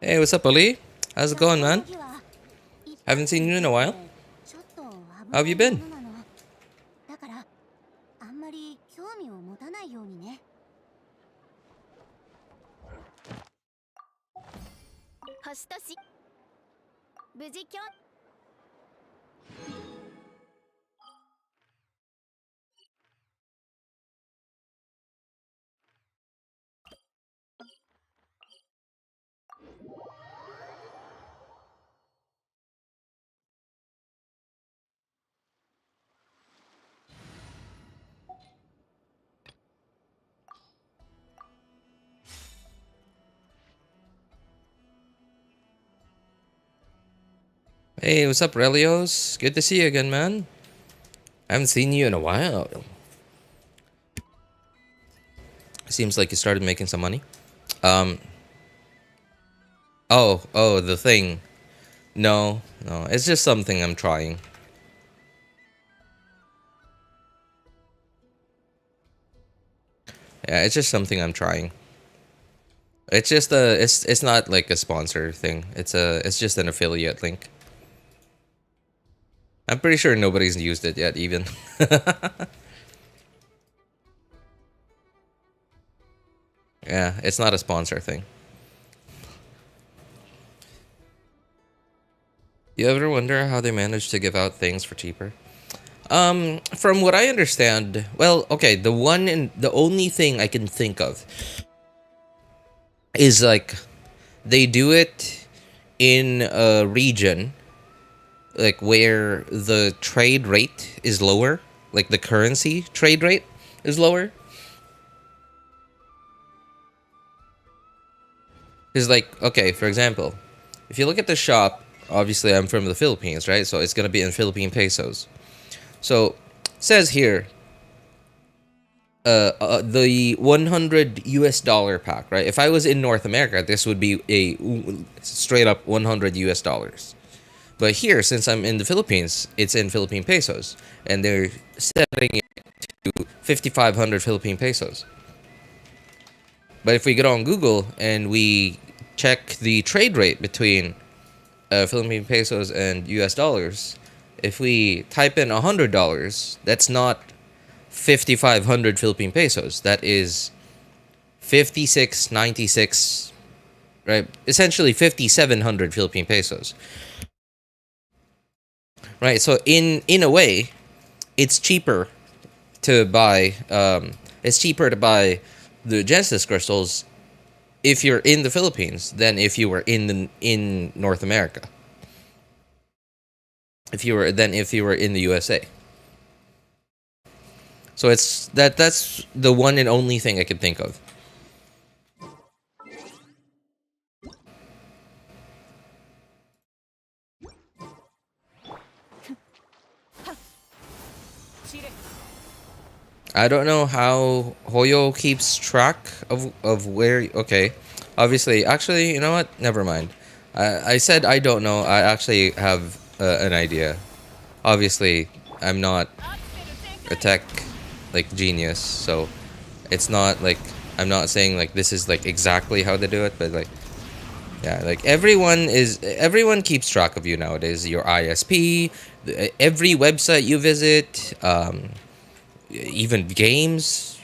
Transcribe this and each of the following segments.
Hey, what's up, Ali? How's it going, man? Haven't seen you in a while. How have you been? Hey, what's up, Relios? Good to see you again, man. I haven't seen you in a while. Seems like you started making some money. Oh, the thing. No, it's just something I'm trying. Yeah, it's just something I'm trying. It's just it's not like a sponsor thing. It's just an affiliate link. I'm pretty sure nobody's used it yet, even. Yeah, it's not a sponsor thing. You ever wonder how they manage to give out things for cheaper? From what I understand, well, okay, the only thing I can think of is like they do it in a region like where the trade rate is lower, like the currency trade rate is lower. Is like, okay, for example, if you look at the shop, obviously I'm from the Philippines, right? So it's gonna be in Philippine pesos. So says here, the 100 US dollar pack, right? If I was in North America, this would be a straight up 100 US dollars. But here, since I'm in the Philippines, it's in Philippine pesos, and they're setting it to 5,500 Philippine pesos. But if we get on Google and we check the trade rate between Philippine pesos and US dollars, if we type in $100, that's not 5,500 Philippine pesos. That is 56.96, right? Essentially 5,700 Philippine pesos. Right, so in a way, it's cheaper to buy the Genesis crystals if you're in the Philippines than if you were in North America. If you were in the USA. So that's the one and only thing I can think of. I don't know how Hoyo keeps track of where. Okay, obviously, actually, you know what? Never mind. I said I don't know. I actually have an idea. Obviously, I'm not a tech like genius, so it's not like I'm not saying like this is like exactly how to do it, but like yeah, like everyone keeps track of you nowadays. Your ISP, every website you visit, even games.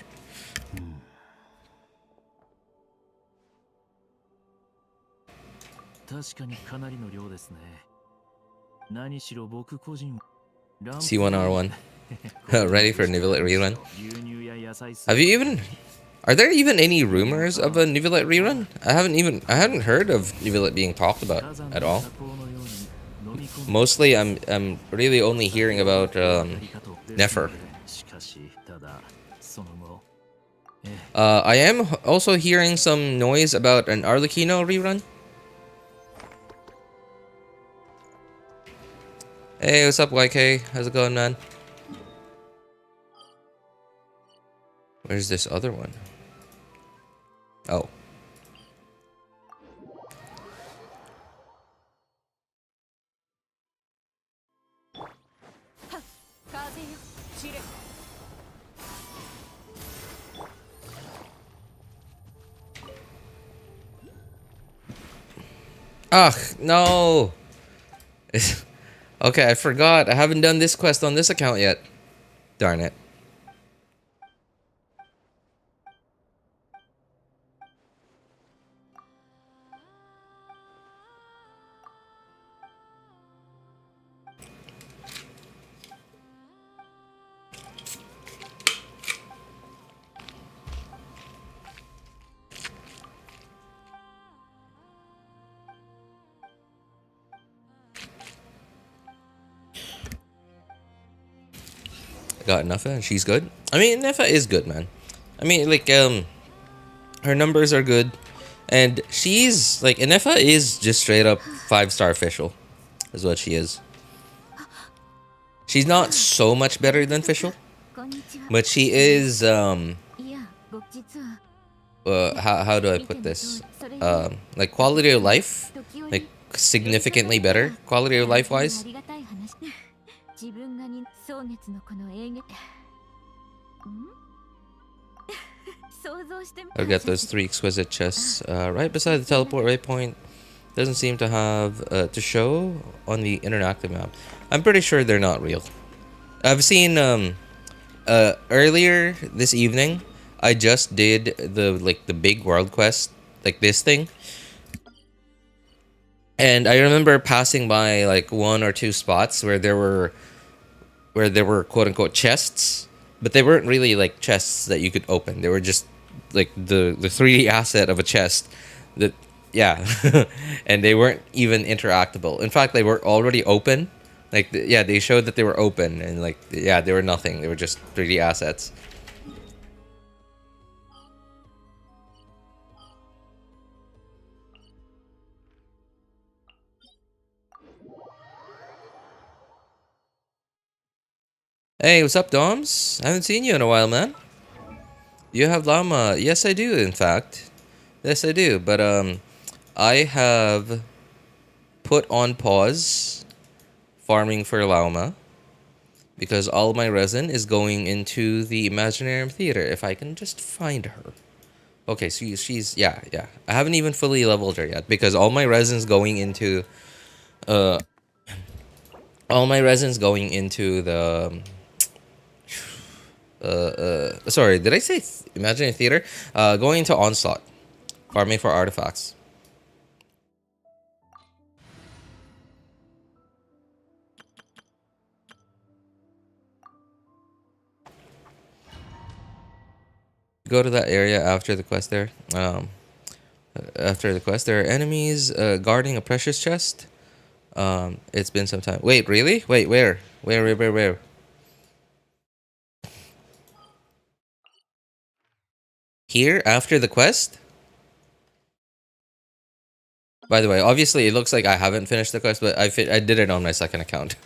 C1R1. Ready for a Nivellate rerun? Have you even... Are there even any rumors of a Nivellate rerun? I hadn't heard of Nivellate being talked about at all. Mostly I'm really only hearing about Nefer. I am also hearing some noise about an Arlecchino rerun. Hey, what's up, YK? How's it going, man? Where's this other one? Oh. Ugh, no. Okay, I forgot. I haven't done this quest on this account yet. Darn it. I got Neffa and she's good. I mean, Neffa is good, man. I mean, like, her numbers are good. And she's, like, Neffa is just straight up 5-star official. Is what she is. She's not so much better than official. But she is, how do I put this? Like, quality of life. Like, significantly better. Quality of life wise. I'll get those 3 exquisite chests right beside the teleport waypoint. Doesn't seem to have to show on the interactive map. I'm pretty sure they're not real. I've seen earlier this evening. I just did the big world quest, like this thing, and I remember passing by like 1 or 2 spots where there were quote unquote chests, but they weren't really like chests that you could open. They were just like the 3D asset of a chest that, yeah. And they weren't even interactable. In fact, they were already open. Like, yeah, they showed that they were open, and like, yeah, they were nothing. They were just 3D assets. Hey, what's up, Doms? I haven't seen you in a while, man. You have llama? Yes, I do. In fact, yes, I do. But I have put on pause farming for llama because all my resin is going into the Imaginarium theater. If I can just find her. Okay, so she's yeah. I haven't even fully leveled her yet because uh all my resin's going into the sorry, did I say Imaginary Theater? Going into Onslaught, farming for artifacts. Go to that area after the quest there. After the quest, there are enemies guarding a precious chest. It's been some time. Wait, really? Wait, where? Where? Here after the quest? By the way, obviously it looks like I haven't finished the quest, but I did it on my second account.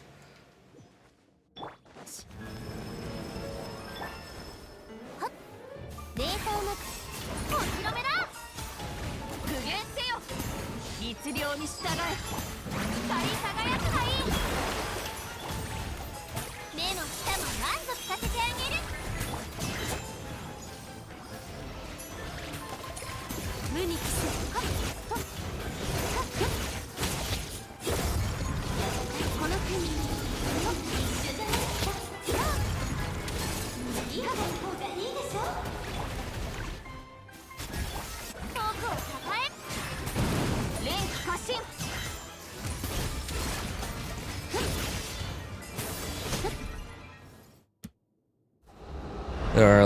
There are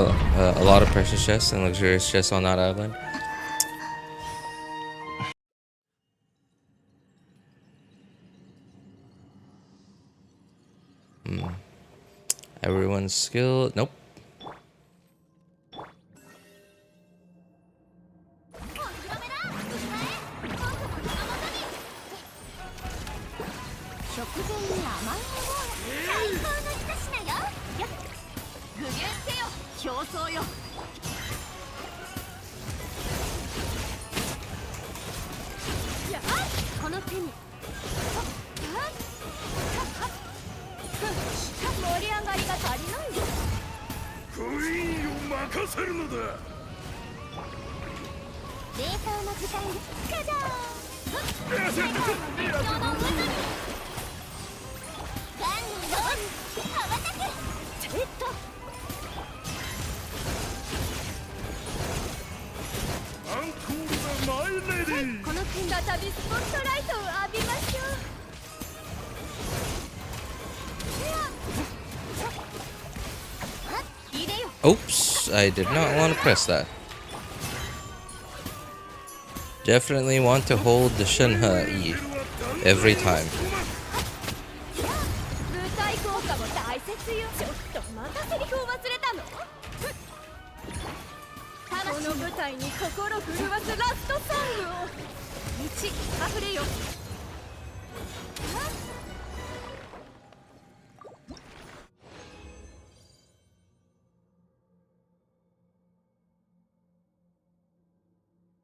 a lot of precious chests and luxurious chests on that island. Everyone's skilled. Nope. Oops, I did not want to press that. Definitely want to hold the Shinha E every time.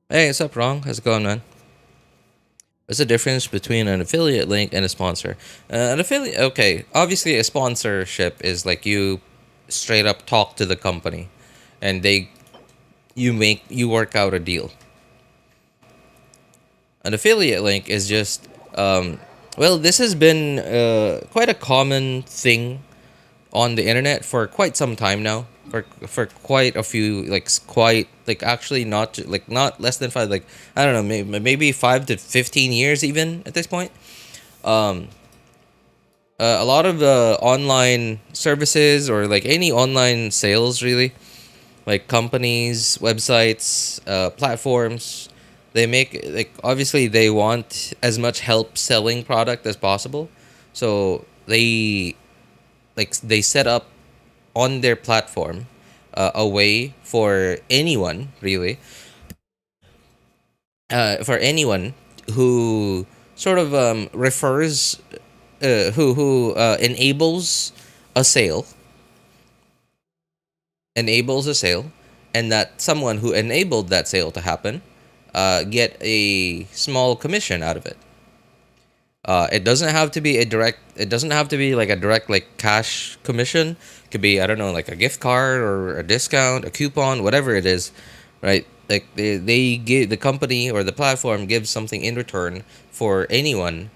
Hey, what's up, Wrong? How's it going, man? What's the difference between an affiliate link and a sponsor? An affiliate, okay, obviously a sponsorship is like you straight up talk to the company, and you work out a deal. An affiliate link is just, well, this has been quite a common thing on the internet for quite some time now. For quite a few, actually not less than 5, like, I don't know, maybe 5 to 15 years even at this point. A lot of the online services, or like any online sales really, like companies, websites, platforms, they make, like, obviously they want as much help selling product as possible, so they set up on their platform a way for anyone really, for anyone who sort of refers, who enables a sale, and that someone who enabled that sale to happen get a small commission out of it. It doesn't have to be like a direct, like, cash commission. It could be, I don't know, like a gift card or a discount, a coupon, whatever it is, right? Like they give, the company or the platform gives something in return for anyone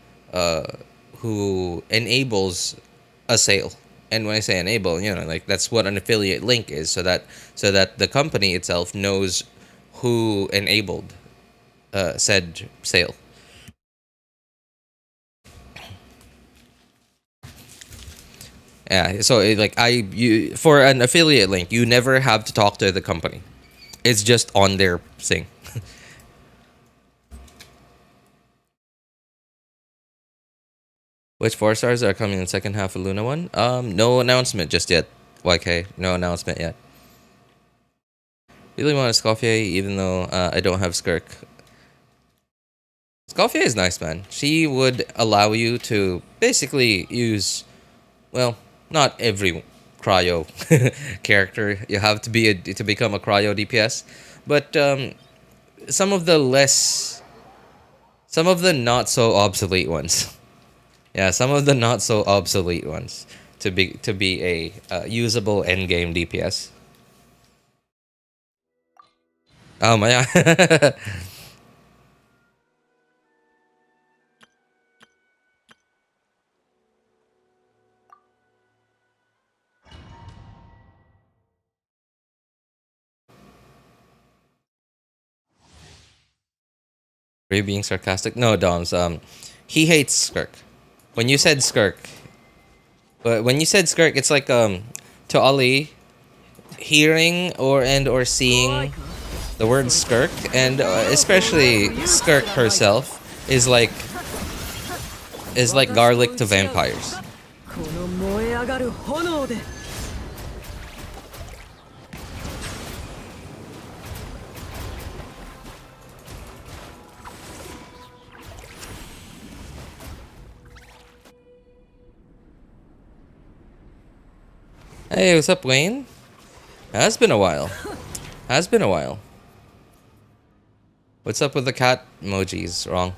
who enables a sale. And when I say enable, like, that's what an affiliate link is, so that the company itself knows who enabled said sale. Yeah, so for an affiliate link, you never have to talk to the company. It's just on their thing. Which 4 stars are coming in the second half of Luna 1? No announcement just yet. YK, no announcement yet. Really want a Scoffier, even though I don't have Skirk. Scoffier is nice, man. She would allow you to basically use, well, not every cryo character you have to be to become a cryo DPS, but some of the not so obsolete ones. Yeah, some of the not so obsolete ones to be a usable endgame DPS. Oh my god. Are you being sarcastic? No, Doms. He hates Skirk. When you said Skirk, it's like to Ali, hearing or seeing the word Skirk, and especially Skirk herself, is like garlic to vampires. Hey, what's up, Wayne? Has been a while. Has been a while. What's up with the cat emojis? Wrong.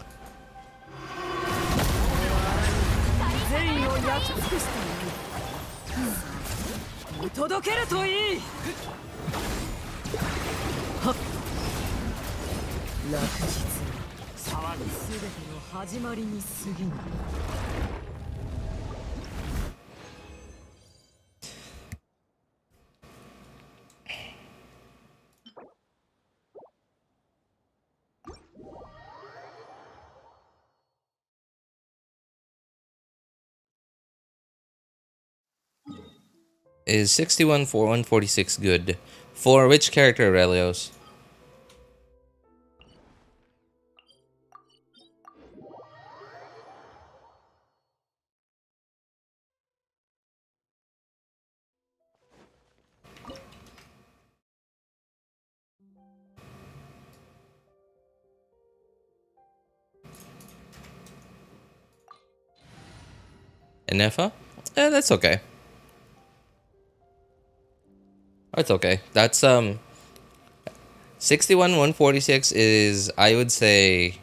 Is 61 for 146 good? For which character, Relios? Inefa? That's okay. That's okay. That's 61 146 is, I would say,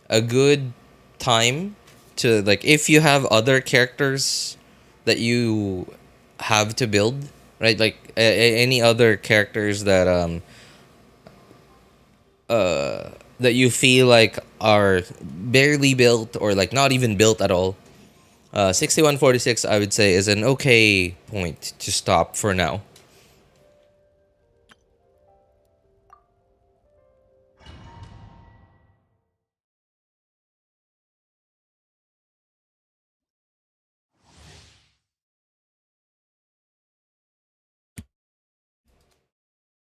a good time to, like, if you have other characters that you have to build, right? Like any other characters that that you feel like are barely built or like not even built at all. 6146, I would say, is an okay point to stop for now.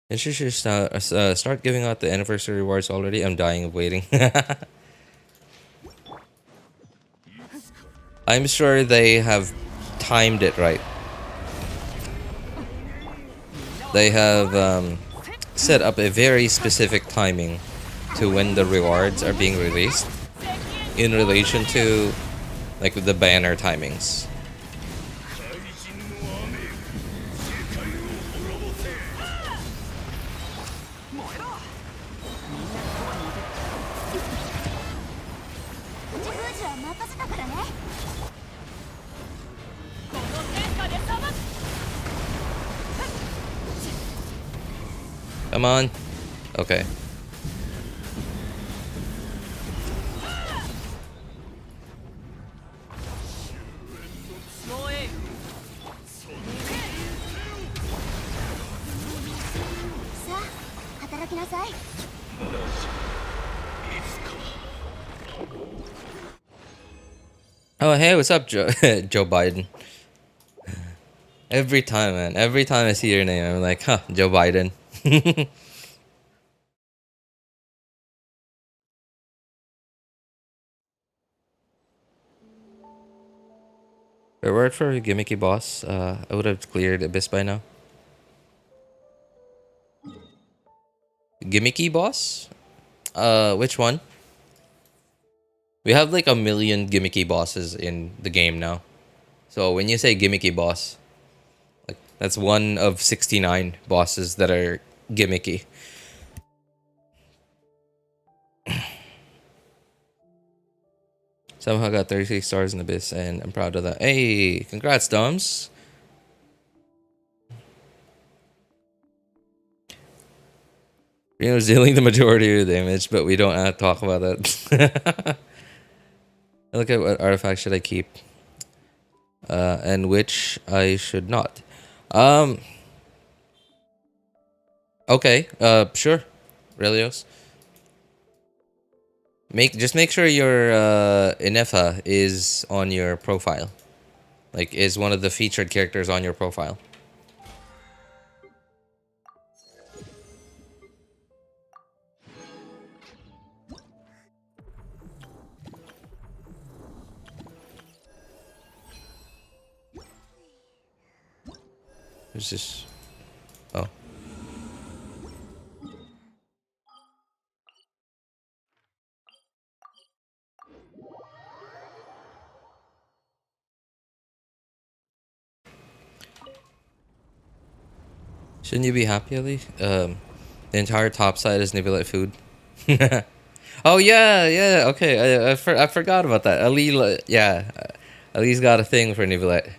And she should start giving out the anniversary rewards already. I'm dying of waiting. I'm sure they have timed it right. They have set up a very specific timing to when the rewards are being released in relation to like the banner timings. Come on. Okay. Oh, hey, what's up, Joe, Joe Biden? Every time, man. Every time I see your name, I'm like, huh, Joe Biden. Reward for a gimmicky boss. I would have cleared Abyss by now. Gimmicky boss? Which one? We have like a million gimmicky bosses in the game now. So when you say gimmicky boss, like that's one of 69 bosses that are gimmicky. Somehow got 36 stars in Abyss, and I'm proud of that. Hey, congrats, Doms. Reno's dealing the majority of the damage, but we don't have to talk about that. Look at what artifact should I keep, and which I should not. Um. Okay. Sure. Relios. Make sure your Inefa is on your profile. Like, is one of the featured characters on your profile. Who's this? Oh. Shouldn't you be happy, Ali? The entire top side is Nibulite food. Oh yeah, yeah. Okay, I forgot about that. Ali, yeah, Ali's got a thing for Nibulite.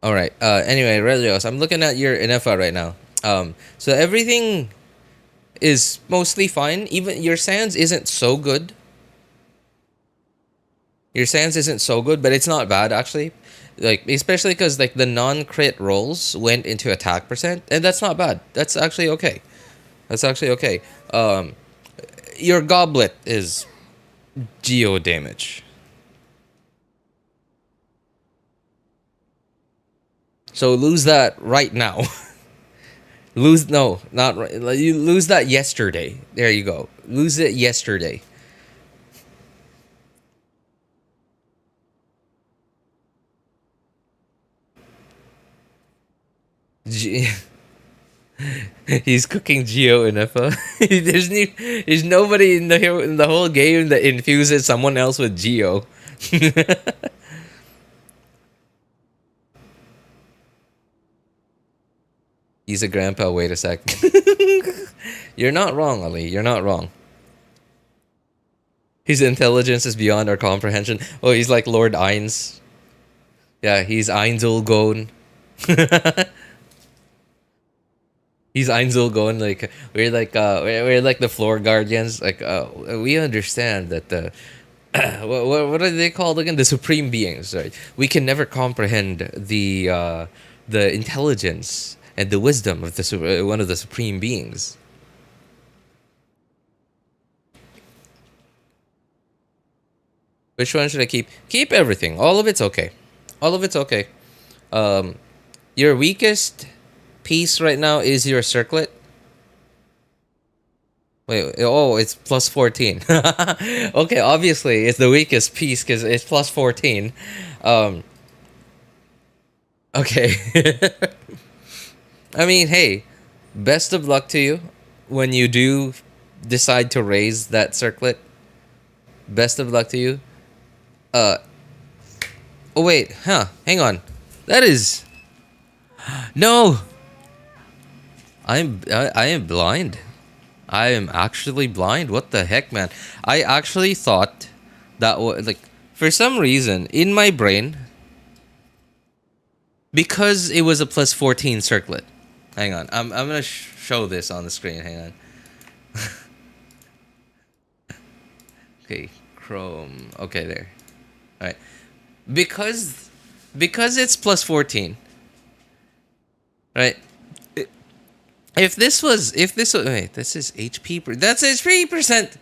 All right. Anyway, Relios, I'm looking at your NFA right now. So everything is mostly fine. Even your Sans isn't so good. Your Sans isn't so good, but it's not bad actually. Like especially because like the non-crit rolls went into attack percent, and that's not bad. That's actually okay. That's actually okay. Your goblet is geo damage. So lose that right now. Lose no, not right. You lose that yesterday. There you go. Lose it yesterday. G- He's cooking Geo in Effa. There's nobody in the whole game that infuses someone else with Geo. He's a grandpa. Wait a sec. You're not wrong, Ali. You're not wrong. His intelligence is beyond our comprehension. Oh, he's like Lord Ainz. Yeah, he's Ainzulgon. He's Ainzulgon. Like we're like the floor guardians. Like we understand that the what are they called again? The supreme beings, right? We can never comprehend the intelligence and the wisdom of one of the supreme beings. Which one should I keep? Keep everything. All of it's okay. All of it's okay. Um, your weakest piece right now is your circlet. Wait, oh, it's plus 14. Okay, obviously it's the weakest piece because it's plus 14. Um, okay. I mean, hey, best of luck to you when you do decide to raise that circlet, best of luck to you. Uh, oh wait, huh? Hang on, that is no. I am blind. I am actually blind. What the heck, man? I actually thought that was like for some reason in my brain because it was a plus 14 circlet. Hang on, I'm gonna show this on the screen. Hang on. Okay, Chrome. Okay, there. All right, because it's plus 14. Right. If this was wait, this is HP. That's HP percent.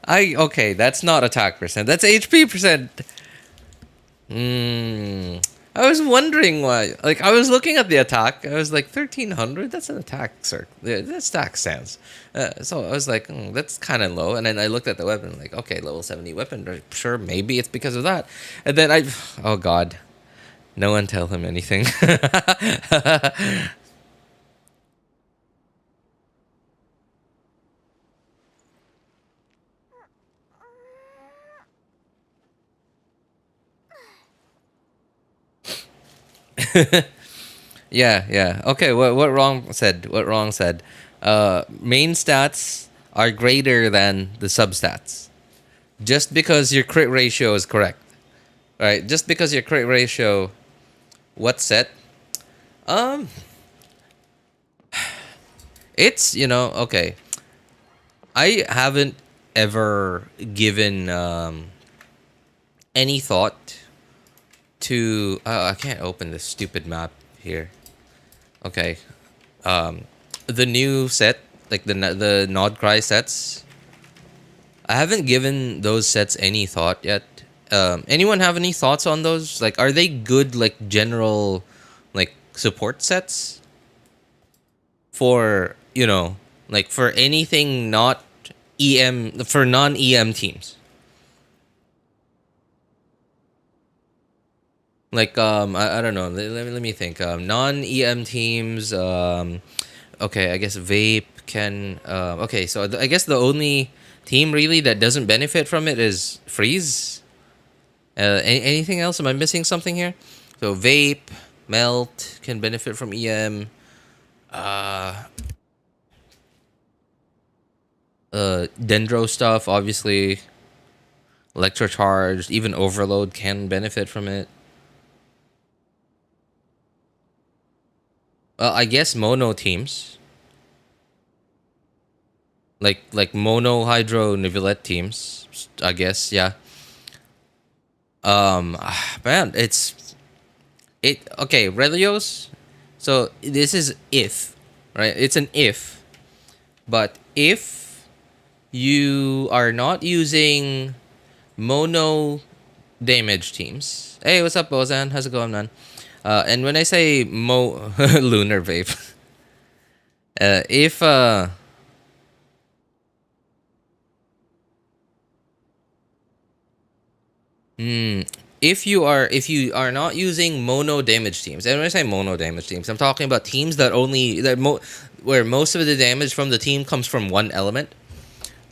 Okay, that's not attack percent. That's HP percent. I was wondering why. Like I was looking at the attack. I was like 1300. That's an attack, sir. Yeah, that's attack stance. So I was like, that's kind of low. And then I looked at the weapon. Like, okay, level 70 weapon. Sure, maybe it's because of that. And then oh god, no one tell him anything. Yeah, yeah. Okay, what wrong said? What wrong said? Main stats are greater than the substats. Just because your crit ratio is correct. Right? Just because your crit ratio what's set? Um it's, okay. I haven't ever given any thought to I can't open this stupid map here. Okay. The new set, like the Nod-Krai sets. I haven't given those sets any thought yet. Anyone have any thoughts on those? Like, are they good, like general, like support sets for like for anything not EM for non-EM teams? Like I don't know. Let me think. Non-EM teams. Okay, I guess Vape can. Okay, so I guess the only team really that doesn't benefit from it is Freeze. Anything else? Am I missing something here? So Vape, Melt can benefit from EM. Dendro stuff, obviously. Electrocharged, even Overload can benefit from it. I guess mono teams. Like mono hydro Neuvillette teams. I guess, yeah. Man, okay, Relios. So this is if, right? It's an if. But if you are not using mono damage teams. Hey, what's up, Bozan? How's it going, man? And when I say lunar vape, if if you are not using mono damage teams, and when I say mono damage teams, I'm talking about teams that where most of the damage from the team comes from one element.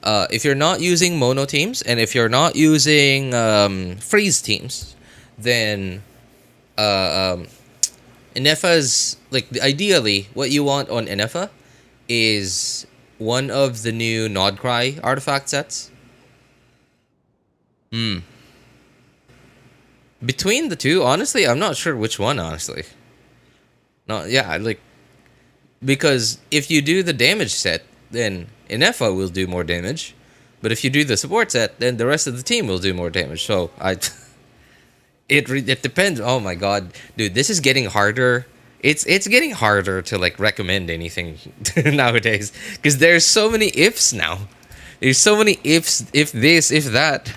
If you're not using mono teams, and if you're not using freeze teams, then Inefa's like ideally what you want on Inefa is one of the new Nod-Krai artifact sets. Between the two, honestly, I'm not sure which one. Honestly, no, yeah, like because if you do the damage set, then Inefa will do more damage, but if you do the support set, then the rest of the team will do more damage. So it depends. Oh my god, dude, this is getting harder. It's getting harder to like recommend anything nowadays because there's so many ifs now. There's so many ifs, if this, if that.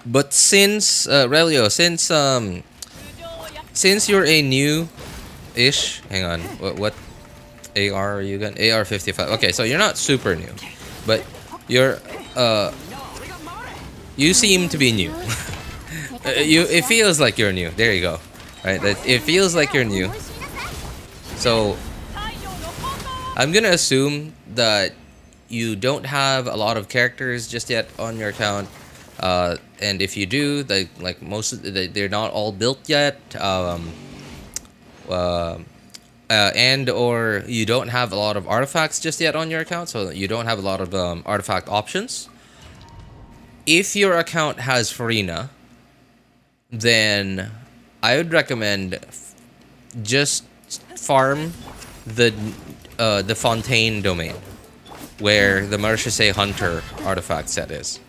But since Relio, since you're a new ish, hang on, what AR are you gun? AR 55. Okay, so you're not super new, but you're you seem to be new. It feels like you're new. There you go. Right? It feels like you're new. So I'm gonna assume that you don't have a lot of characters just yet on your account, and if you do, like most of they're not all built yet, uh, and or you don't have a lot of artifacts just yet on your account, so you don't have a lot of artifact options. If your account has Farina, then I would recommend just farm the Fontaine domain, where the Marchese Hunter artifact set is.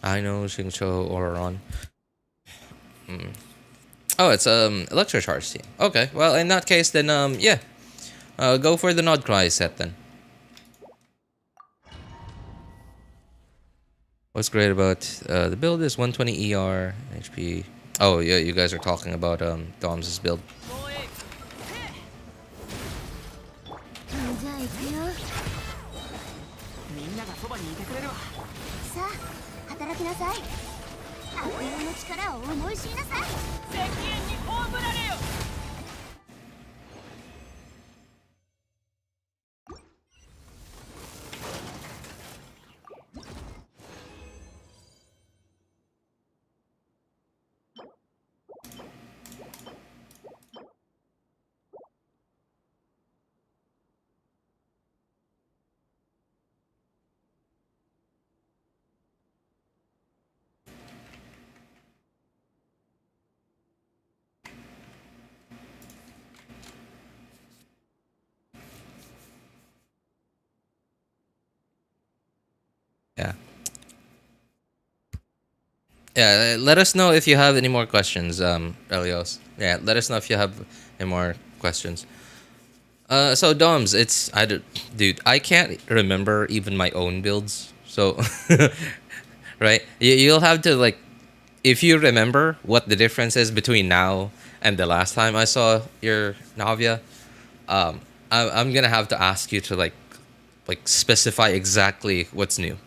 I know Xingqiu Oron. Oh, it's Electro Charge team. Okay, well in that case then yeah. Go for the Nod-Krai set then. What's great about the build is 120 ER HP. Oh yeah, you guys are talking about Dom's build. Yeah. Yeah, let us know if you have any more questions, Elios. Yeah, let us know if you have any more questions. So Doms, dude, I can't remember even my own builds. So, right? You'll have to like, if you remember what the difference is between now and the last time I saw your Navia, I'm gonna have to ask you to like specify exactly what's new.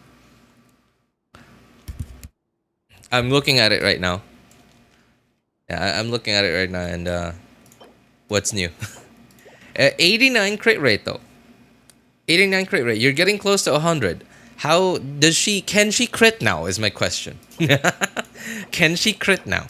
I'm looking at it right now. Yeah, I'm looking at it right now, and what's new? 89 crit rate though. 89 crit rate. You're getting close to 100. How does she? Can she crit now? Is my question. Can she crit now?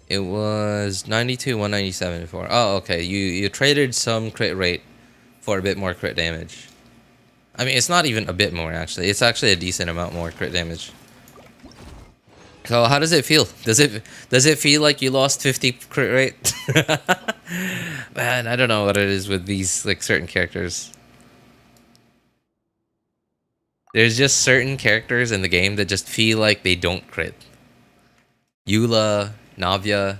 It was 92, 197 before. Oh, okay. You traded some crit rate for a bit more crit damage. I mean, it's not even a bit more actually. It's actually a decent amount more crit damage. So how does it feel? Does it feel like you lost 50 crit rate? Man, I don't know what it is with these like certain characters. There's just certain characters in the game that just feel like they don't crit. Eula, Navia.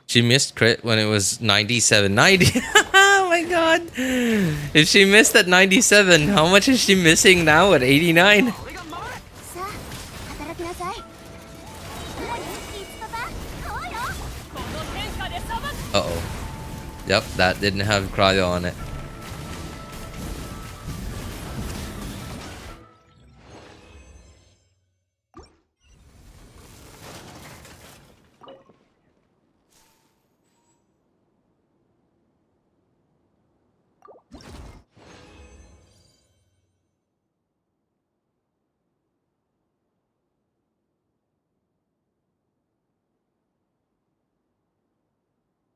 She missed crit when it was 97, 90. Oh my god! If she missed at 97, how much is she missing now at 89? Uh-oh. Yep, that didn't have cryo on it.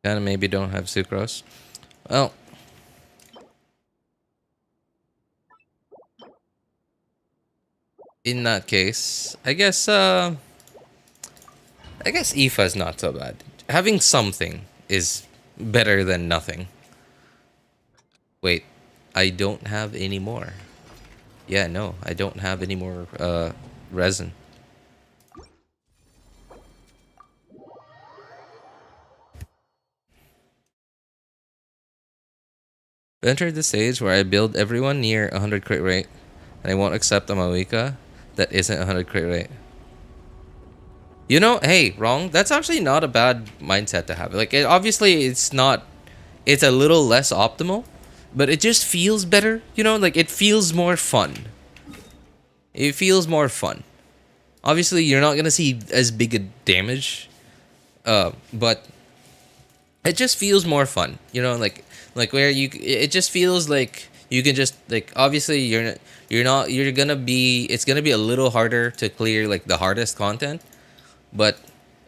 And maybe don't have sucrose. Well, in that case, I guess IFA is not so bad. Having something is better than nothing. Wait, I don't have any more. Yeah, no, I don't have any more resin. Entered the stage where I build everyone near 100 crit rate, and I won't accept a Mawika that isn't 100 crit rate. You know, hey, wrong. That's actually not a bad mindset to have. Like, obviously, it's not. It's a little less optimal, but it just feels better. You know, like it feels more fun. It feels more fun. Obviously, you're not gonna see as big a damage, but it just feels more fun. You know, like where you. It just feels like you can just like. Obviously, you're gonna be. It's gonna be a little harder to clear like the hardest content. But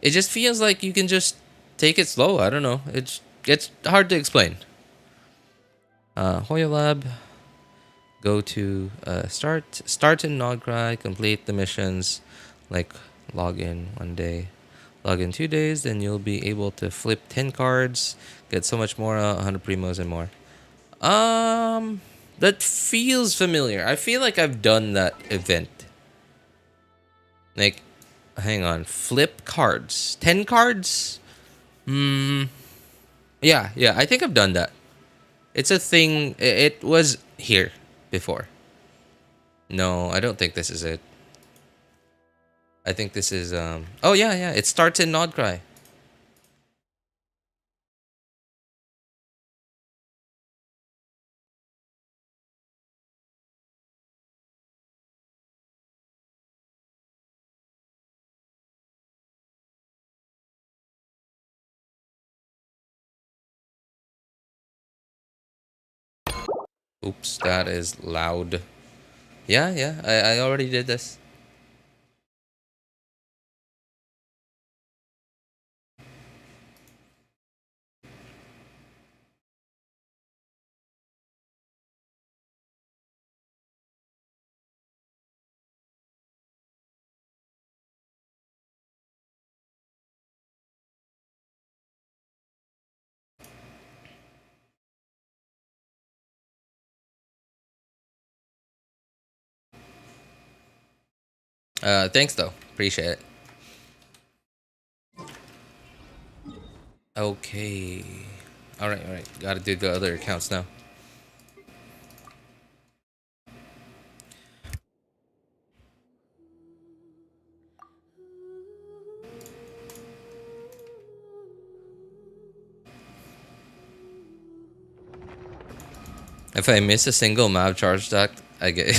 it just feels like you can just take it slow. I don't know. It's hard to explain. Hoya Lab. Go to start in Nod-Krai, complete the missions, like log in 1 day, log in 2 days, then you'll be able to flip 10 cards, get so much more, 100 primos and more. That feels familiar. I feel like I've done that event. Like, hang on, flip cards, 10 cards. Yeah, I think I've done that. It's a thing. It was here before. No, I don't think this is it. I think this is oh yeah, it starts in Nod-Krai. Oops, that is loud. Yeah, I already did this. Thanks though. Appreciate it. Okay. Alright. Gotta do the other accounts now. If I miss a single map charge duct, I get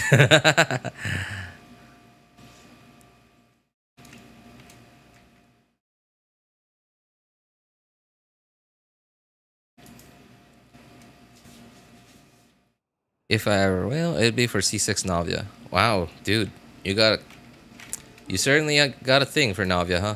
If I ever will, it'd be for C6 Navia. Wow, dude. You certainly got a thing for Navia, huh?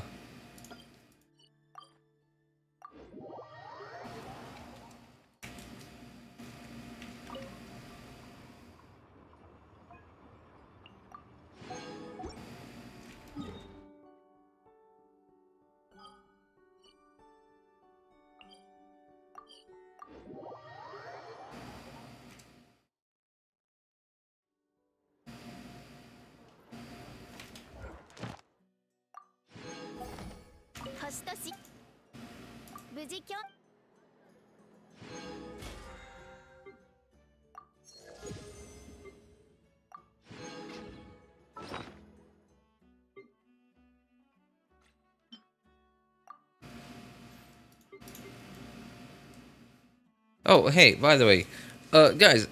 Oh, hey, by the way, guys,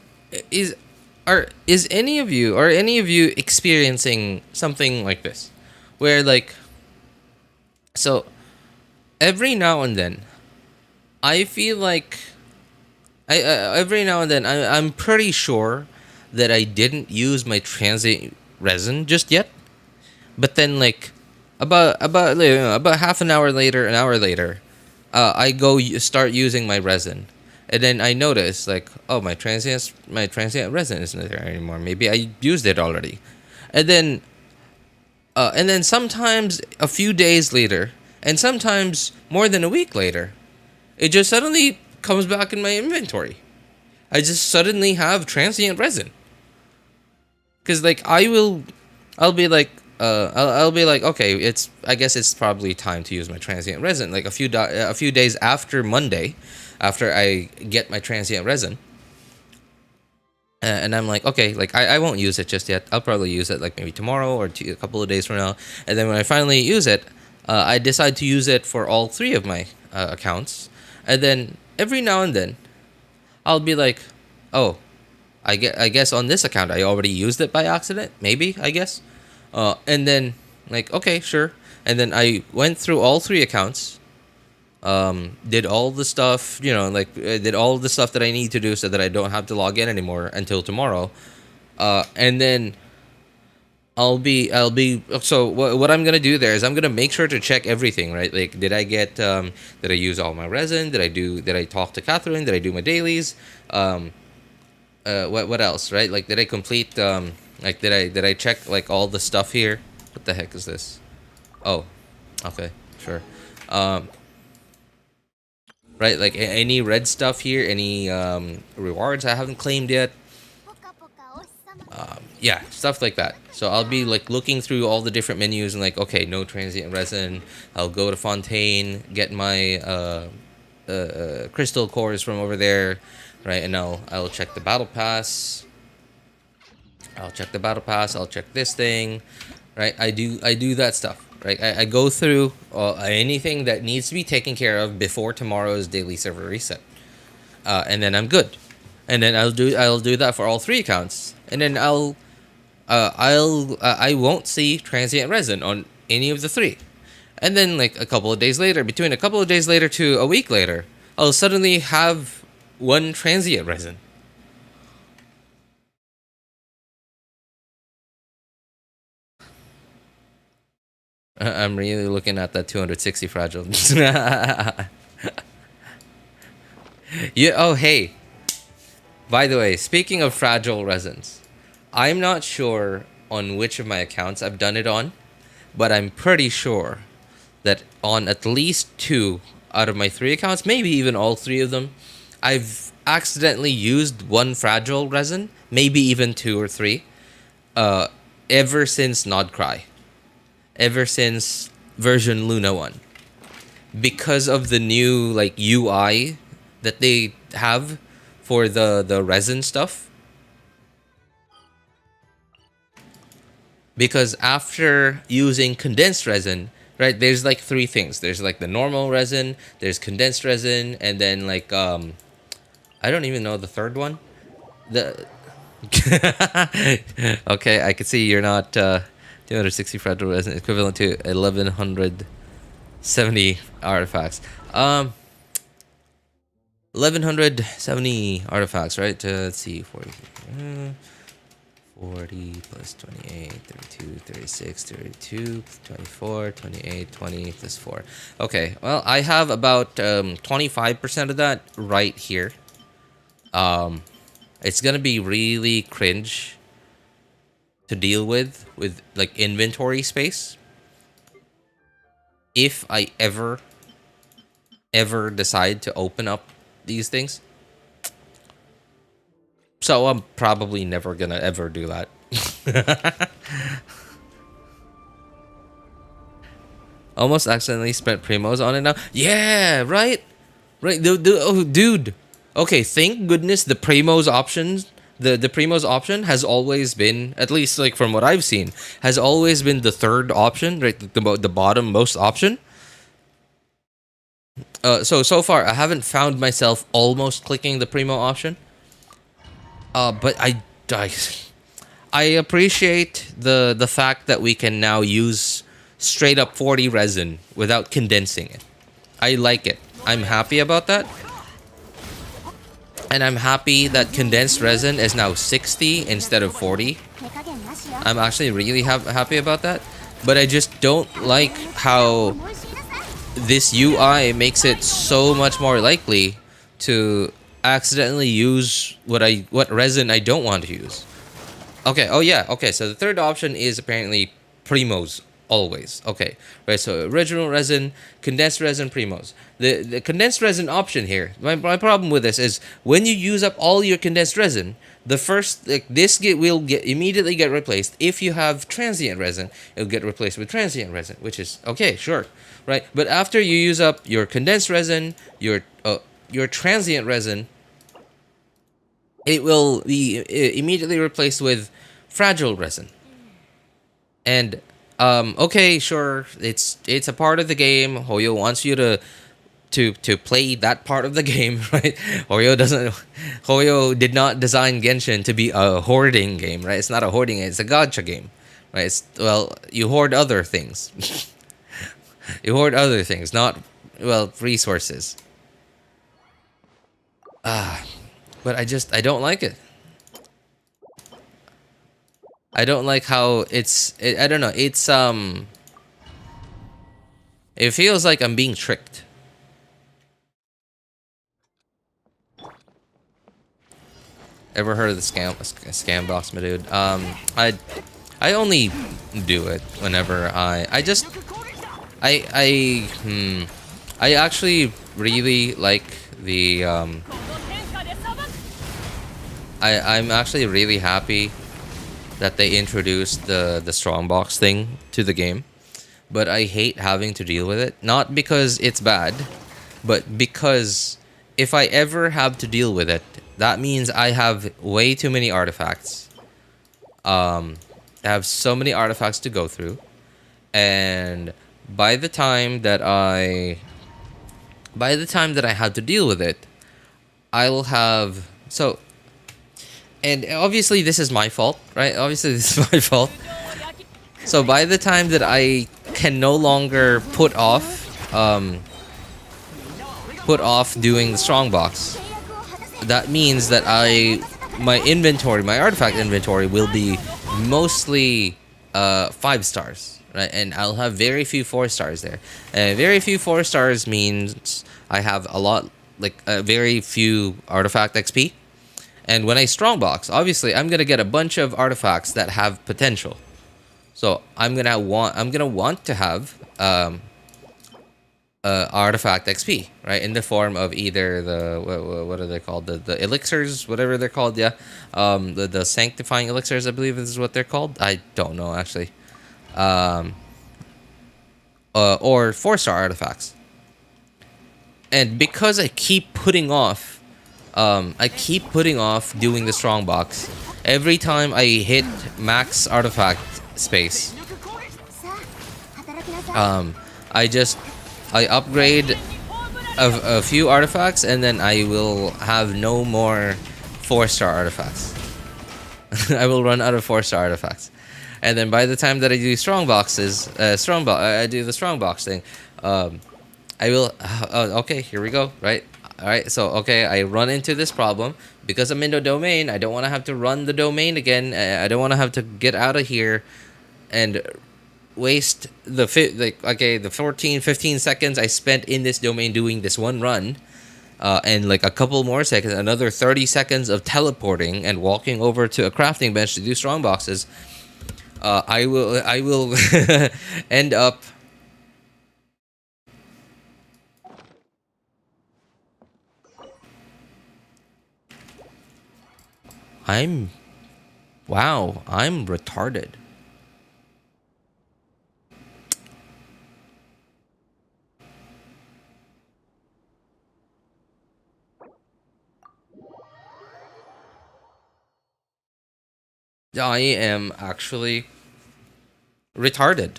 is is any of you, are any of you experiencing something like this, where like, so every now and then, I feel like I every now and then I'm pretty sure that I didn't use my transient resin just yet, but then like about half an hour later, an hour later, I start using my resin, and then I notice like, oh, my transient resin isn't there anymore. Maybe I used it already, and then sometimes a few days later, and sometimes more than a week later, it just suddenly comes back in my inventory. I just suddenly have transient resin. Cause like I'll be like, I'll be like, okay, I guess it's probably time to use my transient resin. Like a few days after Monday, after I get my transient resin, and I'm like, okay, like I won't use it just yet. I'll probably use it like maybe tomorrow or a couple of days from now. And then when I finally use it, I decide to use it for all three of my accounts. And then every now and then, I'll be like, oh, I guess on this account I already used it by accident. Maybe, I guess. And then like, okay, sure. And then I went through all three accounts. Did all the stuff, like did all the stuff that I need to do so that I don't have to log in anymore until tomorrow. And then so what I'm gonna do there is I'm gonna make sure to check everything, right? Like, did I use all my resin? Did I talk to Catherine? Did I do my dailies? What else, right? Like, did I complete like did I check like all the stuff here? What the heck is this? Oh, okay, sure. Um, right, like any red stuff here, any rewards I haven't claimed yet. Yeah, stuff like that. So I'll be like looking through all the different menus and like, okay, no transient resin. I'll go to Fontaine, get my crystal cores from over there, right? And I'll check the battle pass. I'll check the battle pass. I'll check this thing, right? I do that stuff, right? I go through anything that needs to be taken care of before tomorrow's daily server reset, and then I'm good. And then I'll do that for all three accounts, and then I won't see transient resin on any of the three. And then like a couple of days later, between a couple of days later to a week later, I'll suddenly have one transient resin. I'm really looking at that 260 fragile. Yeah. Oh, hey. By the way, speaking of fragile resins, I'm not sure on which of my accounts I've done it on, but I'm pretty sure that on at least two out of my three accounts, maybe even all three of them, I've accidentally used one fragile resin, maybe even two or three, ever since Nod-Krai. Ever since version Luna 1. Because of the new like UI that they have for the resin stuff. Because after using condensed resin, right, there's like three things. There's like the normal resin, there's condensed resin, and then like I don't even know the third one. The okay, I can see you're not 260 fragile resin equivalent to 1170 artifacts. 1170 artifacts, right? Let's see, 40 plus 28, 32, 36, 32, 24, 28, 20 plus 4. Okay, well, I have about 25% of that right here. It's gonna be really cringe to deal with like inventory space if I ever decide to open up these things. So I'm probably never gonna ever do that. Almost accidentally spent primos on it now. Yeah, right. Oh, dude. Okay, thank goodness the primos options. The primos option has always been, at least like from what I've seen, has always been the third option, right? The bottom most option. So far I haven't found myself almost clicking the Primo option. But I I appreciate the fact that we can now use straight up 40 resin without condensing it. I like it. I'm happy about that. And I'm happy that condensed resin is now 60 instead of 40. I'm actually really happy about that. But I just don't like how this UI makes it so much more likely to accidentally use what resin I don't want to use. Okay, oh yeah, okay, so the third option is apparently Primos, always. Okay, right, so original resin, condensed resin, Primos. The condensed resin option here, my problem with this is when you use up all your condensed resin, the first, like, will immediately get replaced. If you have transient resin, it'll get replaced with transient resin, which is, okay, sure, right? But after you use up your condensed resin, your transient resin, it will be immediately replaced with fragile resin. And okay, sure, it's a part of the game. Hoyo wants you to play that part of the game, right? Hoyo did not design Genshin to be a hoarding game, right? It's not a hoarding game, it's a gacha game, right? It's, well, you hoard other things. You hoard other things, not, well, resources. But I don't like it. I don't like how I don't know, it feels like I'm being tricked. Ever heard of the scam box, my dude? I only do it whenever I actually really like the I'm actually really happy that they introduced the strongbox thing to the game, but I hate having to deal with it. Not because it's bad, but because if I ever have to deal with it, that means I have way too many artifacts. I have so many artifacts to go through, and by the time that I have to deal with it, I'll have so. And obviously this is my fault, right? Obviously this is my fault. So by the time that I can no longer put off doing the strongbox, that means that my artifact inventory will be mostly 5 stars, right? And I'll have very few 4 stars there. And very few 4 stars means I have a lot, like very few artifact XP. And when I strongbox, obviously I'm gonna get a bunch of artifacts that have potential. So I'm gonna want to have artifact XP, right? In the form of either the what are they called? The elixirs, whatever they're called, yeah. The sanctifying elixirs, I believe is what they're called. I don't know actually. Or 4-star artifacts. And because I keep putting off doing the strongbox. Every time I hit max artifact space, I upgrade a few artifacts, and then I will have no more 4-star artifacts. I will run out of 4-star artifacts, and then by the time that I do I do the strongbox thing. I will. Okay, here we go. Right. All right. So okay, I run into this problem because I'm in the domain. I don't want to have to run the domain again. I don't want to have to get out of here and waste the 14, 15 seconds I spent in this domain doing this one run. And like a couple more seconds, another 30 seconds of teleporting and walking over to a crafting bench to do strong boxes. I will end up. Wow, I'm retarded. I am actually retarded.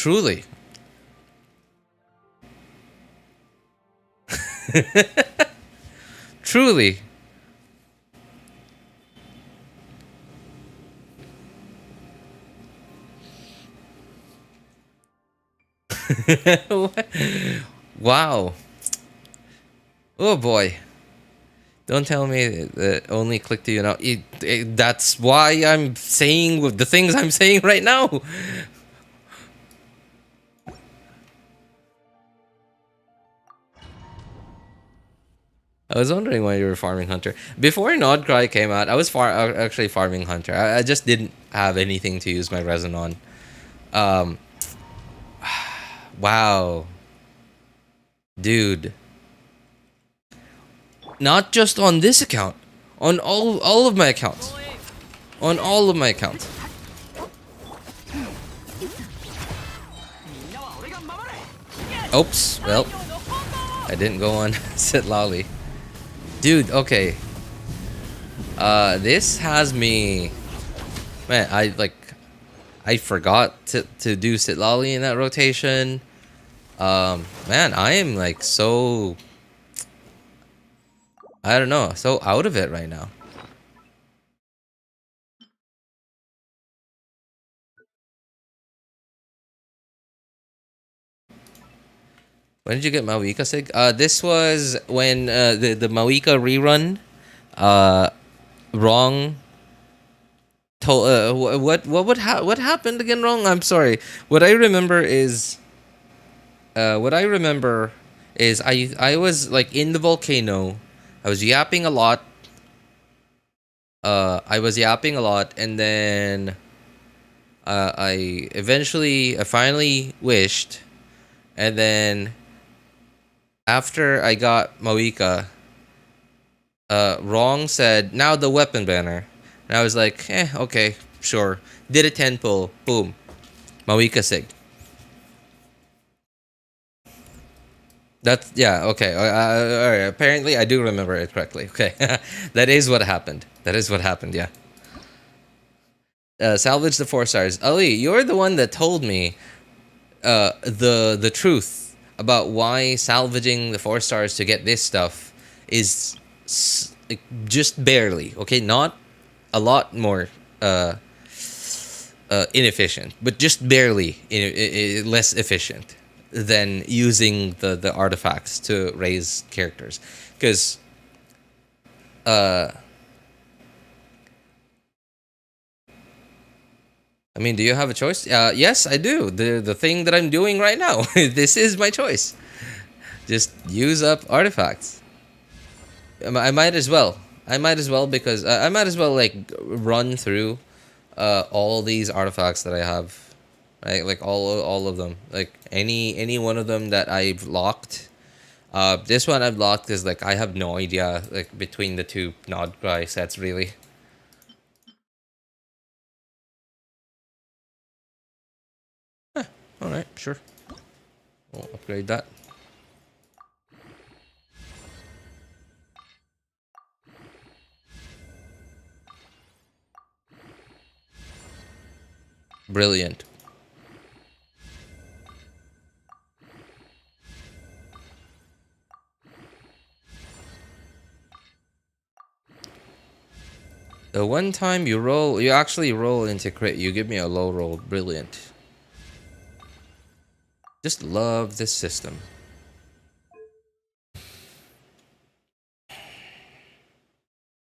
Truly. Truly. Wow. Oh boy. Don't tell me that only click to you now. That's why I'm saying the things I'm saying right now. I was wondering why you were farming Hunter. Before Nod-Krai came out, I was actually farming Hunter. I just didn't have anything to use my resin on. Um, wow. Dude. Not just on this account. On all of my accounts. On all of my accounts. Oops. Well, I didn't go on Sit Lolly. Dude, okay. This has me... Man, I forgot to do Sit Lolly in that rotation. Man, I am like so... I don't know, so out of it right now. When did you get Mawika Sig? This was when the Mawika rerun. Wrong. What happened again? Wrong. I'm sorry. What I remember is. I was like in the volcano. I was yapping a lot. And then I finally wished, and then after I got Mawika, Wrong said, now the weapon banner. And I was like, okay, sure. Did a 10 pull. Boom. Mawika Sig. That's, yeah, okay. All right. Apparently, I do remember it correctly. Okay. That is what happened. Yeah. Salvage the 4 stars. Ali, you're the one that told me the truth about why salvaging the 4 stars to get this stuff is like, just barely, okay, not a lot more inefficient, but just barely less efficient than using the artifacts to raise characters, because I mean, do you have a choice? Yes, I do. The thing that I'm doing right now. This is my choice. Just use up artifacts. I might as well. Because I might as well like run through all these artifacts that I have. Right? Like all of them. Like any one of them that I've locked. This one I've locked is like I have no idea like between the two Nod-Krai sets really. Alright, sure. We'll upgrade that. Brilliant. The one time you actually roll into crit, you give me a low roll. Brilliant. Just love this system.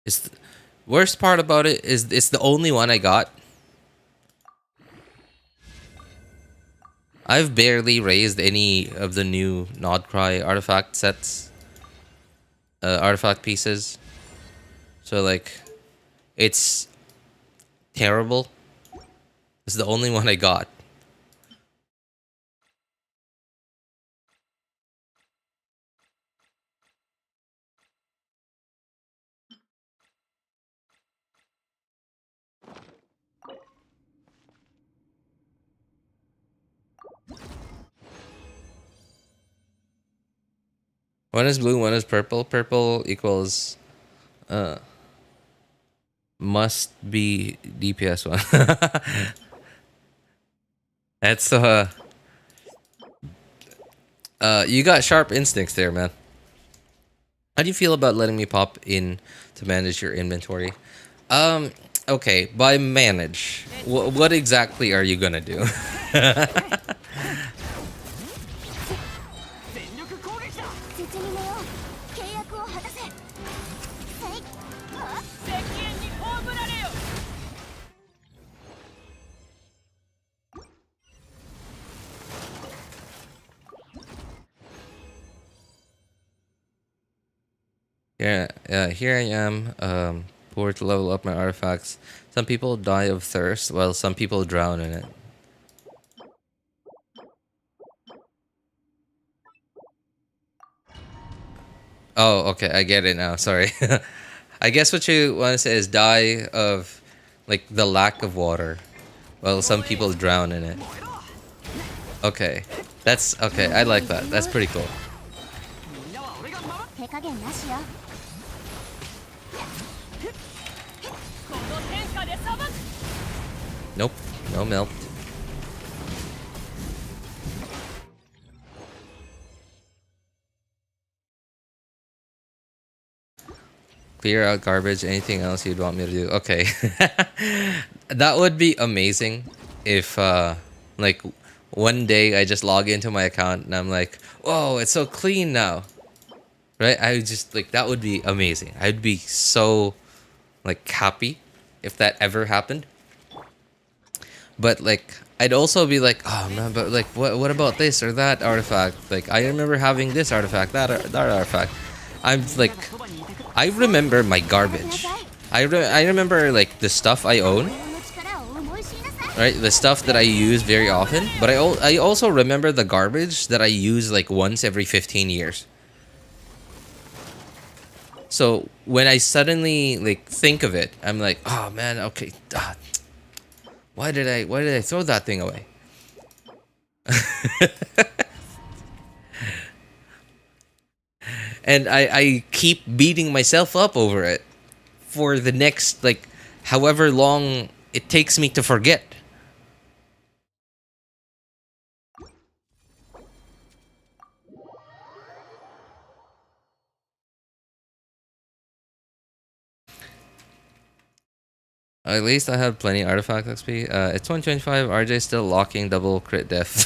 The worst part about it is it's the only one I got. I've barely raised any of the new Nod-Krai artifact sets. Artifact pieces. So like, it's terrible. It's the only one I got. One is blue, one is purple. Purple equals must be DPS one. That's You got sharp instincts there, man. How do you feel about letting me pop in to manage your inventory? Um, okay, by manage, what exactly are you gonna do? Yeah, here I am, poor to level up my artifacts. Some people die of thirst, while some people drown in it. Oh, okay, I get it now. Sorry. I guess what you want to say is die of, like, the lack of water, while some people drown in it. Okay, that's okay. I like that. That's pretty cool. Nope, no melt. Clear out garbage. Anything else you'd want me to do? Okay. That would be amazing if, like, one day I just log into my account and I'm like, whoa, it's so clean now. Right? I would just, like, that would be amazing. I'd be so, like, happy if that ever happened. But, like, I'd also be like, oh man, but, like, what about this or that artifact? Like, I remember having this artifact, that artifact. I'm like, I remember my garbage. I remember, like, the stuff I own, right? The stuff that I use very often. But I also remember the garbage that I use, like, once every 15 years. So when I suddenly, like, think of it, I'm like, oh man, okay, why did I throw that thing away? And I keep beating myself up over it for the next, like, however long it takes me to forget. At least I have plenty artifact XP. It's 2025. RJ still locking double crit death.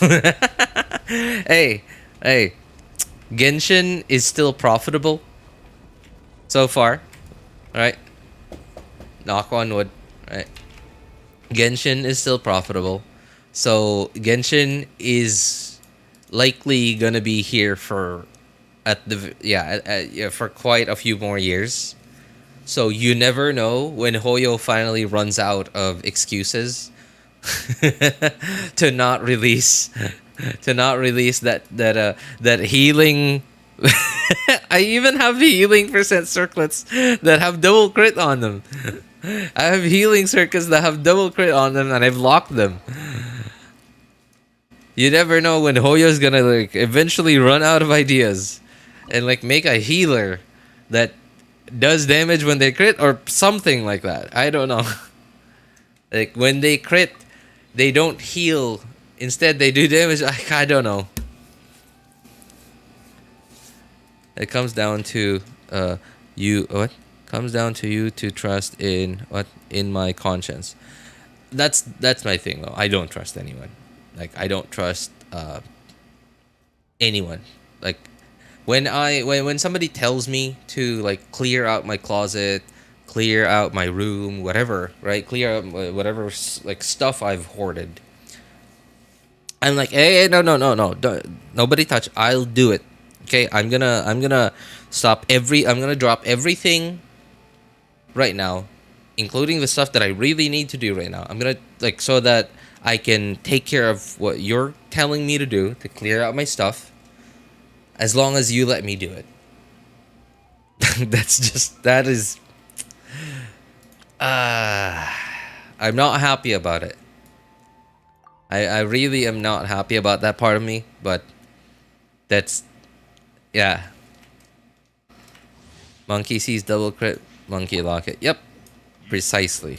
Hey, hey, Genshin is still profitable so far, right? Knock on wood, right? Genshin is still profitable, so Genshin is likely gonna be here for for quite a few more years. So you never know when Hoyo finally runs out of excuses to not release that healing. I even have healing percent circlets that have double crit on them. I have healing circuits that have double crit on them, and I've locked them. You never know when Hoyo's gonna, like, eventually run out of ideas and, like, make a healer that does damage when they crit or something like that. I don't know. Like, when they crit, they don't heal. Instead, they do damage. I don't know. It comes down to you. What? Comes down to you to trust in what? In my conscience. That's my thing though. I don't trust anyone. Like, I don't trust anyone. Like, when somebody tells me to, like, clear out my closet, clear out my room, whatever, right? Clear out whatever, like, stuff I've hoarded. I'm like, hey, no, nobody touch. I'll do it. Okay, I'm gonna stop I'm gonna drop everything right now, including the stuff that I really need to do right now. I'm gonna, like, so that I can take care of what you're telling me to do to clear out my stuff. As long as you let me do it. That is... I'm not happy about it. I really am not happy about that part of me, but that's... Yeah. Monkey sees double crit, monkey lock it. Yep. Precisely.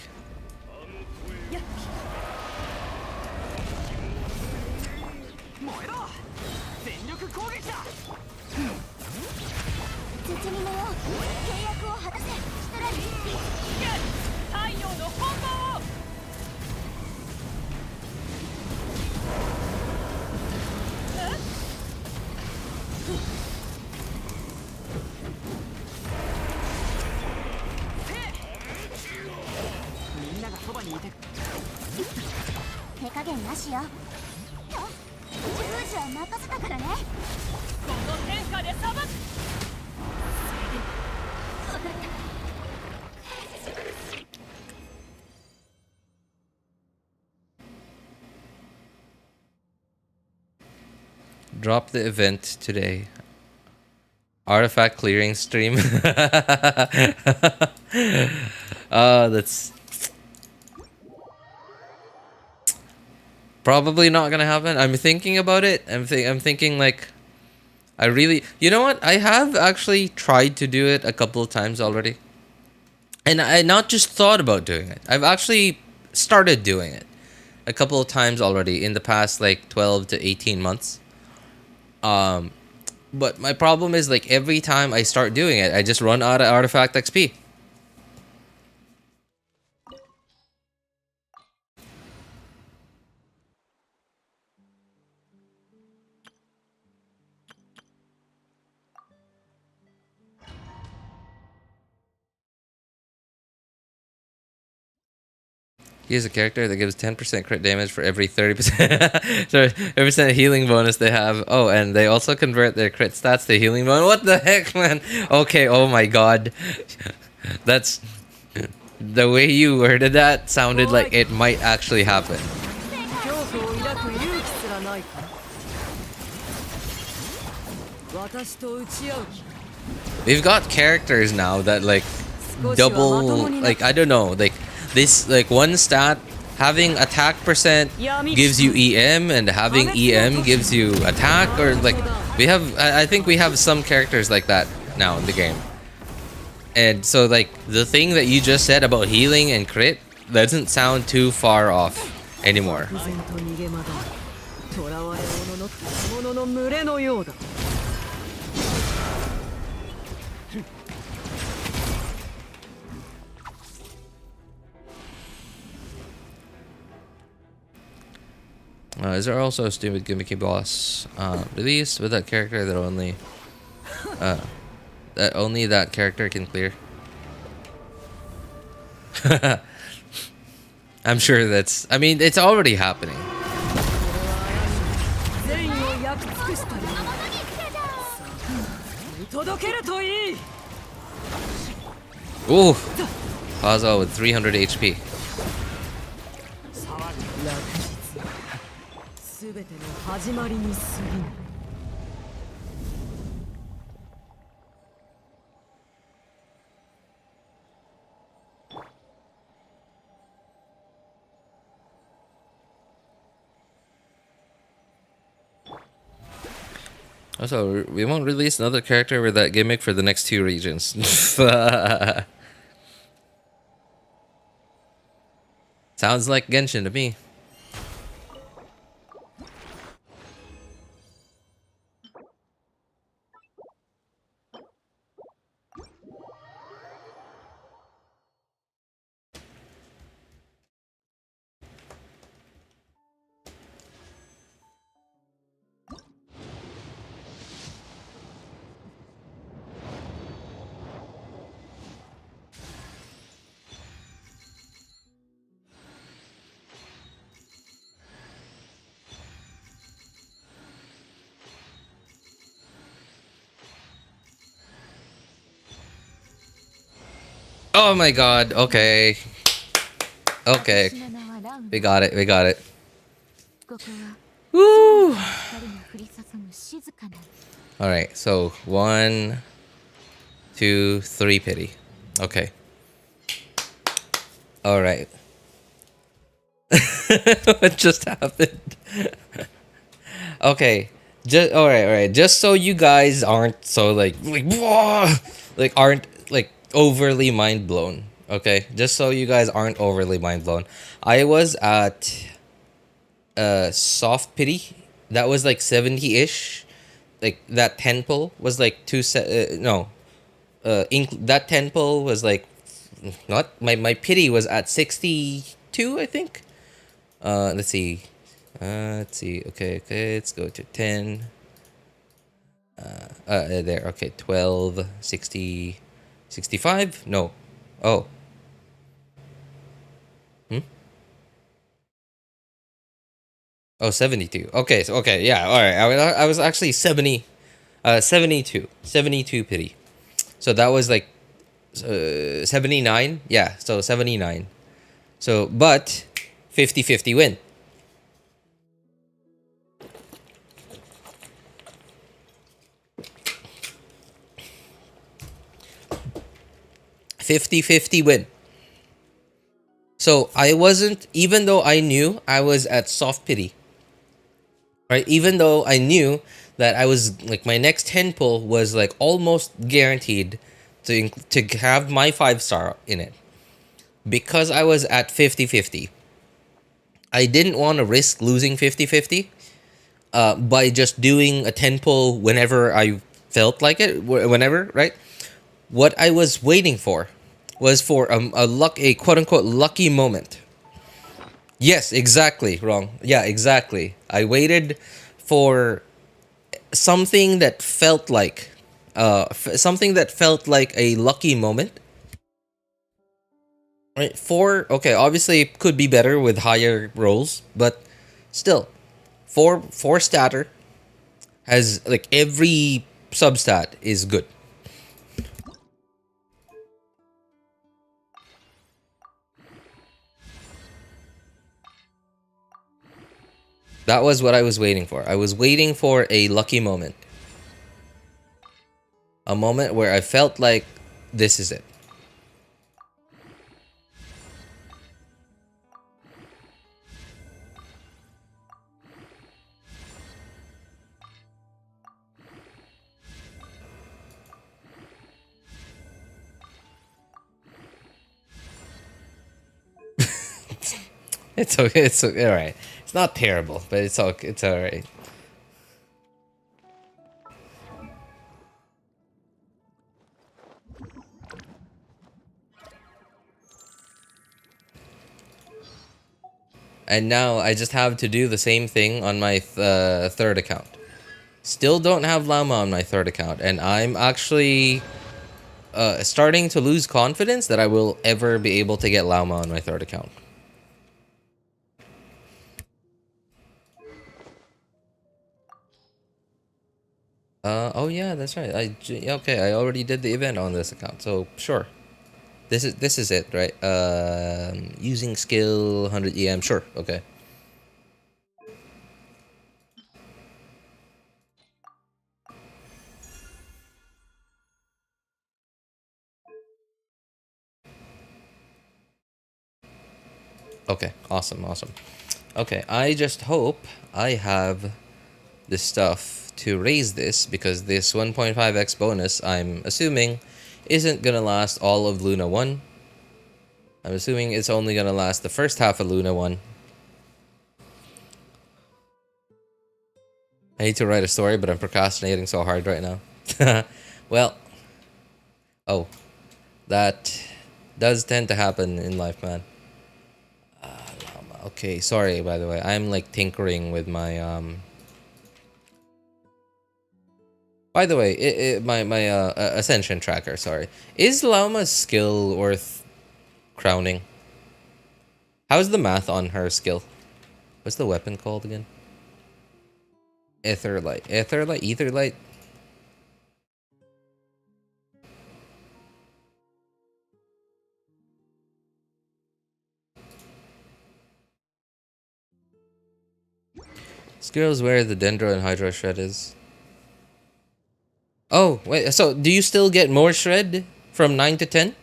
Drop the event today. Artifact clearing stream. That's probably not gonna happen. I'm thinking about it. I'm thinking like, I really, you know what? I have actually tried to do it a couple of times already, and I not just thought about doing it. I've actually started doing it a couple of times already in the past like 12 to 18 months. But my problem is like every time I start doing it, I just run out of artifact XP. He is a character that gives 10% crit damage for every 30%. So every percent healing bonus they have. Oh, and they also convert their crit stats to healing bonus. What the heck, man? Okay, oh my god. That's... The way you worded that sounded like it might actually happen. We've got characters now that like double, like I don't know, like this, like one stat, having attack percent gives you EM, and having EM gives you attack, or like we have, I think we have some characters like that now in the game. And so like the thing that you just said about healing and crit doesn't sound too far off anymore. Is there also a stupid gimmicky boss release with that character that only that character can clear? I'm sure that's, I mean, it's already happening. Ooh, Pazo with 300 HP. Also, we won't release another character with that gimmick for the next 2 regions. Sounds like Genshin to me. Oh my god, okay. Okay. We got it, we got it. Woo! Alright, so 1, 2, 3 pity. Okay. Alright. What just happened? Okay. Just alright. Just so you guys aren't so like aren't like overly mind blown. Okay, just so you guys aren't overly mind blown. I was at soft pity. That was like 70-ish. Like that 10 pull was like no. that 10 pull was like not my pity was at 62, I think. Let's see. Let's see. Okay, let's go to 10. There. Okay, 12, 60, 65. No. Oh. Hmm? Oh, 72. Okay, so okay, yeah, all right. I was actually 70 72 pity. So that was like 79. Yeah, so 79. So but 50-50 win. 50-50 win. So I wasn't, even though I knew I was at soft pity, right? Even though I knew that I was like my next 10 pull was like almost guaranteed to have my 5-star in it. Because I was at 50-50, I didn't want to risk losing 50-50 by just doing a 10 pull whenever I felt like it, whenever, right? What I was waiting for was for a quote unquote lucky moment. Yes, exactly. Wrong. Yeah, exactly. I waited for something that felt like something that felt like a lucky moment. Right? Okay, obviously it could be better with higher rolls, but still, four statter has like every substat is good. That was what I was waiting for. I was waiting for a lucky moment. A moment where I felt like this is it. It's okay. It's all right. It's not terrible, but it's okay. It's all right. And now I just have to do the same thing on my third account. Still don't have Lauma on my third account, and I'm actually starting to lose confidence that I will ever be able to get Lauma on my third account. Oh yeah, that's right. Okay, I already did the event on this account, so sure. This is it, right? Using skill 100 EM, sure. Okay. Okay, awesome. Okay, I just hope I have the stuff to raise this, because this 1.5x bonus, I'm assuming, isn't gonna last all of Luna 1. I'm assuming it's only gonna last the first half of Luna 1. I need to write a story, but I'm procrastinating so hard right now. Well, oh, that does tend to happen in life, man. Okay, sorry, by the way. I'm like tinkering with my by the way, my ascension tracker, sorry. Is Lauma's skill worth crowning? How's the math on her skill? What's the weapon called again? Etherlight. Skills where the Dendro and Hydro Shred is. Oh, wait, so do you still get more Shred from 9 to 10?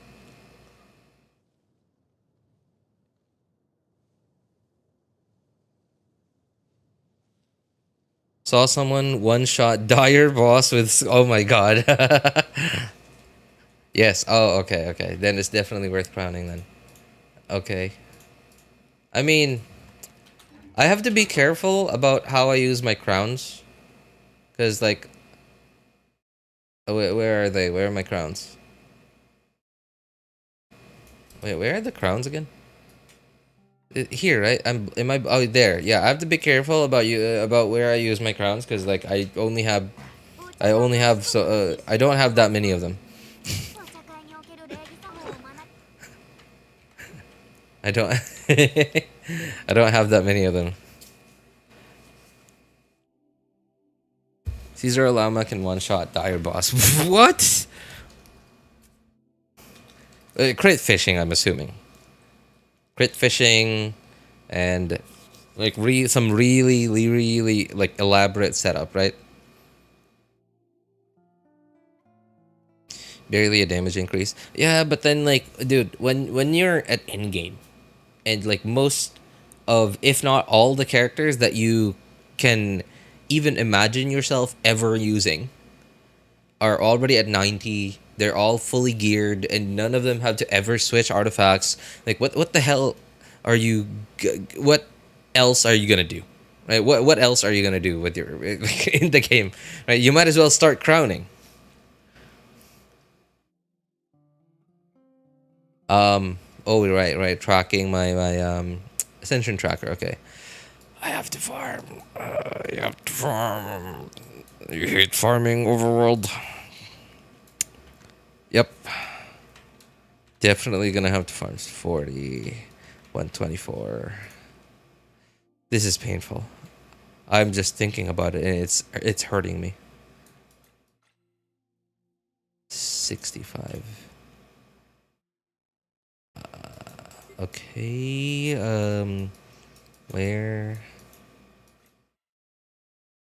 Saw someone one-shot Dire boss with... Oh my god. Yes, oh, okay. Then it's definitely worth crowning then. Okay. I mean, I have to be careful about how I use my crowns. Because, like... Oh, where are they? Where are my crowns? Wait, where are the crowns again? Here, right? Am I? Oh, there. Yeah, I have to be careful about about where I use my crowns because like I only have I don't have that many of them. I don't I don't have that many of them. Caesar Alama can one shot dire boss. What? Crit fishing, I'm assuming. Crit fishing and like some really like elaborate setup, right? Barely a damage increase. Yeah, but then like dude, when you're at end game and like most of if not all the characters that you can even imagine yourself ever using are already at 90. They're all fully geared and none of them have to ever switch artifacts. Like what the hell are you what else are you going to do? Right? What else are you going to do with your in the game? Right? You might as well start crowning. Oh, right. Tracking my ascension tracker. Okay. I have to farm. You have to farm. You hate farming, overworld. Yep. Definitely gonna have to farm 40, 124. This is painful. I'm just thinking about it and it's hurting me. 65. Okay. Where?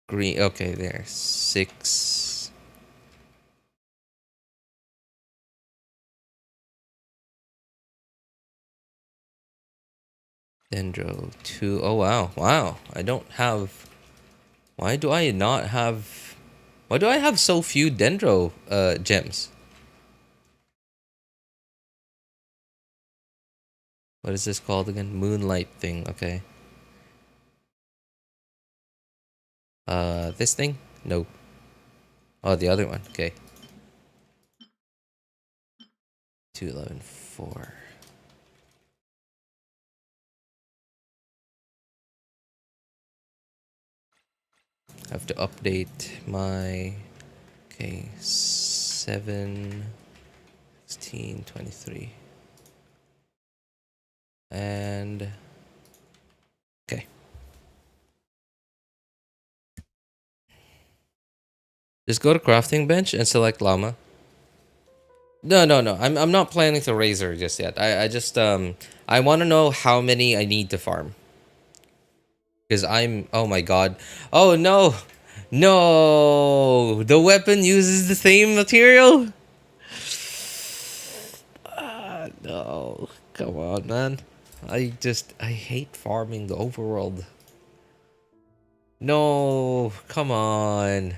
Green. Okay, there. 6. Dendro 2. Oh wow. Wow. I don't have. Why do I not have? Why do I have so few Dendro gems? What is this called again? Moonlight thing. Okay. This thing? No. Oh, the other one. Okay. 211 4. I have to update my. Okay. 7, 16, 23. And. Okay. Just go to crafting bench and select llama. No. I'm not planning to raise her just yet. I just I want to know how many I need to farm. Because I'm oh my god. Oh no. No. The weapon uses the same material? No. Come on, man. I hate farming the overworld. No, come on.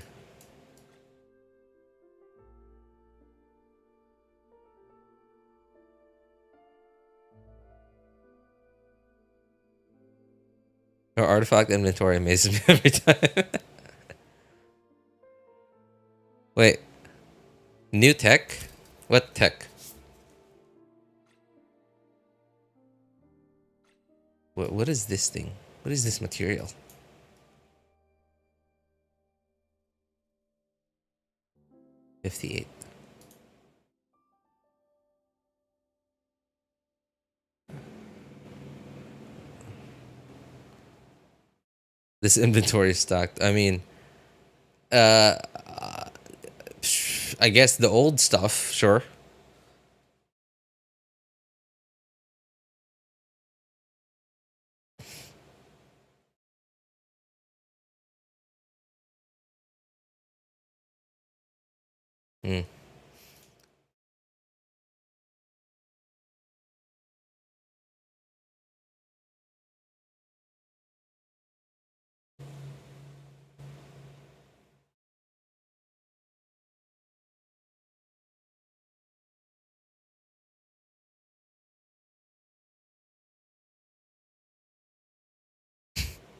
Your artifact inventory amazes me every time. Wait. New tech? What tech? What is this thing? What is this material? $58. This inventory is stacked. I mean, uh, I guess the old stuff, sure. Hmm.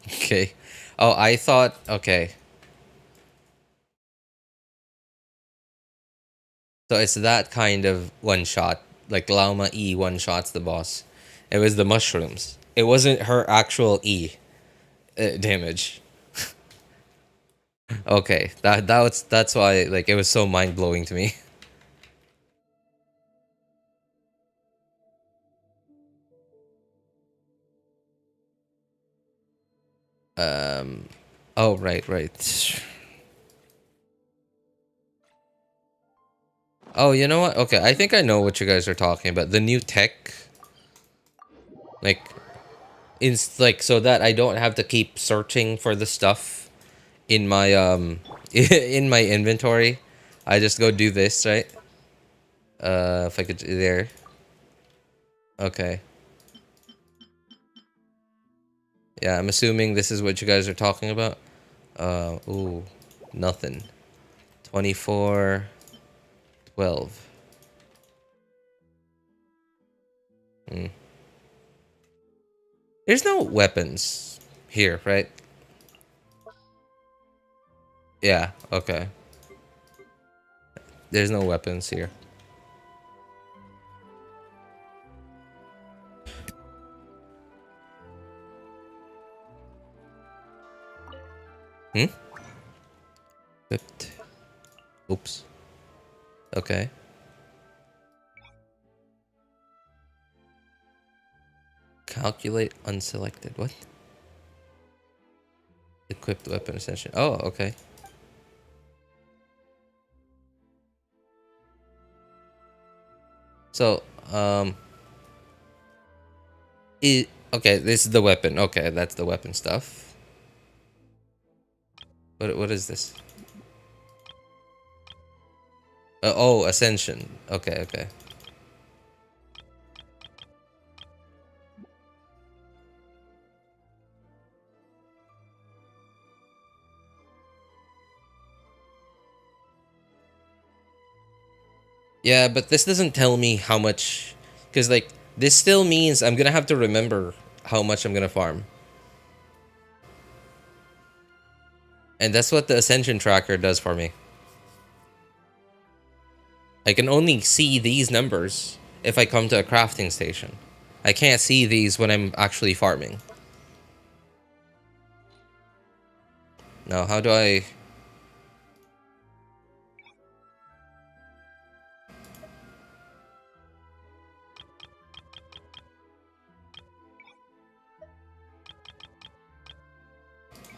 Okay. Oh, I thought. Okay. So it's that kind of one shot. like Lauma E one shots the boss. It was the mushrooms. It wasn't her actual E damage. Okay, that's why like it was so mind blowing to me. Oh right, right. Oh, you know what? Okay, I think I know what you guys are talking about. The new tech, like, like so that I don't have to keep searching for the stuff in my in my inventory. I just go do this, right? If I could there. Okay. Yeah, I'm assuming this is what you guys are talking about. Ooh, nothing. 24, 12. Hmm. There's no weapons here, right? Yeah, okay. There's no weapons here. Hmm? Equipped. Oops. Okay. Calculate unselected. What? Equipped weapon extension. Oh, okay. So, okay, this is the weapon. Okay, that's the weapon stuff. What is this? Oh, ascension. Okay, okay. Yeah, but this doesn't tell me how much, because like this still means I'm gonna have to remember how much I'm gonna farm, and that's what the ascension tracker does for me. I can only see these numbers if I come to a crafting station. I can't see these when I'm actually farming. Now, how do I...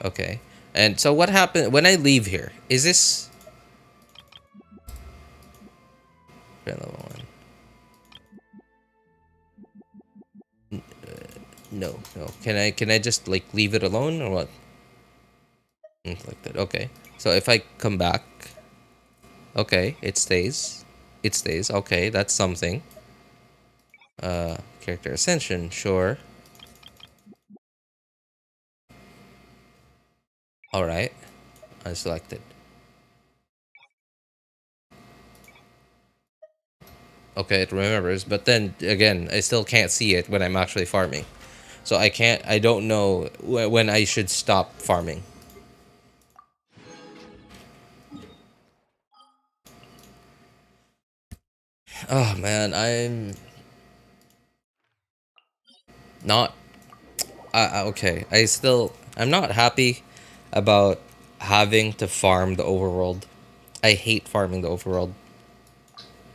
Okay. And so what happened when I leave here? Is this... Level 1. No, no. Can I just like leave it alone or what? Like that. Okay. So if I come back, okay, it stays. It stays. Okay, that's something. Character ascension, sure. All right. Unselected. Okay, it remembers, but then again, I still can't see it when I'm actually farming. So I don't know when I should stop farming. Oh man, I'm not okay. I'm not happy about having to farm the overworld. I hate farming the overworld.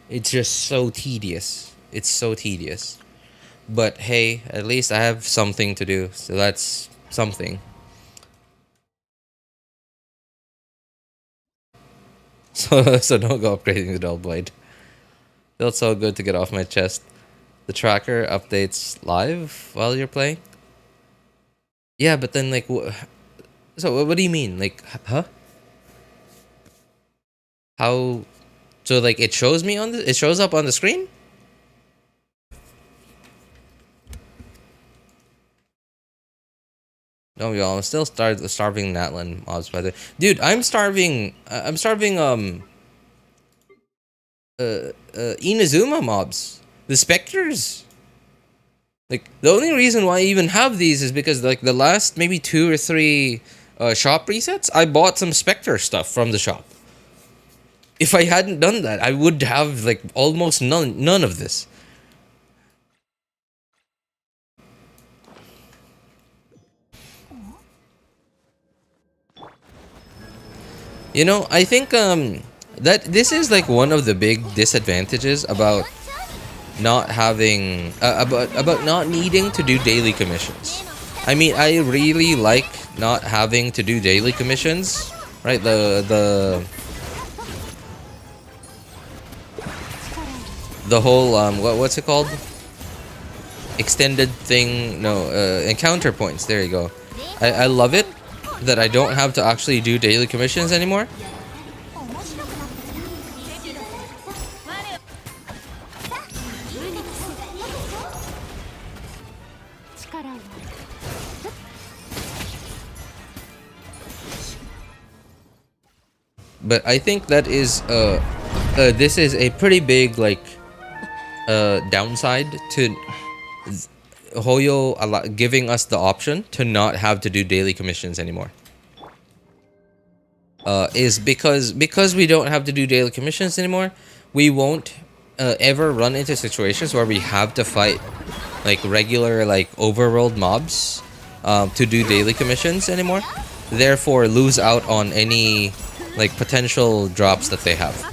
It's just so tedious. It's so tedious. But hey, at least I have something to do, so that's something. So don't go upgrading the dull blade. Feels so good to get off my chest. The tracker updates live while you're playing. Yeah, but then like, so what do you mean? Like, huh? How? So like, it shows me on it shows up on the screen. No, y'all, I'm still starving Natlan mobs by the dude. I'm starving. I'm starving. Inazuma mobs. The specters. Like the only reason why I even have these is because like the last maybe 2 or 3 shop resets, I bought some specter stuff from the shop. If I hadn't done that, I would have like almost none of this. You know, I think that this is like one of the big disadvantages about not having about not needing to do daily commissions. I mean, I really like not having to do daily commissions, right? The whole what's it called? Extended thing, no, encounter points. There you go. I love it that I don't have to actually do daily commissions anymore. But I think that is this is a pretty big like downside to Hoyo giving us the option to not have to do daily commissions anymore. Is because we don't have to do daily commissions anymore, we won't ever run into situations where we have to fight like regular like overworld mobs to do daily commissions anymore. Therefore, lose out on any like potential drops that they have.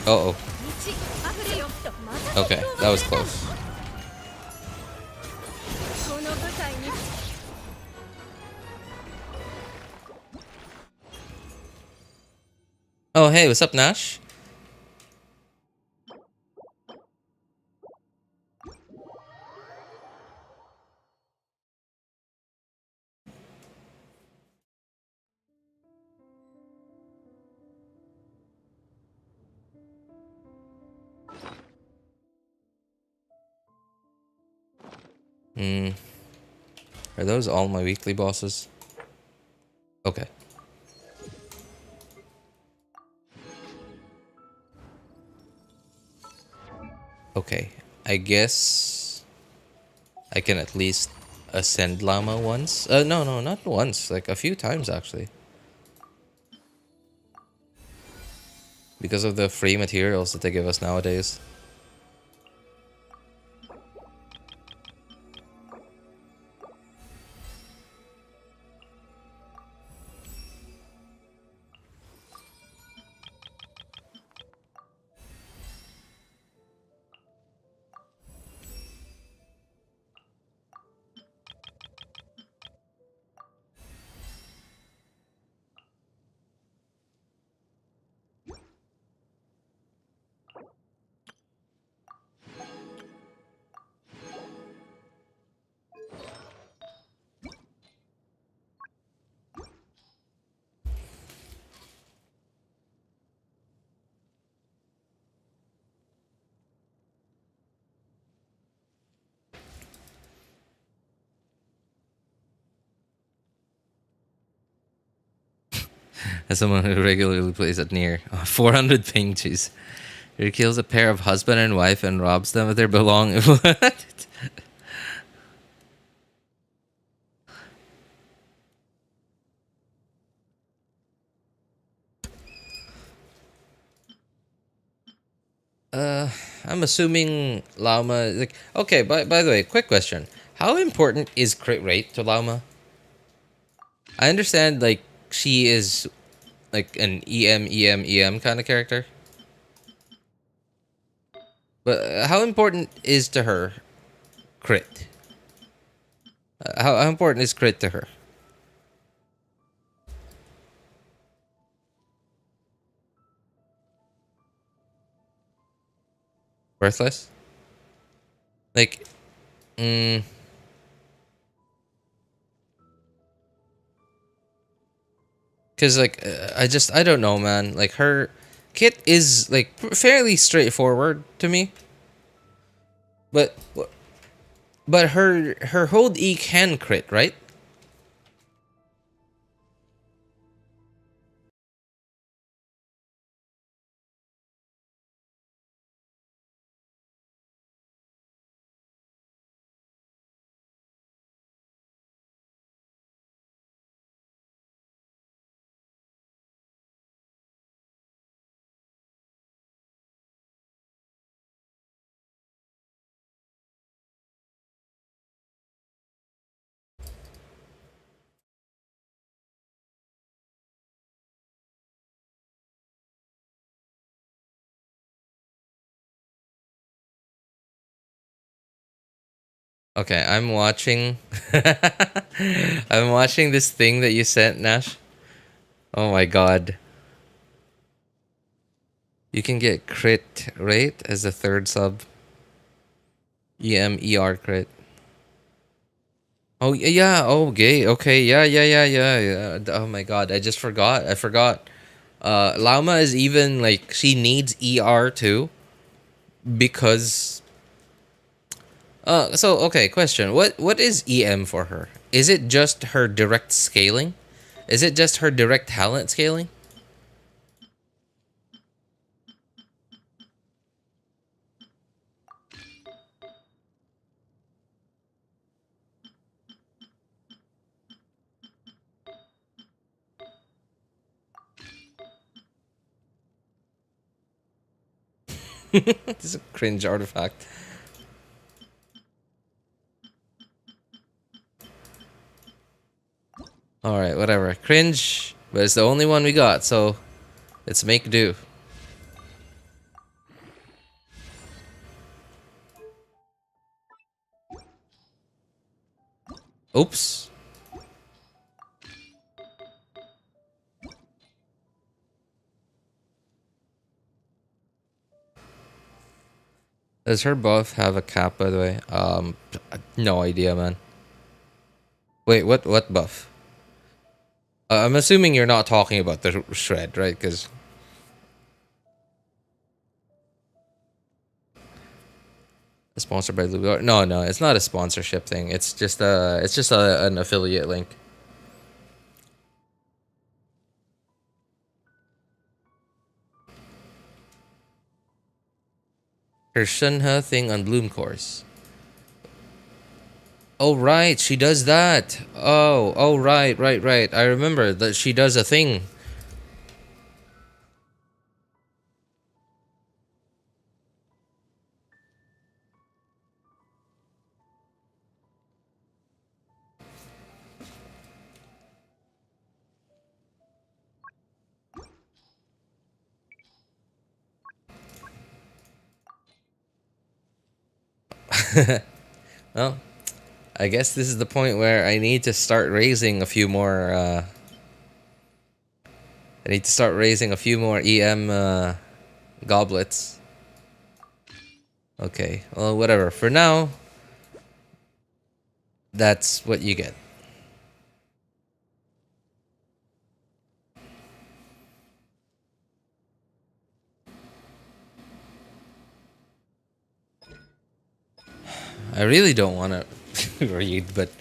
Uh-oh. Okay, that was close. Oh, hey, what's up, Nash? Hmm. Are those all my weekly bosses? Okay. Okay. I guess I can at least ascend Llama once. No, not once. Like a few times, actually. Because of the free materials that they give us nowadays. As someone who regularly plays at near 400 ping, jeez. He kills a pair of husband and wife and robs them of their belongings. What? I'm assuming Lauma. Like, okay, by the way, quick question: how important is crit rate to Lauma? I understand, like she is like an EM kind of character, but how important is to her crit? How important is crit to her? Worthless? Like, mm, Cause like I don't know, man. Like her kit is like fairly straightforward to me, but her hold E can crit, right? Okay, I'm watching. I'm watching this thing that you sent, Nash. Oh my god. You can get crit rate as a third sub. EMER crit. Oh yeah, oh gay. Okay, yeah. Oh my god, I just forgot. I forgot. Lauma is even like she needs ER too because so okay, question. What is EM for her? Is it just her direct scaling? Is it just her direct talent scaling? This is a cringe artifact. Alright, whatever. Cringe, but it's the only one we got, so let's make do. Oops. Does her buff have a cap, by the way? No idea, man. Wait, what buff? I'm assuming you're not talking about the shred, right? Because sponsored by Lugar. No, it's not a sponsorship thing. It's just an affiliate link. Her Shunha thing on Bloom course. Oh right, she does that. Oh right. I remember that she does a thing. Well, I guess this is the point where I need to start raising a few more. I need to start raising a few more EM goblets. Okay, well, whatever. For now, that's what you get. I really don't want to read, but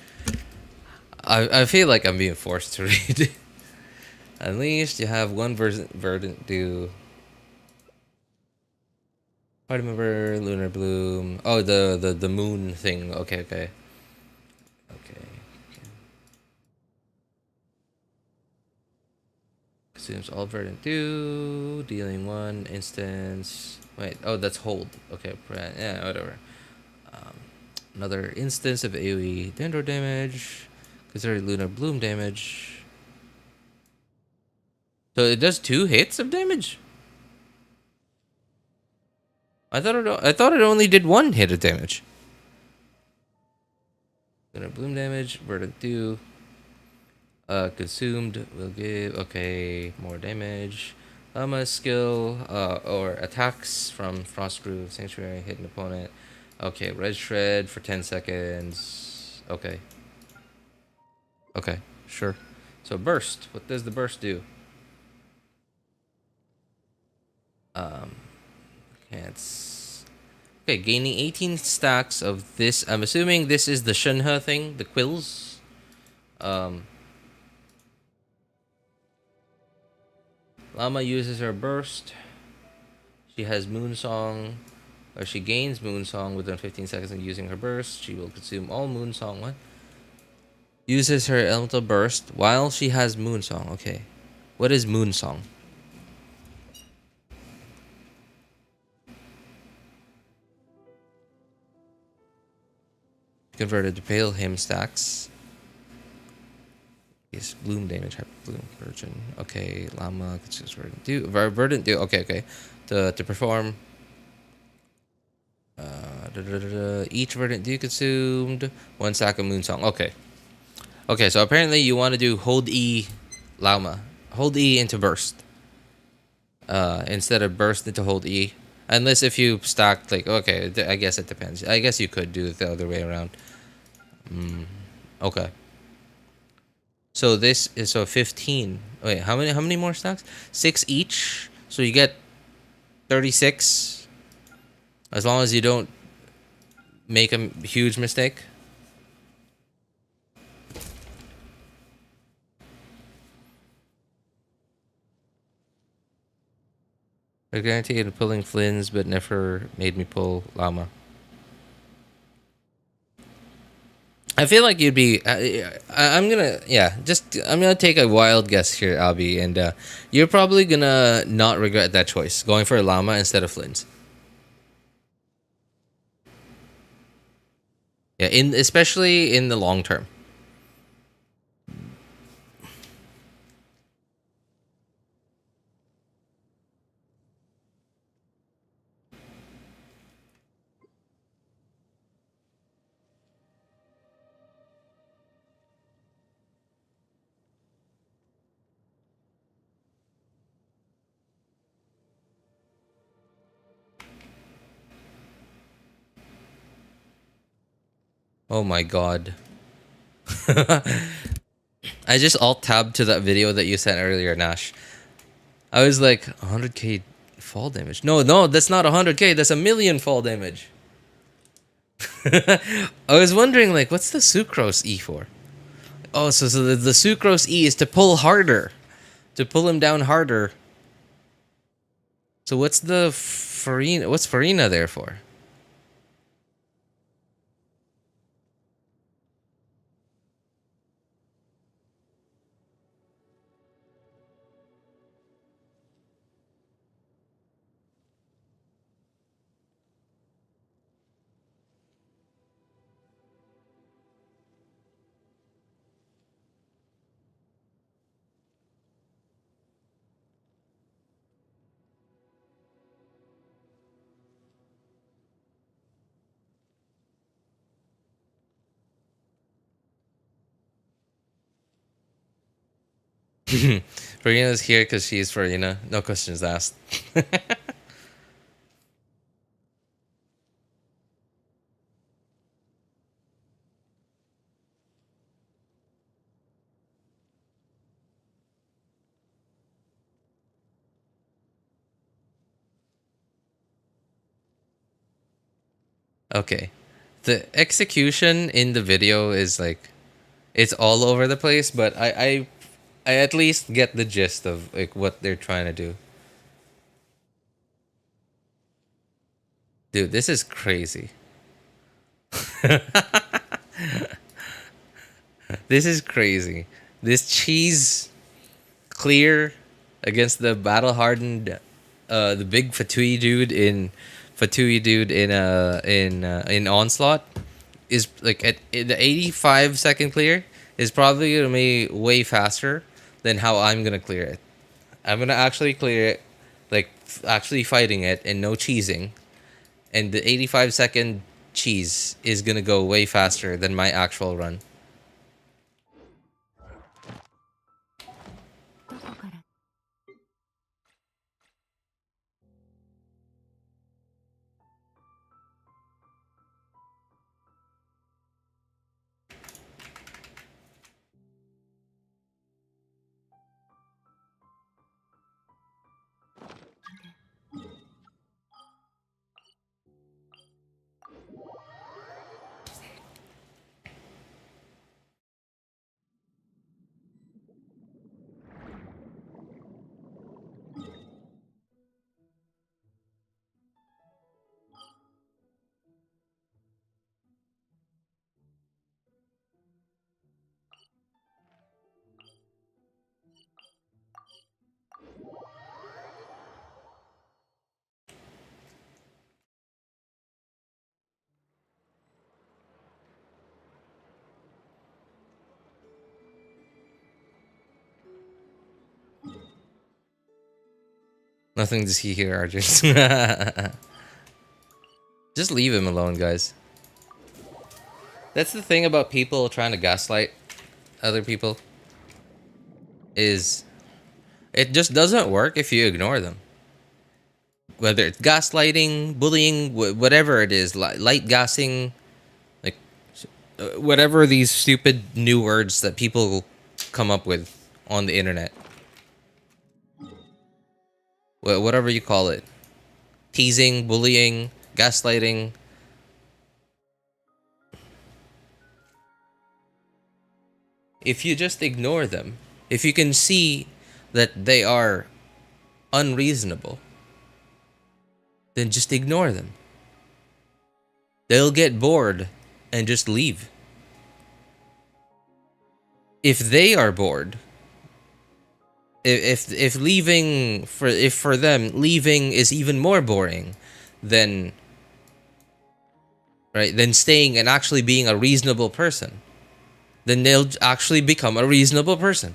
I feel like I'm being forced to read. At least you have one verdant do. I remember Lunar Bloom. Oh, the moon thing. Okay. Consumes all verdant do, dealing one instance. Wait, oh, that's hold. Okay, yeah, whatever. Um, Another instance of AoE Dendro damage. Consider Lunar Bloom damage. So it does 2 hits of damage? I thought it only did 1 hit of damage. Lunar Bloom damage, verdant do. Consumed will give, okay, more damage. Lama skill, or attacks from Frost Groove, Sanctuary, hit an opponent. Okay, Red Shred for 10 seconds. Okay, sure. So burst. What does the burst do? Okay, it's okay. Gaining 18 stacks of this. I'm assuming this is the Shunha thing, the quills. Um, Llama uses her burst. She has Moonsong, or she gains Moonsong within 15 seconds of using her burst. She will consume all Moonsong. What? Uses her elemental burst while she has Moonsong. Okay. What is Moonsong? Converted to pale him stacks. Yes, bloom damage, hyper bloom, virgin. Okay, llama, verdant do. Verdant do. Okay, okay. To perform. Each verdant do consumed. One stack of moonsong. Okay. Okay, so apparently you want to do hold E llama. Hold E into burst. Instead of burst into hold E. Unless if you stack like okay, I guess it depends. I guess you could do it the other way around. Okay. So this is so 15. Wait, how many more stacks? 6 each. So you get 36 as long as you don't make a huge mistake. I guaranteed pulling Flins, but never made me pull Llama. I feel like you'd be. I'm gonna, yeah. I'm gonna take a wild guess here, Albie, and you're probably gonna not regret that choice, going for a Llama instead of Flins. Yeah, especially in the long term. Oh my god. I just alt tabbed to that video that you sent earlier, Nash. I was like, 100k fall damage. No, no, that's not 100k. That's a million fall damage. I was wondering, like, what's the sucrose E for? Oh, so the sucrose E is to pull harder, to pull him down harder. So what's the farina? What's farina there for? Farina's here because she's Farina. No questions asked. Okay. The execution in the video is like it's all over the place, but I at least get the gist of like what they're trying to do. Dude, this is crazy. This is crazy. This cheese clear against the battle hardened the big Fatui dude in Onslaught is like at the 85-second clear is probably gonna be way faster than how I'm gonna clear it. I'm gonna actually clear it like actually fighting it and no cheesing, and the 85-second cheese is gonna go way faster than my actual run. Nothing to see here, Arjun. Just leave him alone, guys. That's the thing about people trying to gaslight other people. Is it just doesn't work if you ignore them. Whether it's gaslighting, bullying, whatever it is, light gassing, like whatever these stupid new words that people come up with on the internet. Whatever you call it. Teasing, bullying, gaslighting. If you just ignore them, if you can see that they are unreasonable, then just ignore them. They'll get bored and just leave. If they are bored, if leaving for them leaving is even more boring than than staying and actually being a reasonable person, then they'll actually become a reasonable person.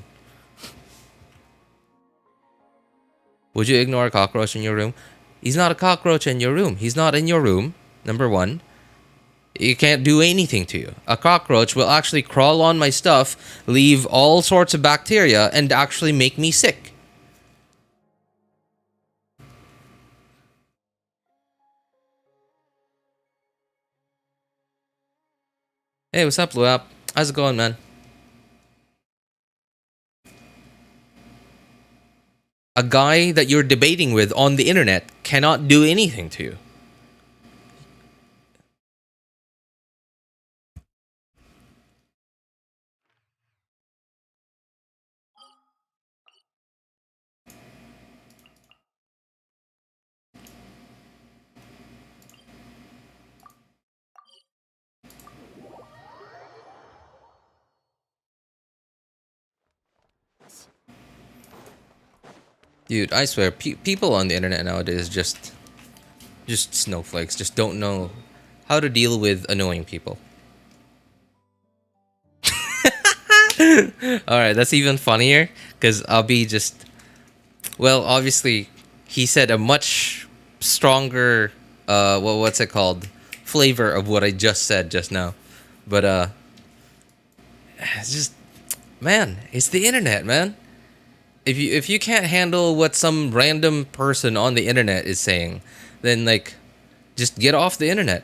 Would you ignore a cockroach in your room? He's not a cockroach in your room. He's not in your room, number one. He can't do anything to you. A cockroach will actually crawl on my stuff, leave all sorts of bacteria, and actually make me sick. Hey, what's up, Luap? How's it going, man? A guy that you're debating with on the internet cannot do anything to you. Dude, I swear, people on the internet nowadays just snowflakes, just don't know how to deal with annoying people. Alright, that's even funnier, because I'll be just... Well, obviously, he said a much stronger, what's it called? Flavor of what I just said just now. But, it's just... Man, it's the internet, man. If you can't handle what some random person on the internet is saying, then, like, just get off the internet.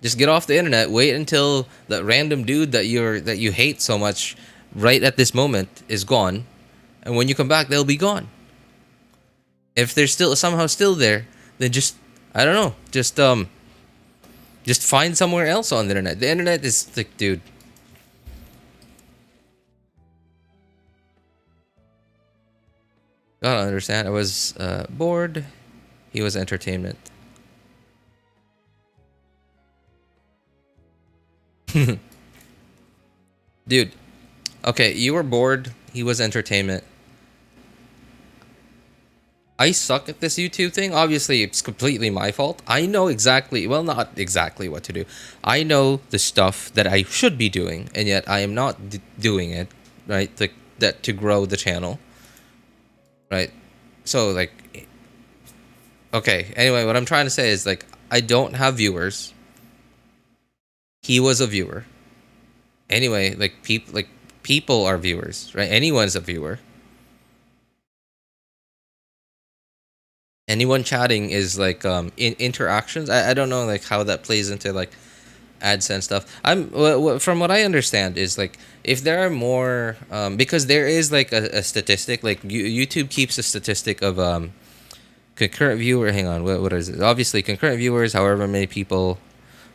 Just get off the internet. Wait until that random dude that you hate so much right at this moment is gone, and when you come back, they'll be gone. If they're somehow still there, then just I don't know. Just find somewhere else on the internet. The internet is like, dude. Gotta understand. I was bored. He was entertainment. Dude, okay, you were bored. He was entertainment. I suck at this YouTube thing. Obviously, it's completely my fault. I know exactly, well, not exactly what to do. I know the stuff that I should be doing, and yet I am not doing it, right? To grow the channel, right? So, like, okay, anyway, what I'm trying to say is, like, I don't have viewers. He was a viewer. Anyway, like people are viewers, right? Anyone's a viewer. Anyone chatting is like in interactions. I don't know like how that plays into like AdSense stuff. From what I understand is like if there are more because there is like a statistic like YouTube keeps a statistic of concurrent viewer. Hang on, what is it? Obviously concurrent viewers, however many people.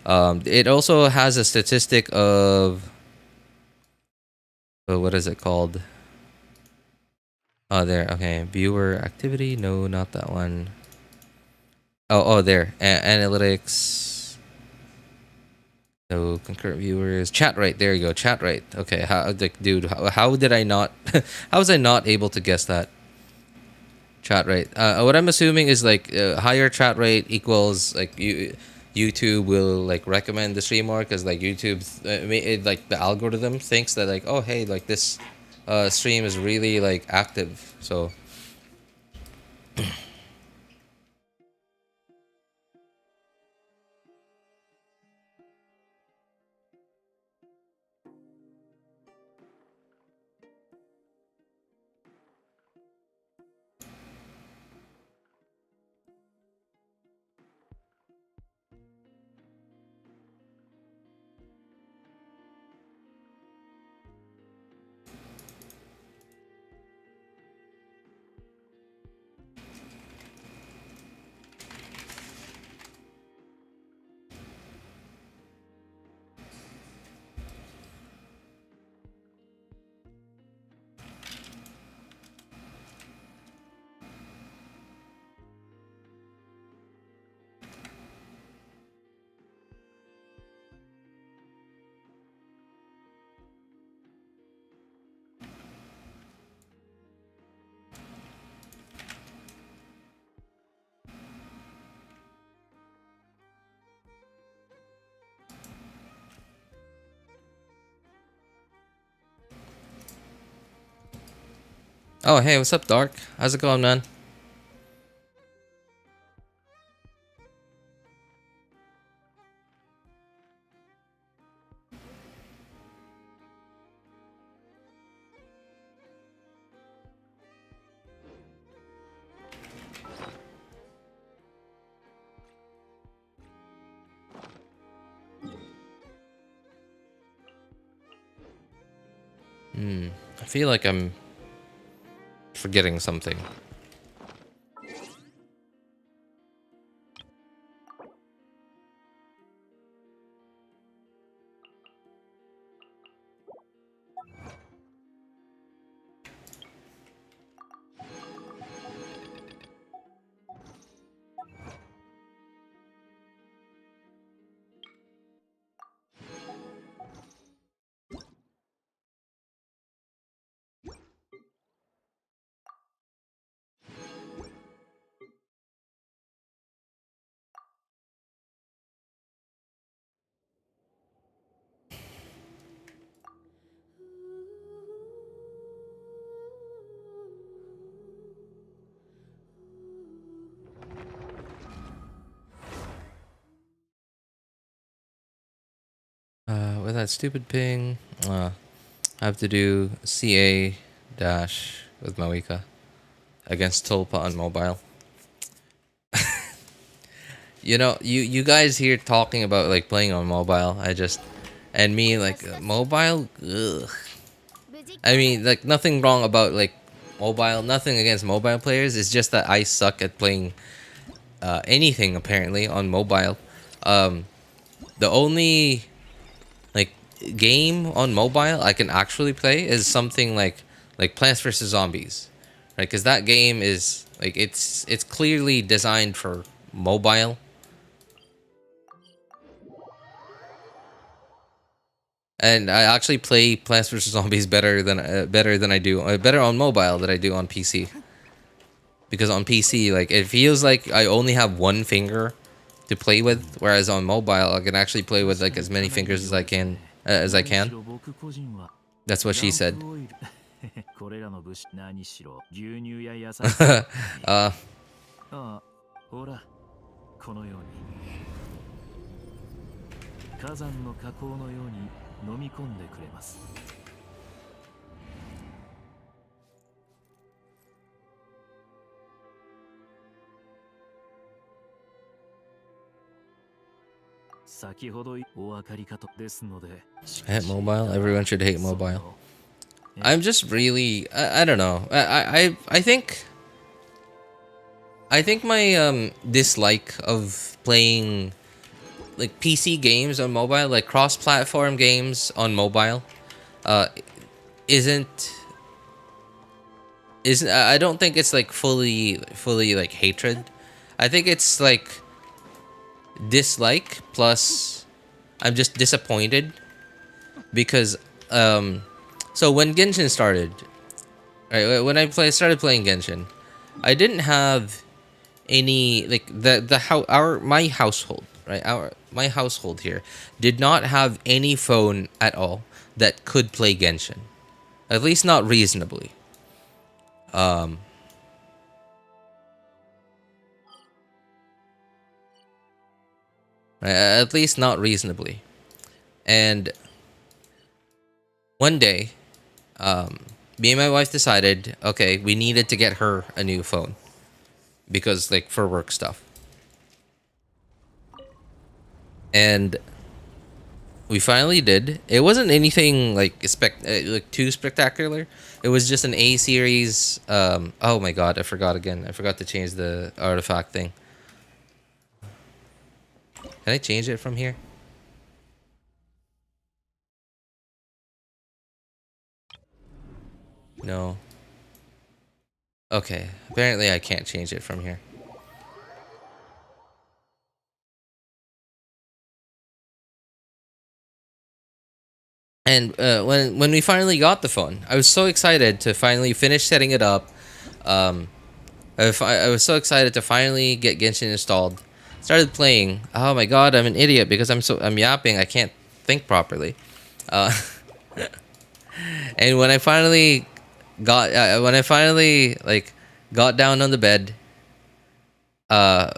It also has a statistic of what is it called? Oh, there. Okay, viewer activity. No, not that one. Oh, there. Analytics. So concurrent viewers. Chat rate. There you go. Chat rate. Okay. Dude, how did I not? How was I not able to guess that? Chat rate. What I'm assuming is like higher chat rate equals like YouTube will like recommend the stream more because like YouTube, like the algorithm thinks that like, oh hey, like this stream is really like active. So Oh, hey, what's up, Dark? How's it going, man? I feel like I'm forgetting something. With that stupid ping, I have to do CA dash with Mawika against Tulpa on mobile. You know, you guys here talking about like playing on mobile. And me like mobile. Ugh. I mean, like nothing wrong about like mobile. Nothing against mobile players. It's just that I suck at playing anything apparently on mobile. The only like game on mobile I can actually play is something like Plants vs Zombies, right? Because that game is like it's clearly designed for mobile. And I actually play Plants vs Zombies better than I do better on mobile than I do on PC. Because on PC, like it feels like I only have one finger to play with, whereas on mobile I can actually play with like as many fingers as I can. That's what she said. uh, 火山の火口のように飲み込んでくれます。先ほどお分かりかとですので。Hate mobile. Everyone should hate mobile. I'm just really I don't know. I think my dislike of playing like PC games on mobile, like cross-platform games on mobile, isn't I don't think it's like fully like hatred. I think it's like dislike plus I'm just disappointed because so when Genshin started, right, when I started playing Genshin, I didn't have any like my household, right, my household here did not have any phone at all that could play Genshin, at least not reasonably. At least not reasonably. And one day, me and my wife decided, okay, we needed to get her a new phone because like for work stuff. And we finally did. It wasn't anything like like too spectacular. It was just an A series. Oh my god, I forgot again. I forgot to change the artifact thing. Can I change it from here? No. Okay, apparently I can't change it from here. And when we finally got the phone, I was so excited to finally finish setting it up. I was so excited to finally get Genshin installed. Started playing. Oh my god, I'm an idiot because I'm yapping. I can't think properly. And when I finally got when I finally like got down on the bed, uh,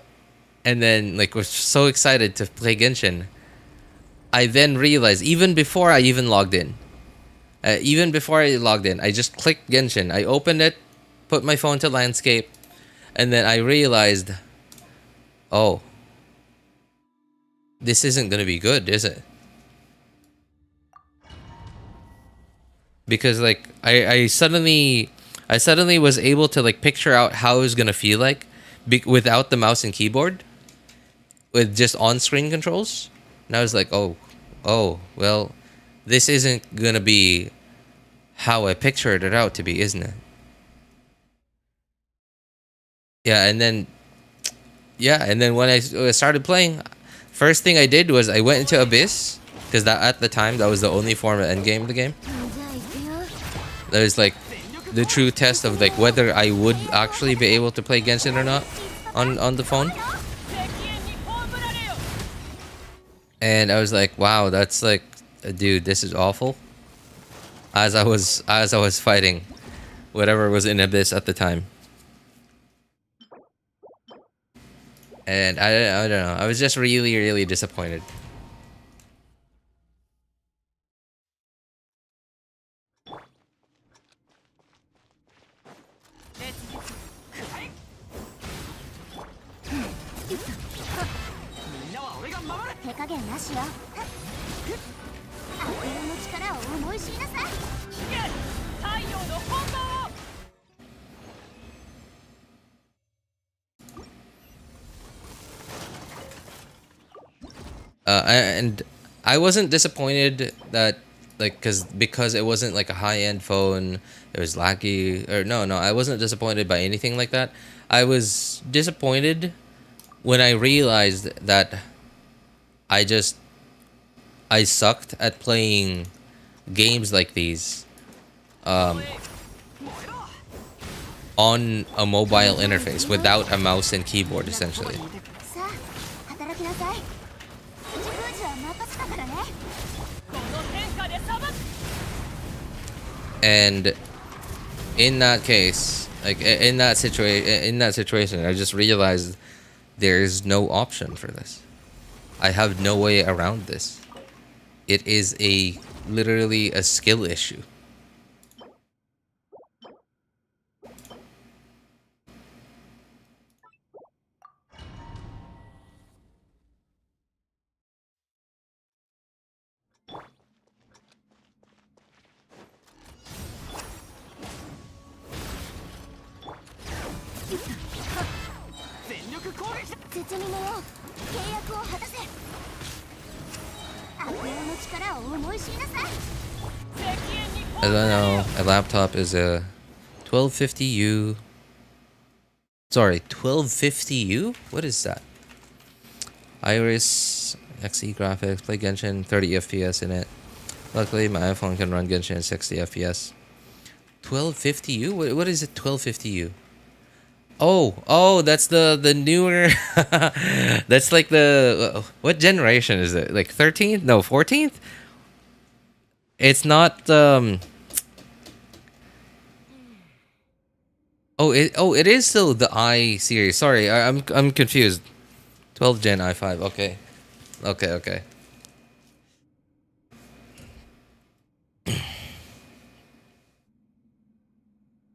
and then like was so excited to play Genshin. I then realized even before I even logged in, I just clicked Genshin. I opened it, put my phone to landscape, and then I realized, oh, this isn't gonna be good, is it? Because like I suddenly was able to like picture out how it was gonna feel like without the mouse and keyboard, with just on-screen controls. And I was like, oh, well, this isn't gonna be how I pictured it out to be, isn't it? Yeah, and then when I started playing, first thing I did was I went into Abyss, because that at the time that was the only form of endgame of the game. That was like the true test of like whether I would actually be able to play Genshin or not on the phone. And I was like, wow, that's like, dude, this is awful. As I was fighting whatever was in Abyss at the time. And I don't know. I was just really, really disappointed. And I wasn't disappointed that like because it wasn't like a high-end phone, it was laggy, or no, I wasn't disappointed by anything like that. I was disappointed when I realized that I sucked at playing games like these on a mobile interface without a mouse and keyboard, essentially. And in that case, like in that situation, I just realized there's no option for this. I have no way around this. It is literally a skill issue. I don't know. A laptop is a 1250U. Sorry, 1250U? What is that? Iris, XE graphics, play Genshin, 30 FPS in it. Luckily, my iPhone can run Genshin at 60 FPS. 1250U? What is it, 1250U? Oh, that's the newer. That's like the what generation is it? Like 13th? No, 14th? It's not it is still the I series. Sorry, I'm confused. 12 Gen i5. Okay. Okay.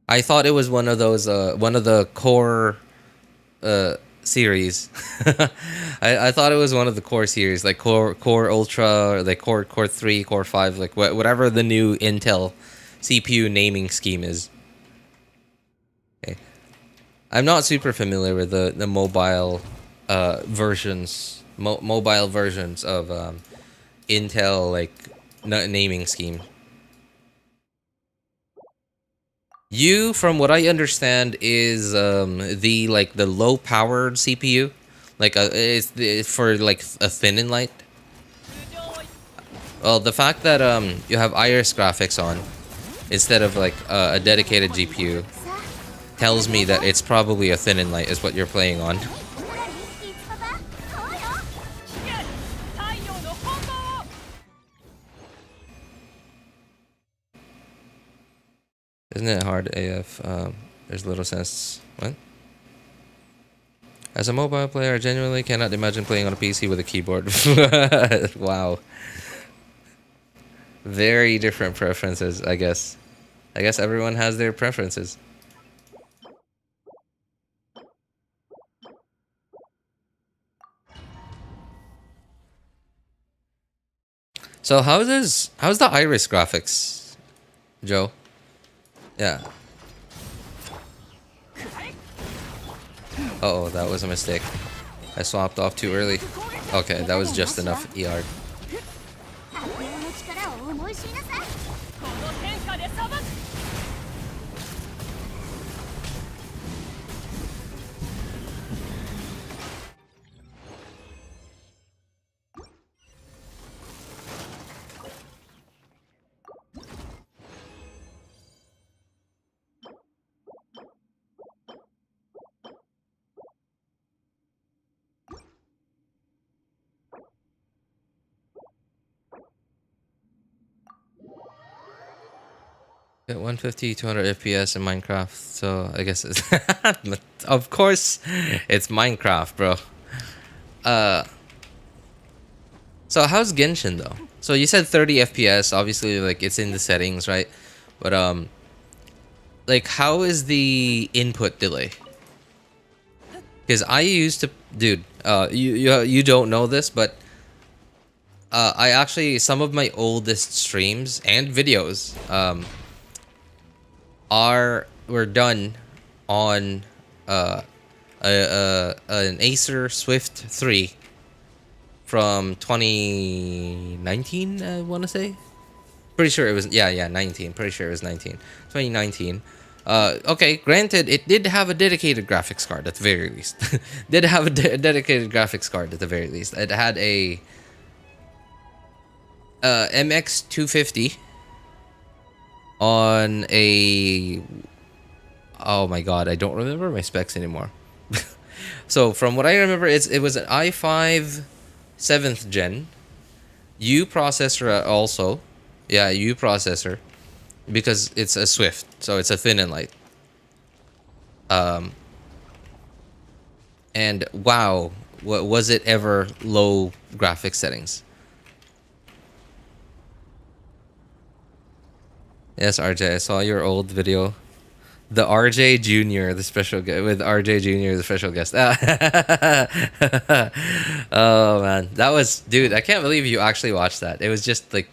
I thought it was one of those one of the core series. I thought it was one of the core series, like core ultra, or like core 3, core 5, like whatever the new Intel CPU naming scheme is. Okay. I'm not super familiar with the mobile mobile versions of Intel like naming scheme. U, from what I understand, is the low powered CPU, like it's for like a thin and light. Well, the fact that you have Iris graphics on instead of like a dedicated GPU tells me that it's probably a thin and light is what you're playing on. Isn't it hard AF? There's little sense. What? As a mobile player, I genuinely cannot imagine playing on a PC with a keyboard. Wow. Very different preferences, I guess. I guess everyone has their preferences. So how's the iris graphics, Joe? Yeah. Uh oh, that was a mistake. I swapped off too early. Okay, that was just enough ER. Get 150, 200 FPS in Minecraft, so I guess it's of course it's Minecraft, bro. So how's Genshin though? So you said 30 FPS, obviously like it's in the settings, right? But like how is the input delay? Because I used to, dude, you don't know this, but I actually, some of my oldest streams and videos were done on an Acer Swift 3 from 2019, I want to say. Pretty sure it was, yeah, 19. Pretty sure it was 19. 2019. Okay, granted, it did have a dedicated graphics card at the very least. Did have a dedicated graphics card at the very least. It had a MX 250 on a, oh my god, I don't remember my specs anymore. So from what I remember, it was an i5 7th gen U processor also. Yeah, U processor, because it's a Swift, so it's a thin and light. And wow, was it ever low graphics settings? Yes, RJ, I saw your old video. The RJ Junior, the special guest with RJ Junior, the special guest. Oh man, that was, dude. I can't believe you actually watched that. It was just like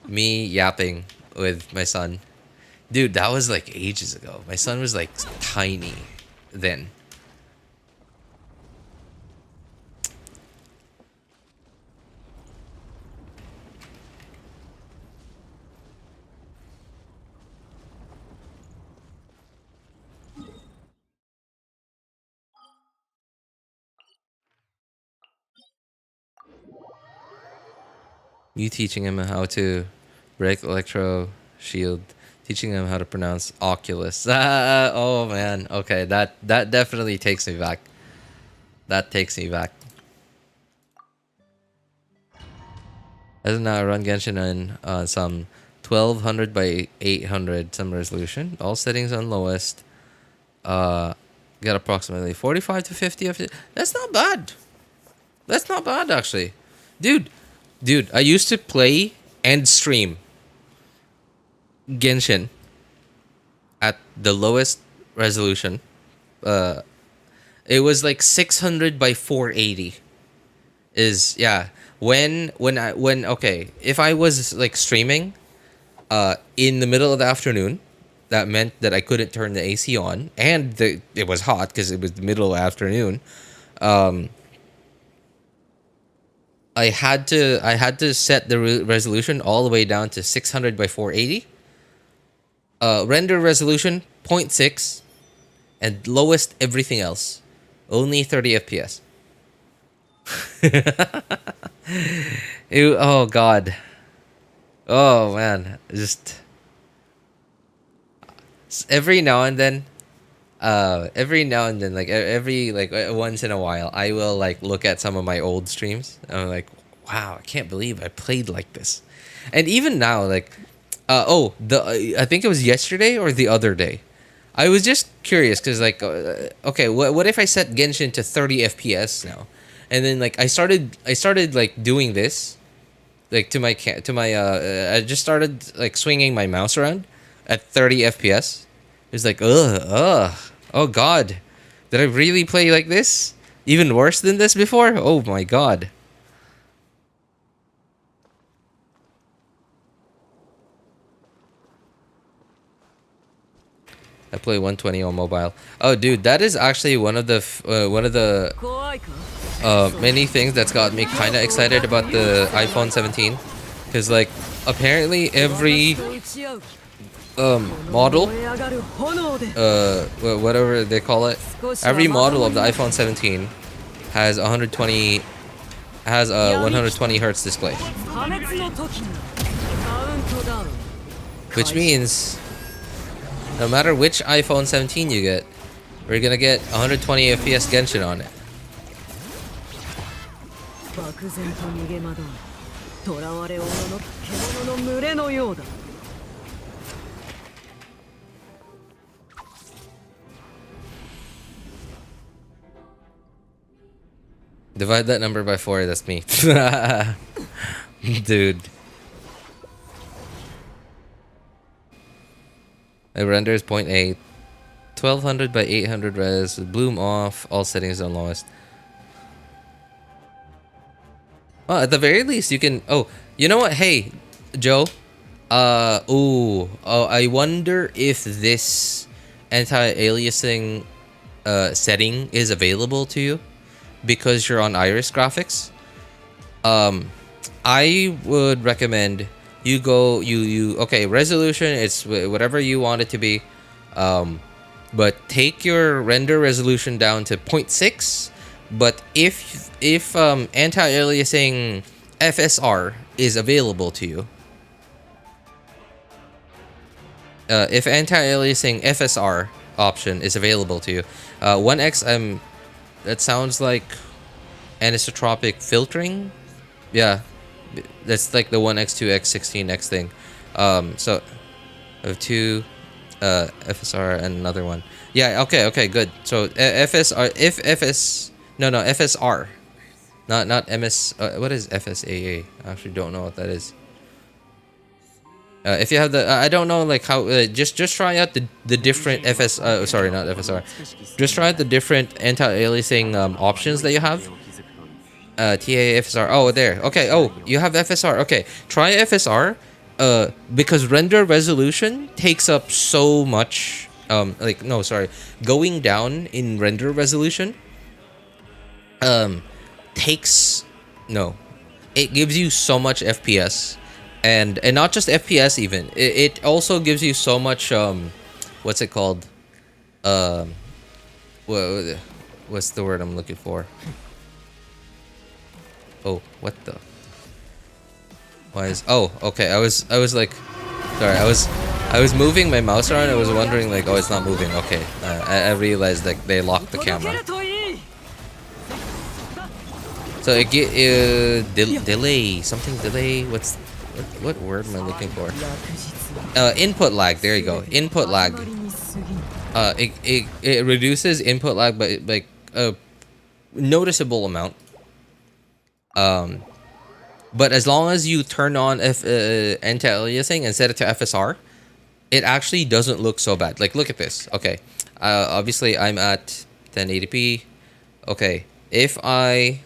me yapping with my son. Dude, that was like ages ago. My son was like tiny then. You teaching him how to break electro shield, teaching him how to pronounce Oculus. Oh man, okay, that definitely takes me back. That takes me back. As of now, I run Genshin in some 1200 by 800 some resolution. All settings on lowest. Got approximately 45 to 50 of it. That's not bad. That's not bad actually, dude. Dude, I used to play and stream Genshin at the lowest resolution. It was like 600 by 480. Is, yeah. When okay, if I was like streaming in the middle of the afternoon, that meant that I couldn't turn the AC on, and it was hot because it was the middle of the afternoon. I had to set the resolution all the way down to 600 by 480. Render resolution 0.6, and lowest everything else, only 30 FPS. Oh god. Oh man, just every now and then, like every like once in a while, I will like look at some of my old streams. And I'm like, wow, I can't believe I played like this. And even now, like, I think it was yesterday or the other day. I was just curious because like, okay, what if I set Genshin to 30 FPS now, and then like I started like doing this, like I just started like swinging my mouse around at 30 FPS. It's like oh god, did I really play like this? Even worse than this before? Oh my god. I play 120 on mobile. Oh, dude, that is actually one of the many things that's got me kind of excited about the iPhone 17, because like apparently every model, whatever they call it, every model of the iPhone 17 has 120 hertz display, which means no matter which iPhone 17 you get, we're gonna get 120 FPS Genshin on it. Divide that number by 4, that's me. Dude. It renders 0.8, 1200 by 800 res, bloom off, all settings on lowest. Oh, at the very least, you can. Oh, you know what? Hey, Joe. I wonder if this anti-aliasing setting is available to you because you're on Iris graphics. I would recommend you go. Okay, resolution. It's whatever you want it to be. But take your render resolution down to 0.6. But if anti-aliasing FSR is available to you, if anti-aliasing FSR option is available to you, 1x, that sounds like anisotropic filtering. Yeah, that's like the 1x, 2x, 16x thing. So I have two FSR and another one. Yeah, okay, good. So FSR, FSR, not MS. What is FSAA? I actually don't know what that is. If you have the, I don't know like how. Just try out the different sorry, not FSR. Just try out the different anti-aliasing options that you have. TA FSR. Oh, there. Okay. Oh, you have FSR. Okay. Try FSR. Because render resolution takes up so much. Going down in render resolution. It gives you so much FPS, and not just FPS even. It also gives you so much what's it called? What's the word I'm looking for? Oh, what the? Why is? Oh, okay. I was like, sorry. I was moving my mouse around. I was wondering like, oh, it's not moving. Okay. I realized that they locked the camera. So it get delay, something delay. What word am I looking for? Input lag. There you go. Input lag. It reduces input lag by like a noticeable amount. But as long as you turn on anti-aliasing and set it to FSR, it actually doesn't look so bad. Like, look at this. Okay. Obviously, I'm at 1080p. Okay. If I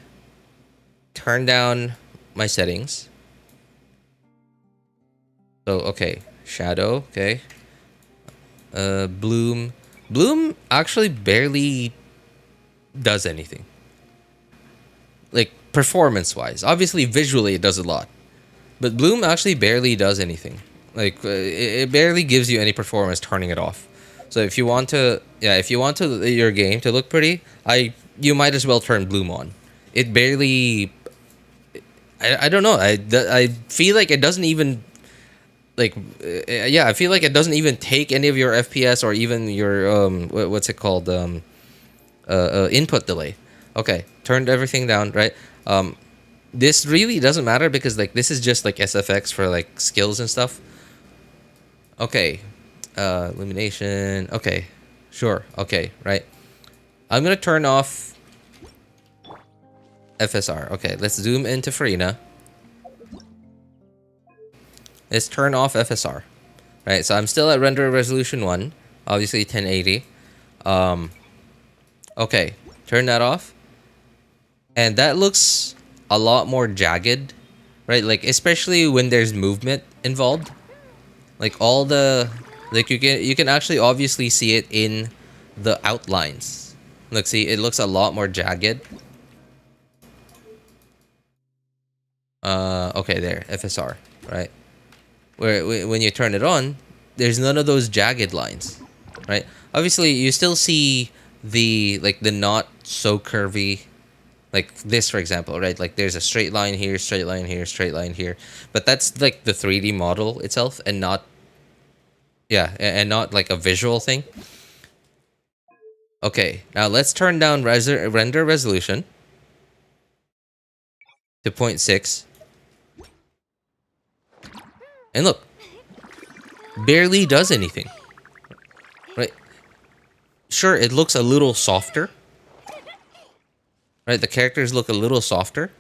turn down my settings. So, okay. Shadow. Okay. Bloom. Bloom actually barely does anything. Like, performance-wise. Obviously, visually, it does a lot. But Bloom actually barely does anything. Like, it barely gives you any performance turning it off. So if you want to, your game to look pretty, you might as well turn Bloom on. It barely, I don't know. I feel like it doesn't even, like, I feel like it doesn't even take any of your FPS or even your, what's it called, input delay. Okay, turned everything down, right? This really doesn't matter because like this is just like SFX for like skills and stuff. Okay. Illumination. Okay. Sure. Okay. Right. I'm gonna turn off FSR. Okay. Let's zoom into Farina. Let's turn off FSR. Right. So I'm still at render resolution 1. Obviously 1080. Okay. Turn that off. And that looks a lot more jagged. Right. Like especially when there's movement involved. Like all the like you can actually obviously see it in the outlines. Look, see, it looks a lot more jagged. Okay, there, FSR, right? Where when you turn it on, there's none of those jagged lines, right? Obviously, you still see the not so curvy, like this, for example, right? Like there's a straight line here, straight line here, straight line here, but that's like the 3D model itself, and not and not like a visual thing. Okay, now let's turn down render resolution to 0.6. And look, barely does anything. Right? Sure, it looks a little softer. Right? The characters look a little softer.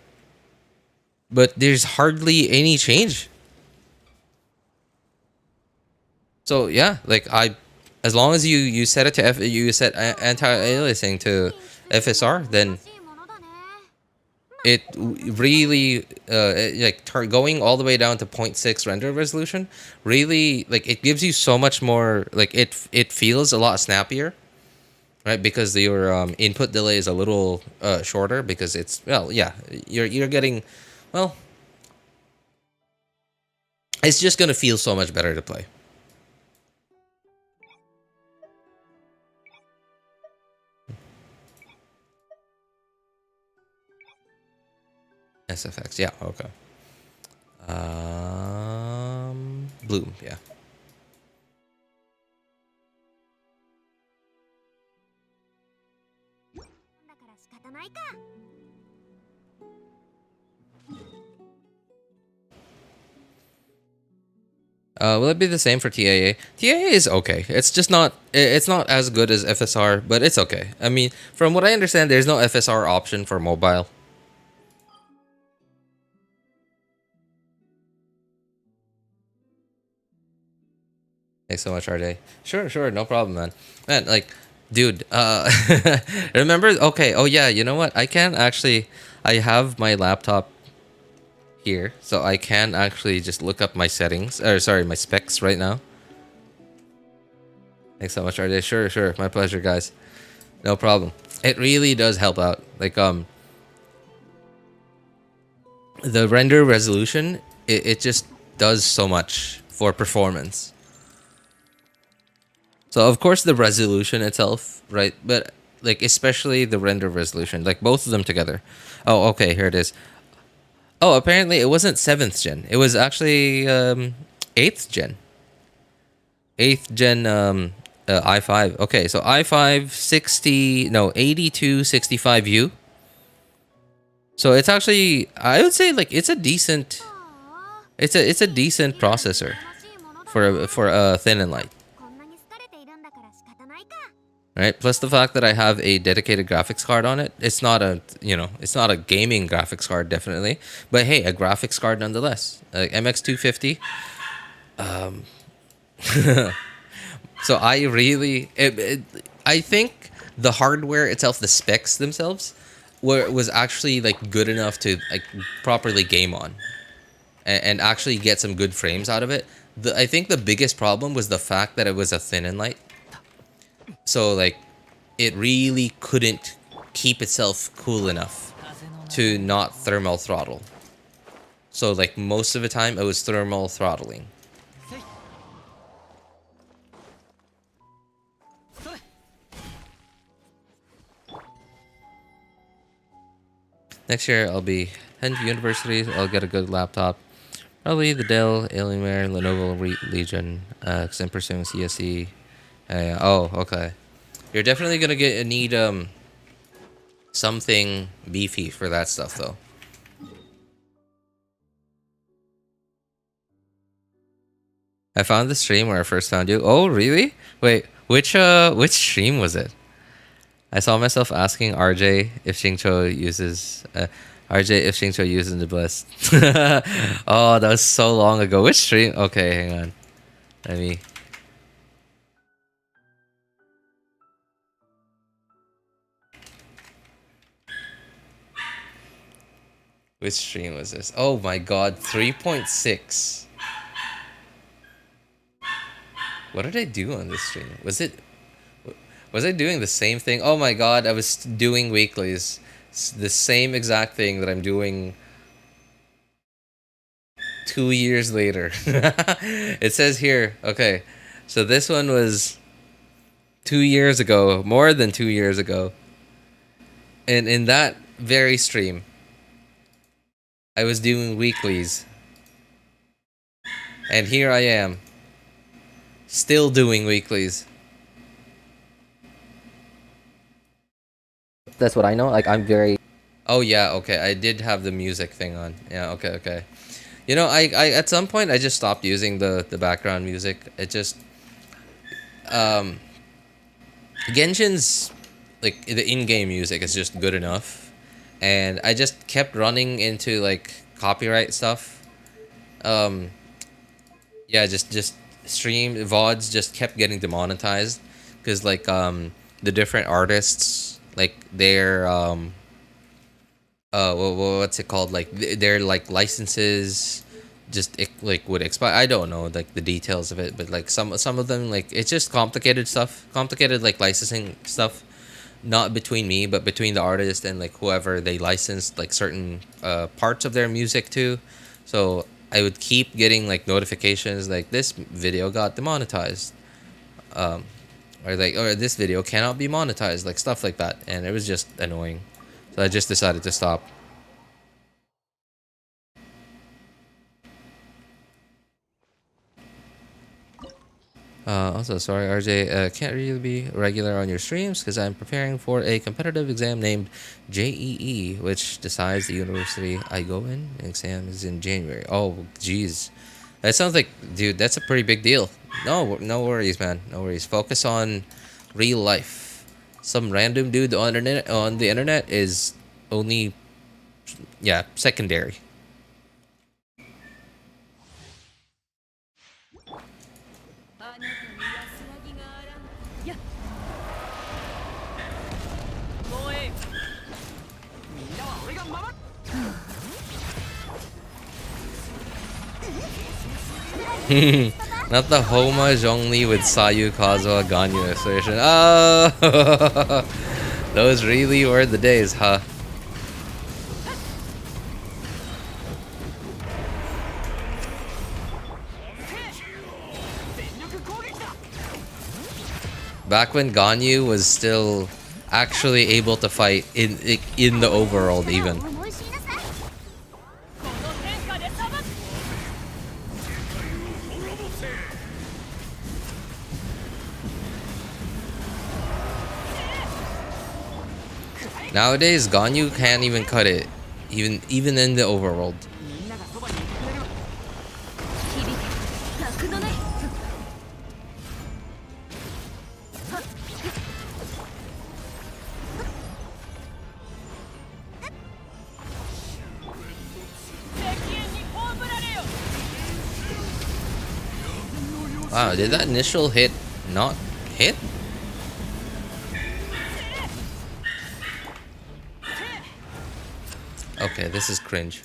But there's hardly any change. So yeah, like as long as you set it to you set anti-aliasing to FSR, then it really going all the way down to 0.6 render resolution really, like, it gives you so much more, like, it feels a lot snappier, right? Because your input delay is a little shorter, because it's, well, yeah, you're getting, well, it's just gonna feel so much better to play. SFX, yeah, okay. Bloom, yeah. Will it be the same for TAA? TAA is okay. It's just not. It's not as good as FSR, but it's okay. I mean, from what I understand, there's no FSR option for mobile. Thanks so much, RJ. Sure, no problem, man. Man, like, dude, remember? Okay, oh yeah, you know what? I can actually, I have my laptop here, so I can actually just look up my settings, or sorry, my specs right now. Thanks so much, RJ. Sure, my pleasure, guys. No problem. It really does help out. Like, the render resolution, it just does so much for performance. So of course the resolution itself, right? But like especially the render resolution, like both of them together. Oh, okay, here it is. Oh, apparently it wasn't 7th gen. It was actually 8th gen. 8th gen i5. Okay, so i5 8265U. So it's actually, I would say, like, it's a decent processor for a thin and light. Right, plus the fact that I have a dedicated graphics card on it. It's not a, it's not a gaming graphics card, definitely, but hey, a graphics card nonetheless. MX250. So I really, I think the hardware itself, the specs themselves, was actually like good enough to like properly game on, and actually get some good frames out of it. I think the biggest problem was the fact that it was a thin and light. So like, it really couldn't keep itself cool enough to not thermal throttle. So like most of the time it was thermal throttling. Next year I'll be heading to university. I'll get a good laptop. Probably the Dell, Alienware, Lenovo Legion, because I'm pursuing CSE. Oh, okay. You're definitely gonna need something beefy for that stuff though. I found the stream where I first found you. Oh, really? Wait, which stream was it? I saw myself asking RJ if Xingqiu uses the blessed. Oh, that was so long ago. Which stream? Okay, hang on. Let me. Which stream was this? Oh my god, 3.6. What did I do on this stream? Was I doing the same thing? Oh my god, I was doing weeklies. The same exact thing that I'm doing 2 years later. It says here, okay. So this one was 2 years ago, more than 2 years ago. And in that very stream, I was doing weeklies. And here I am, still doing weeklies. That's what I know. Like, I'm very... Oh yeah, okay. I did have the music thing on. Yeah, okay. You know, I at some point I just stopped using the background music. It just Genshin's like the in-game music is just good enough. And I just kept running into like copyright stuff. Yeah, just stream VODs just kept getting demonetized because like the different artists, like their what's it called, like their like licenses just like would expire. I don't know like the details of it, but like some of them, like it's just complicated like licensing stuff, not between me but between the artist and like whoever they licensed like certain parts of their music to. So I would keep getting like notifications like this video got demonetized, or this video cannot be monetized, like stuff like that, and it was just annoying. So I just decided to stop. Also, sorry, RJ, can't really be regular on your streams because I'm preparing for a competitive exam named JEE, which decides the university I go in. The exam is in January. Oh, jeez. That sounds like, dude, that's a pretty big deal. No worries, man. No worries. Focus on real life. Some random dude on the internet is only, yeah, secondary. Not the Homa Zhongli with Sayu Kazuha Ganyu assertion. Oh, those really were the days, huh? Back when Ganyu was still actually able to fight in the overworld even. Nowadays, Ganyu can't even cut it, even in the overworld. Wow, did that initial hit not hit? Okay, this is cringe.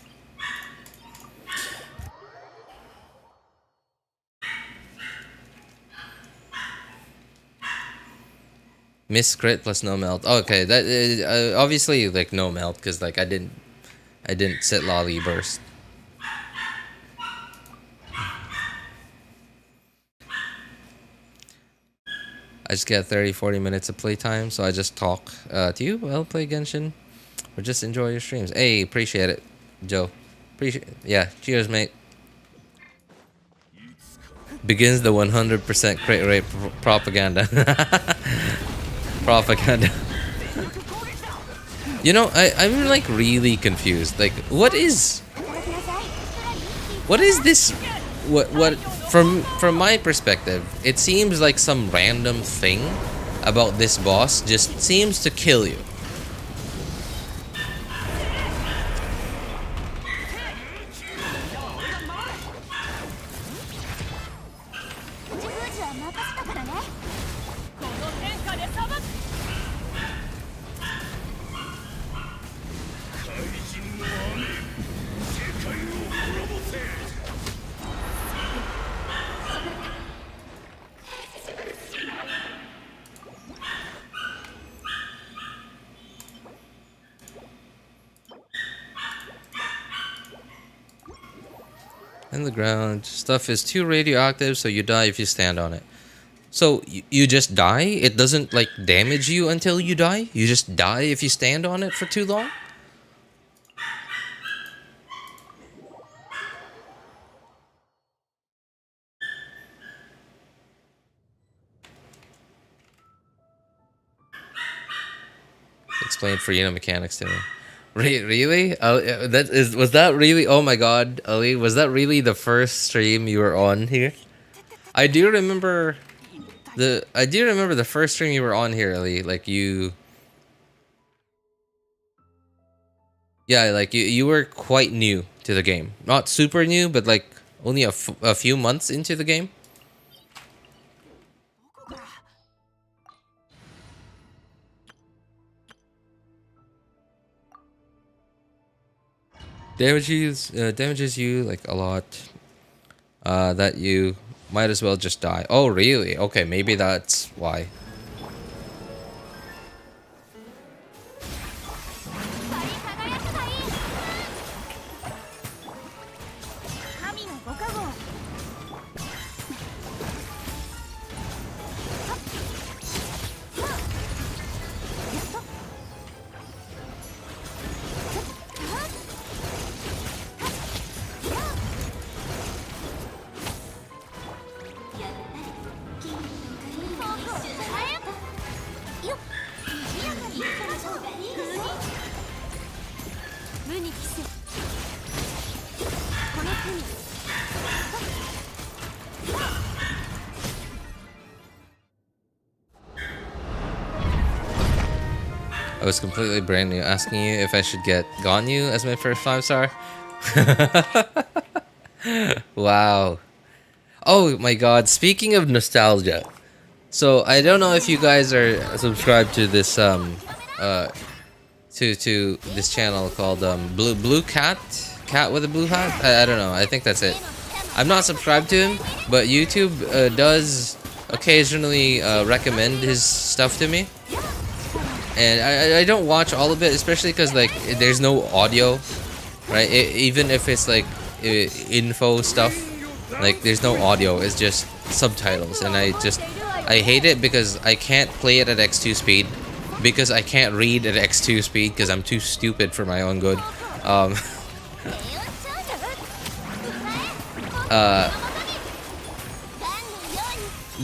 Miss crit plus no melt. Okay, that is, obviously like no melt because like I didn't set lolly burst. I just get 30-40 minutes of playtime, so I just talk to you while play Genshin. Or just enjoy your streams. Hey, appreciate it, Joe. Yeah, cheers, mate. Begins the 100% crit rate propaganda. Propaganda. You know, I'm like really confused. Like, what is this? What from my perspective, it seems like some random thing about this boss just seems to kill you. In the ground, stuff is too radioactive, so you die if you stand on it. So you just die? It doesn't like damage you until you die? You just die if you stand on it for too long? Explain Freedom mechanics to me. Really? Was that really? Oh my God, Ali, was that really the first stream you were on here? I do remember the first stream you were on here, Ali. Like you, yeah, like you were quite new to the game. Not super new, but like only a few months into the game. Damages you like a lot. That you might as well just die. Oh, really? Okay, maybe that's why. I was completely brand new, asking you if I should get Ganyu as my first 5-star. Wow. Oh my God, speaking of nostalgia. So I don't know if you guys are subscribed to this to this channel called Blue Cat with a blue hat. I don't know. I think that's it. I'm not subscribed to him, but YouTube does occasionally recommend his stuff to me. And I don't watch all of it, especially because like there's no audio, right? Even if it's like info stuff, like there's no audio. It's just subtitles, and I hate it because I can't play it at x2 speed, because I can't read at x2 speed because I'm too stupid for my own good.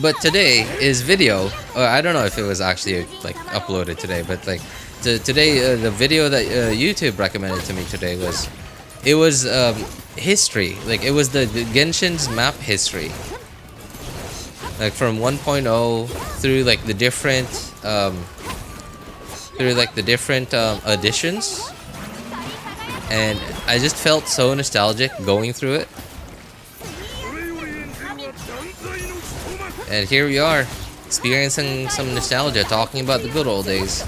But today is video. I don't know if it was actually like uploaded today, but like today the video that YouTube recommended to me today was history. Like it was the Genshin's map history, like from 1.0 through like the different editions, and I just felt so nostalgic going through it. And here we are, experiencing some nostalgia, talking about the good old days.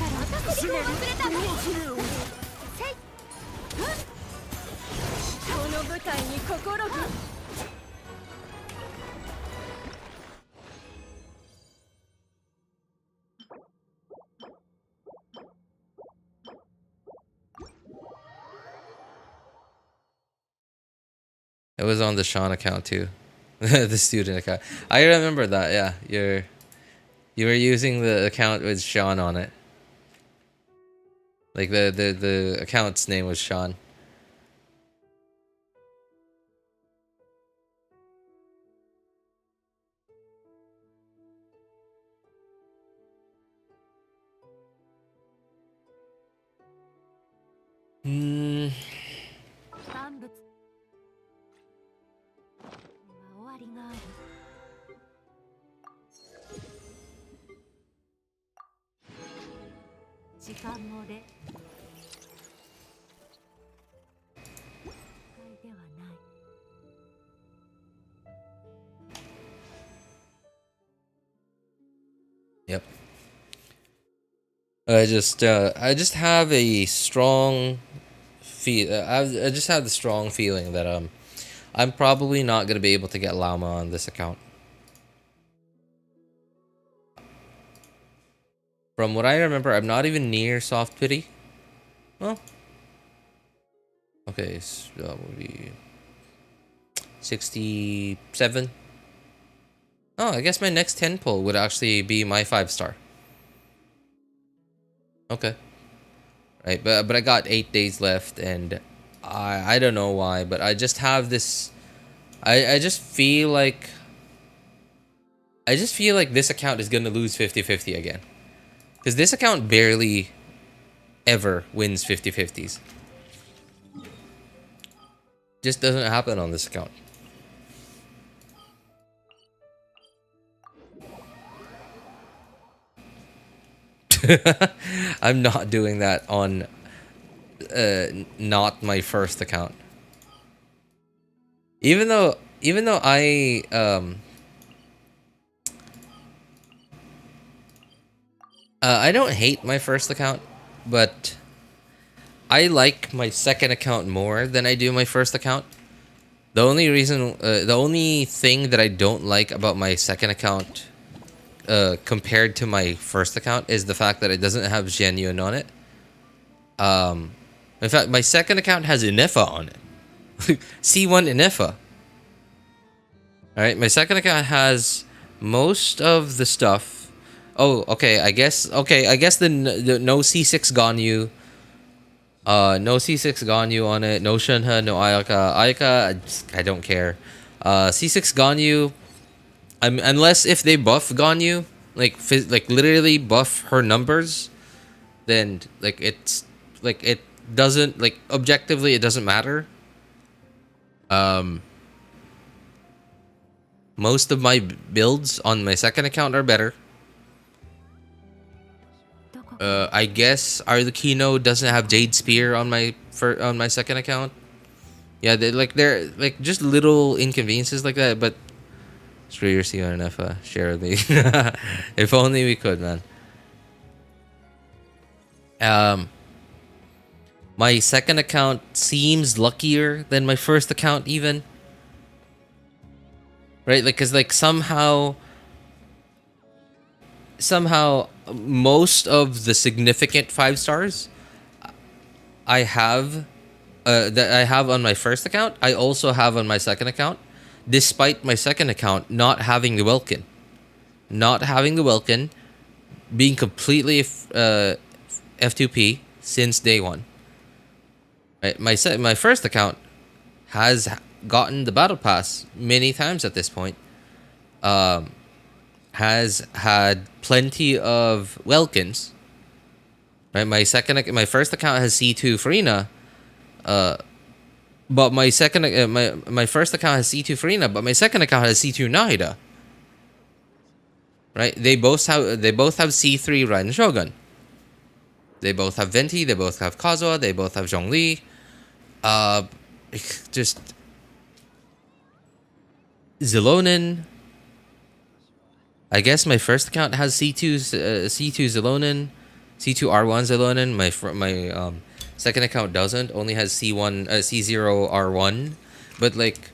It was on the Sean account too. The student account. I remember that, yeah. You were using the account with Sean on it. Like the account's name was Sean. Yep. I just have a strong I just have the strong feeling that I'm probably not gonna be able to get Lauma on this account. From what I remember, I'm not even near soft pity. Well, okay, so that would be 67. Oh, I guess my next 10 pull would actually be my 5-star. Okay. Right, but I got 8 days left, and I don't know why, but I just have this. I just feel like this account is gonna lose 50-50 again, because this account barely ever wins 50-50s. Just doesn't happen on this account. I'm not doing that on not my first account. Even though I don't hate my first account, but I like my second account more than I do my first account. The only thing that I don't like about my second account compared to my first account is the fact that it doesn't have Genuine on it. In fact, my second account has Inefa on it. C1 Inefa. Alright, my second account has most of the stuff. Oh, okay, I guess the no C6 Ganyu. No C6 Ganyu on it, no Shenhe, no Ayaka. Ayaka, I don't care. C6 Ganyu, unless if they buff Ganyu, like literally buff her numbers, then like it's like it doesn't, like, objectively it doesn't matter. Most of my builds on my second account are better. I guess Arlecchino doesn't have Jade Spear on my second account. Yeah, they're like just little inconveniences like that, but screw your CNF, share with me. If only we could, man. My second account seems luckier than my first account, even. Right, like, cause like somehow most of the significant 5-stars I have that I have on my first account, I also have on my second account, despite my second account not having the Welkin. Being completely F2P since day one. Right? My first account has gotten the battle pass many times at this point. Has had plenty of Welkins. Right? My first account has C2 Farina. But my first account has C2 Farina, but my second account has C2 Nahida. Right? They both have C3 Raiden Shogun. They both have Venti, they both have Kazuha, they both have Zhongli. Just Zelonin. I guess my first account has C2 Zelonin, C2 R1 Zelonin. My second account doesn't, only has C1 C0 R1. But like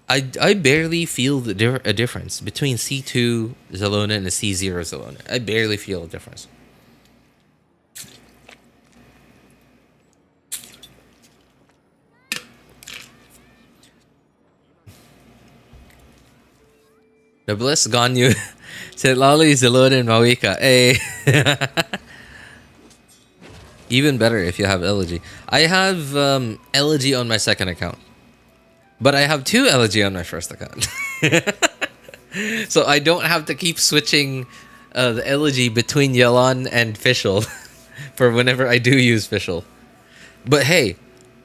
I barely feel a difference between C2 Zelonin and C0 Zelonin. I barely feel a difference. The Bliss Ganyu said Lali, Zelonin, Mawika. Hey. Even better if you have Elegy. I have Elegy on my second account. But I have 2 Elegy on my first account. So I don't have to keep switching the Elegy between Yelan and Fischl for whenever I do use Fischl. But hey,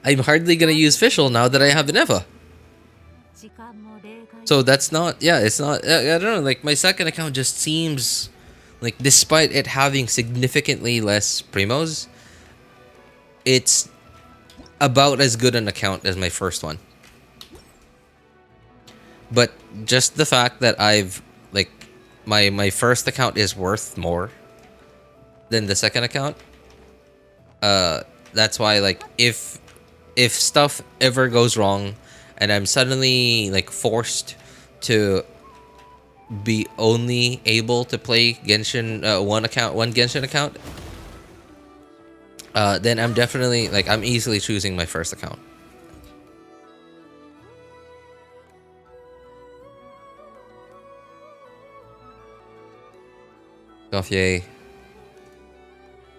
I'm hardly going to use Fischl now that I have Neva. So that's not, yeah, it's not, I don't know, like my second account just seems Like, despite it having significantly less primos, it's about as good an account as my first one. But just the fact that I've, like, my first account is worth more than the second account, that's why, like, if stuff ever goes wrong and I'm suddenly, like, forced to be only able to play Genshin, one Genshin account, then I'm definitely, like, I'm easily choosing my first account. Coffee,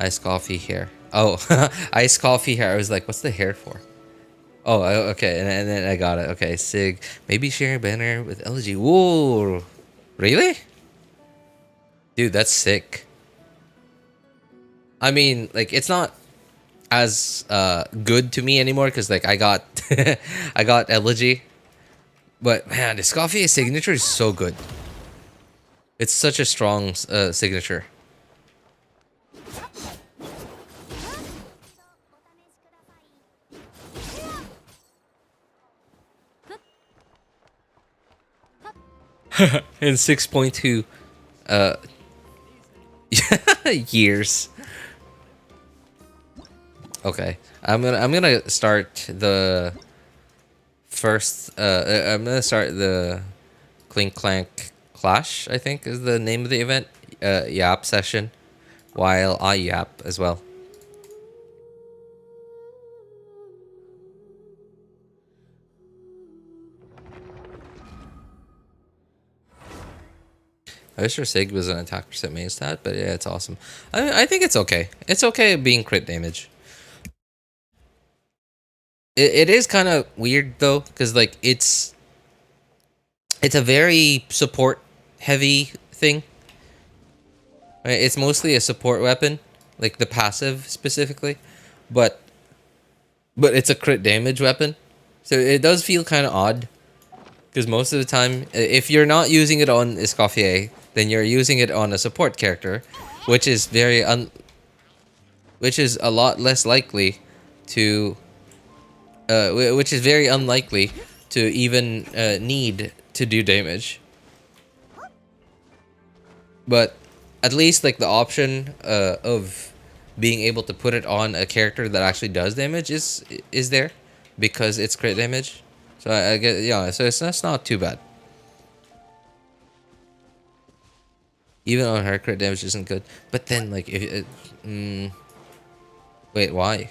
iced coffee here. Oh, iced coffee here. I was like, what's the hair for? Oh, okay, and then I got it. Okay, Sig. Maybe sharing banner with LG. Whoa, really? Dude, that's sick. I mean, like, it's not as good to me anymore because, like, I got I got elegy, but man, this coffee signature is so good. It's such a strong signature. In 6.2 years. Okay, I'm gonna start the first. I'm gonna start the Clink Clank Clash, I think is the name of the event. Yap session, while I yap as well. I wish your Sig was an attack percent main stat, but yeah, it's awesome. I think it's okay. It's okay being crit damage. It is kind of weird though, because, like, it's a very support heavy thing. Right? It's mostly a support weapon, like the passive specifically, but it's a crit damage weapon, so it does feel kind of odd. Because most of the time, if you're not using it on Escoffier, then you're using it on a support character, which is which is a lot less likely to, which is very unlikely to even need to do damage. But at least, like, the option of being able to put it on a character that actually does damage is there, because it's crit damage. So I get, yeah. So that's not too bad. Even on her, crit damage isn't good. But then, like, if it, wait, why?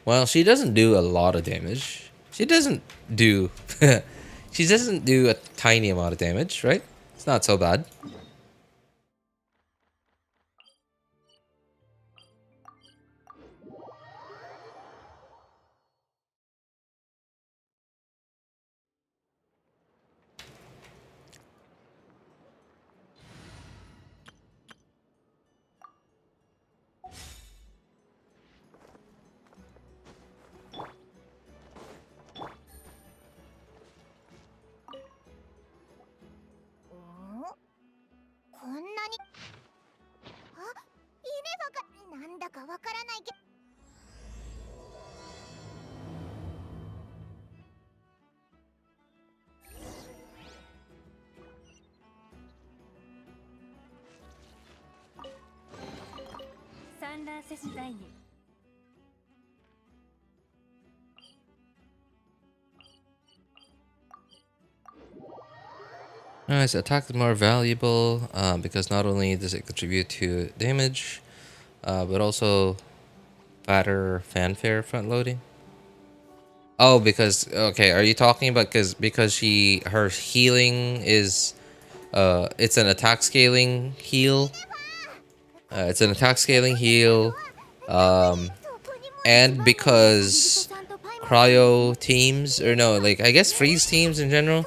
Well, she doesn't do a lot of damage. She doesn't do she doesn't do a tiny amount of damage, right? It's not so bad. Nice, attack is more valuable because not only does it contribute to damage, but also fatter fanfare front loading. Oh, because, okay, are you talking about because her healing is it's an attack scaling heal. It's an attack scaling heal, and because cryo teams, or no, like, I guess freeze teams in general,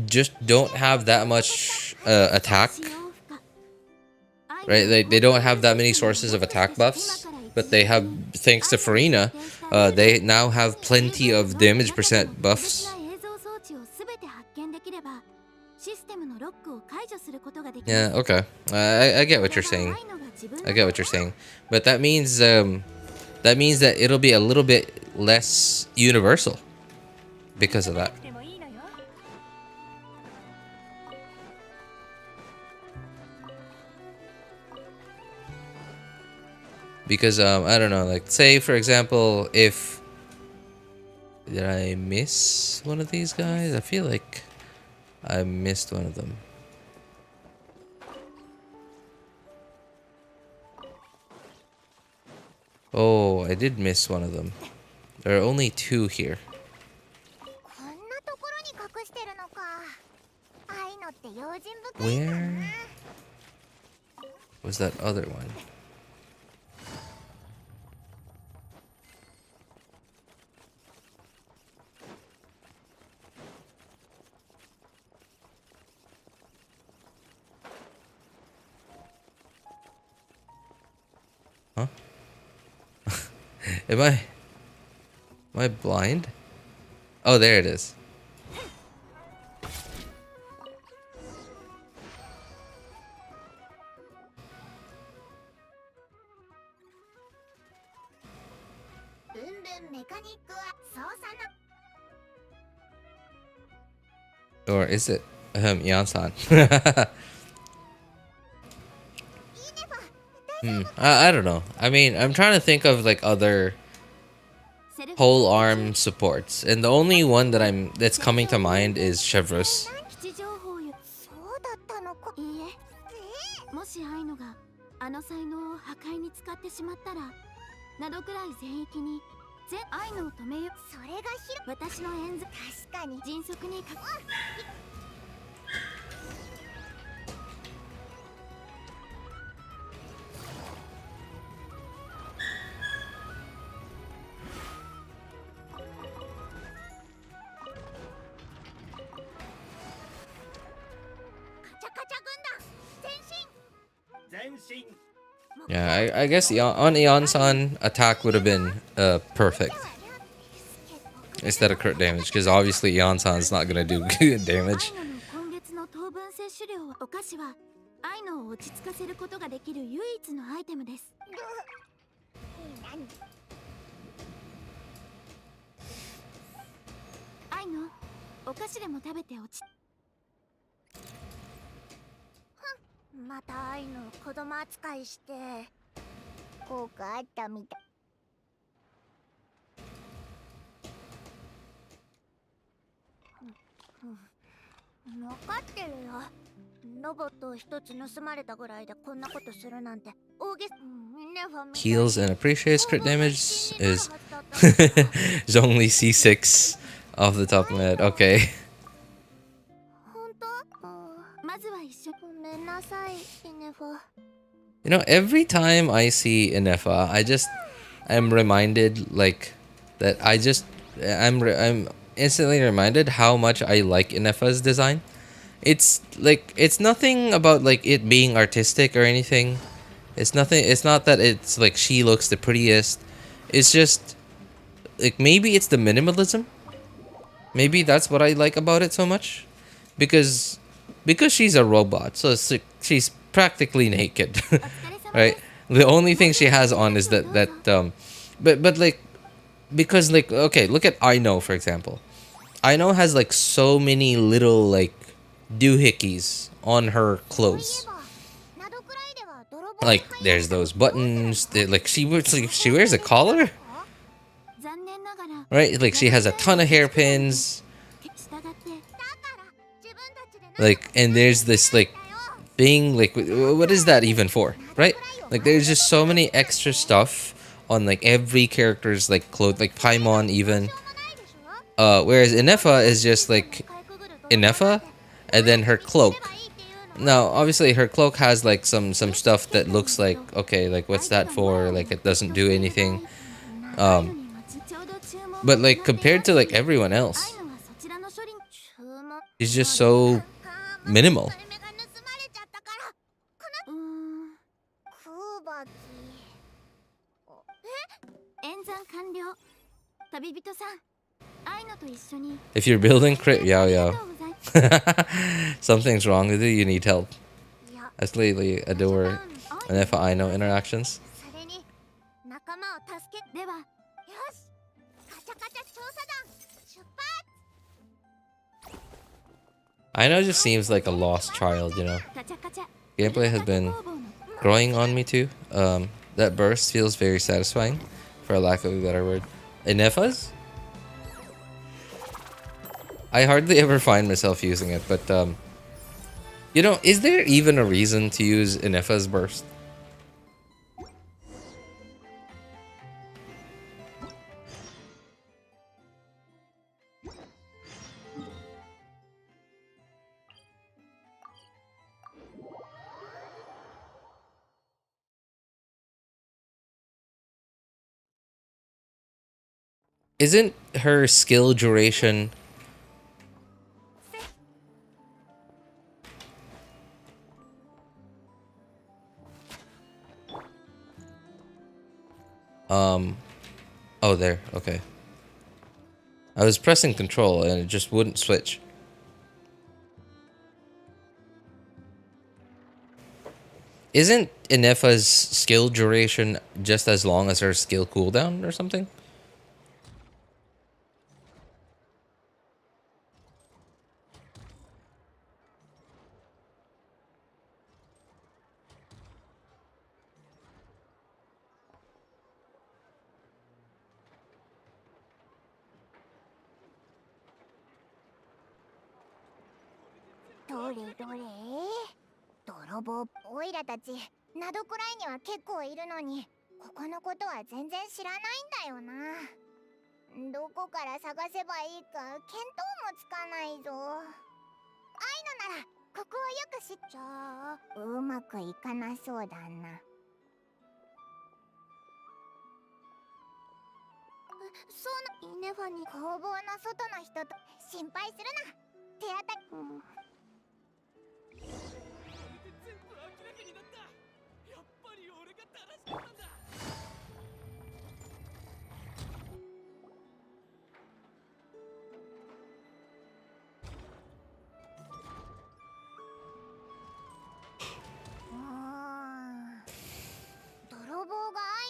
just don't have that much attack, right? They don't have that many sources of attack buffs, but they have, thanks to Farina, they now have plenty of damage percent buffs. Yeah, okay. I get what you're saying. I get what you're saying. But that means that it'll be a little bit less universal because of that. Because I don't know, like say for example, if did I miss one of these guys? I feel like I missed one of them. Oh, I did miss one of them. There are only 2 here. Where was that other one? Huh? Am I blind? Oh, there it is. Or is it Yan-san? I don't know. I mean, I'm trying to think of like other whole arm supports, and the only one that's coming to mind is Chevreuse. Yeah, I guess on Eon-san, attack would have been perfect instead of crit damage, because obviously Eon-san's not gonna do good damage. Heals and appreciates crit damage is is only C6 off the top of my head. Okay. You know, every time I see Inefa, I'm reminded like that I'm instantly reminded how much I like Inefa's design. It's like it's nothing about like it being artistic or anything. It's not that it's like she looks the prettiest. It's just like maybe it's the minimalism. Maybe that's what I like about it so much. Because she's a robot, so it's like she's practically naked. Right? The only thing she has on is that but like because like okay, look at Aino for example. Aino has like so many little like doohickeys on her clothes. Like there's those buttons. Like she wears a collar, right? Like she has a ton of hairpins. Like and there's this like thing like what is that even for, right? Like there's just so many extra stuff on like every character's like clothes, like Paimon even. Whereas Inefa is just like Inefa, and then her cloak. Now, obviously, her cloak has like some stuff that looks like okay, like what's that for? Like it doesn't do anything. But like compared to like everyone else, she's just so minimal. If you're building crit, yeah. Something's wrong with you. You need help. That's literally adore and if I know interactions. I know just seems like a lost child, you know. Gameplay has been growing on me too. That burst feels very satisfying, for a lack of a better word. Inefas? I hardly ever find myself using it, but you know, is there even a reason to use Inefas burst? Isn't her skill duration oh there, okay. I was pressing control and it just wouldn't switch. Isn't Inefa's skill duration just as long as her skill cooldown or something?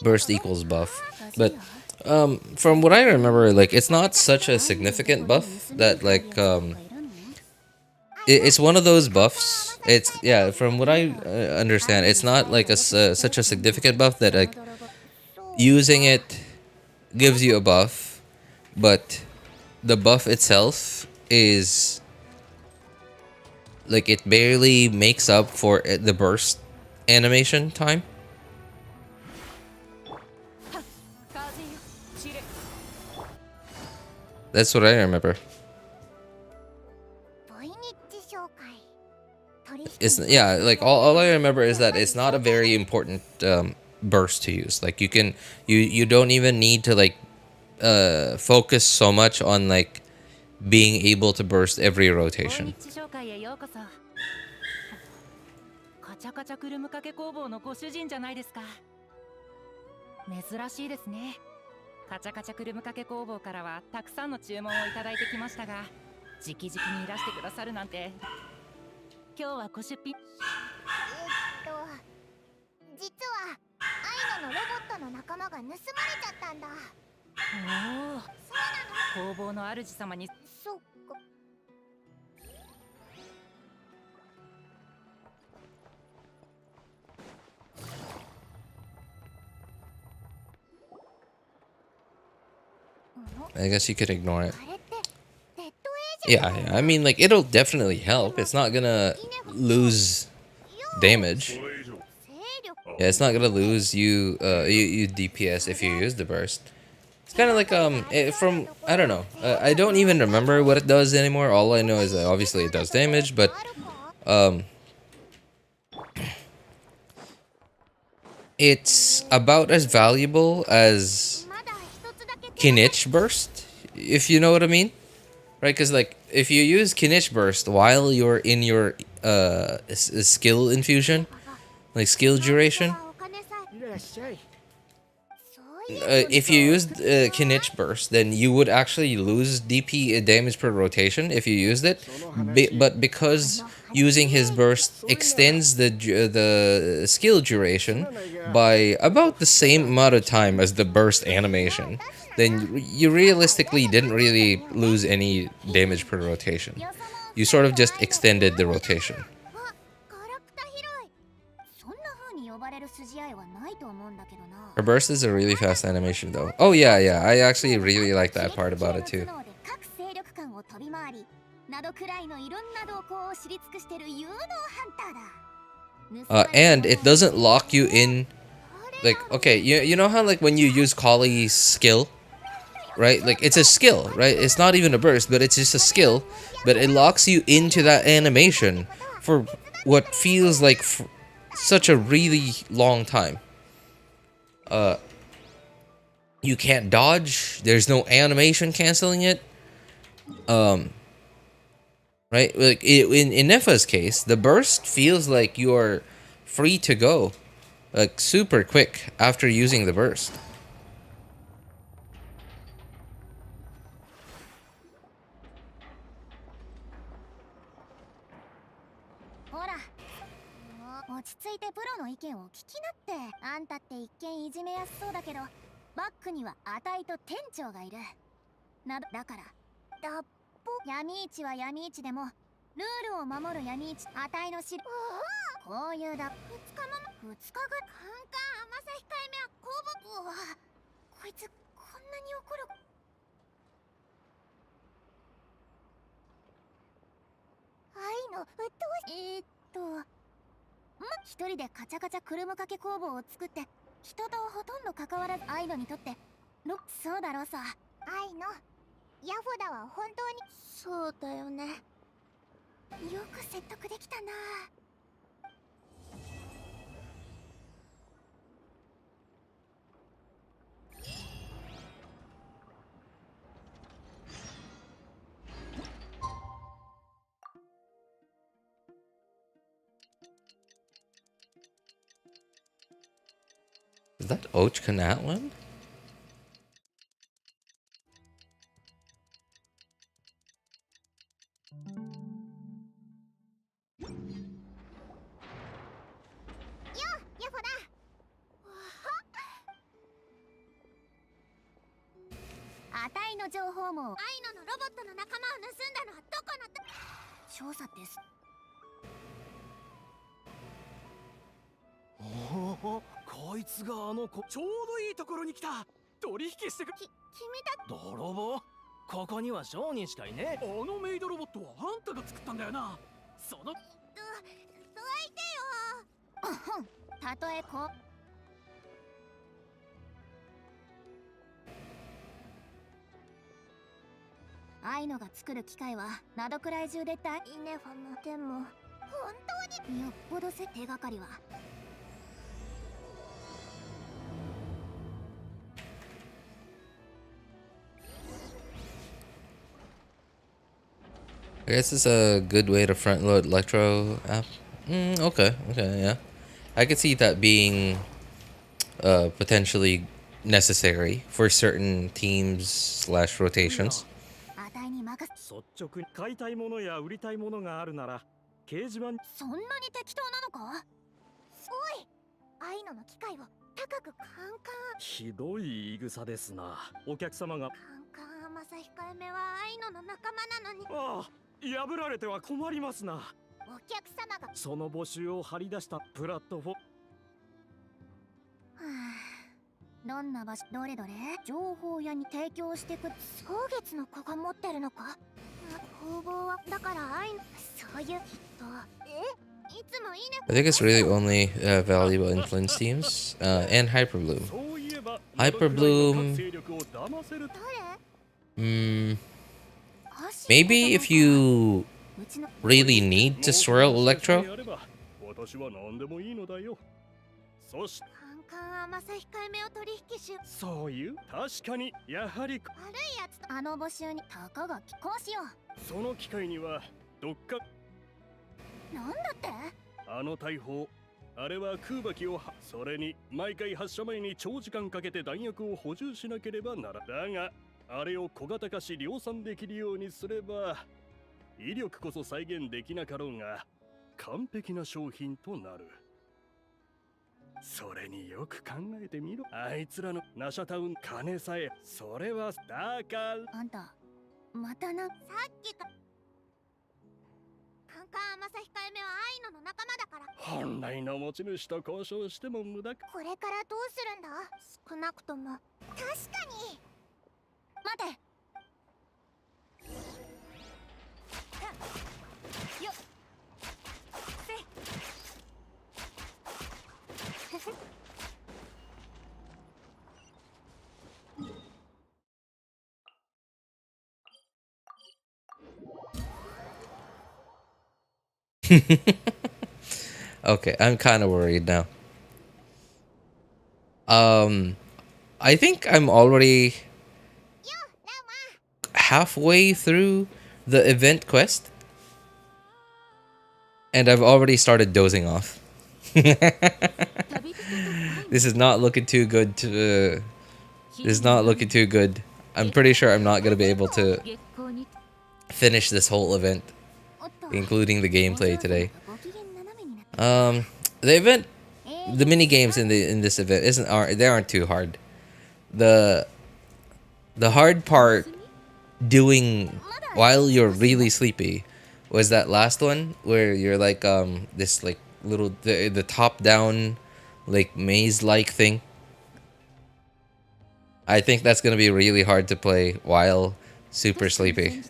Burst equals buff. But from what I remember, like it's not such a significant buff that like it's one of those buffs. It's yeah, from what I understand, it's not like such a significant buff that like using it gives you a buff, but the buff itself is like it barely makes up for the burst animation time. That's what I remember. It's yeah, like all I remember is that it's not a very important burst to use. Like you don't even need to like focus so much on like being able to burst every rotation. I guess you could ignore it. Yeah, I mean, like, it'll definitely help. It's not gonna lose damage. Yeah, it's not gonna lose you, you DPS if you use the burst. It's kind of like, from, I don't know. I don't even remember what it does anymore. All I know is that obviously it does damage, but, it's about as valuable as Kinich Burst, if you know what I mean. Right, because like if you use Kinich Burst while you're in your skill infusion, like skill duration, if you used Kinich Burst, then you would actually lose DP damage per rotation if you used it. But because using his burst extends the skill duration by about the same amount of time as the burst animation, then you realistically didn't really lose any damage per rotation. You sort of just extended the rotation. Her burst is a really fast animation though. Oh yeah, yeah, I actually really like that part about it too. And it doesn't lock you in. Like, okay, you know how like when you use Collie's skill, right? Like it's a skill, right? It's not even a burst, but it's just a skill. But it locks you into that animation for what feels like such a really long time. You can't dodge. There's no animation canceling it. Right? Like in Nefa's case, the burst feels like you're free to go, like super quick after using the burst. Is that Ochkanatlan? I guess it's a good way to front load Electro app. Okay, yeah. I could see that being potentially necessary for certain teams slash rotations. I think it's really only valuable in Flins teams and Hyperbloom. Hyperbloom. Maybe if you really need to swirl Electro. あれは空爆をそれに毎回発射前に長時間かけて弾薬を補充しなければならだがあれを小型化し量産できるようにすれば威力こそ再現できなかろうが完璧な商品となる。それによく考えてみろ。あいつらのナシャタウン金さえそれはだからあんたまたな。さっきかカンカン甘さ控えめは愛の仲間だから。本来の持ち主と交渉しても無駄か。これからどうするんだ。少なくとも確かに。待てよっOkay, I'm kind of worried now. I think I'm already halfway through the event quest, and I've already started dozing off. This is not looking too good. This is not looking too good. I'm pretty sure I'm not gonna be able to finish this whole event, including the gameplay today. The event, the mini games in this event aren't too hard. The hard part doing while you're really sleepy was that last one where you're like this like little the top down like maze like thing. I think that's gonna be really hard to play while super sleepy.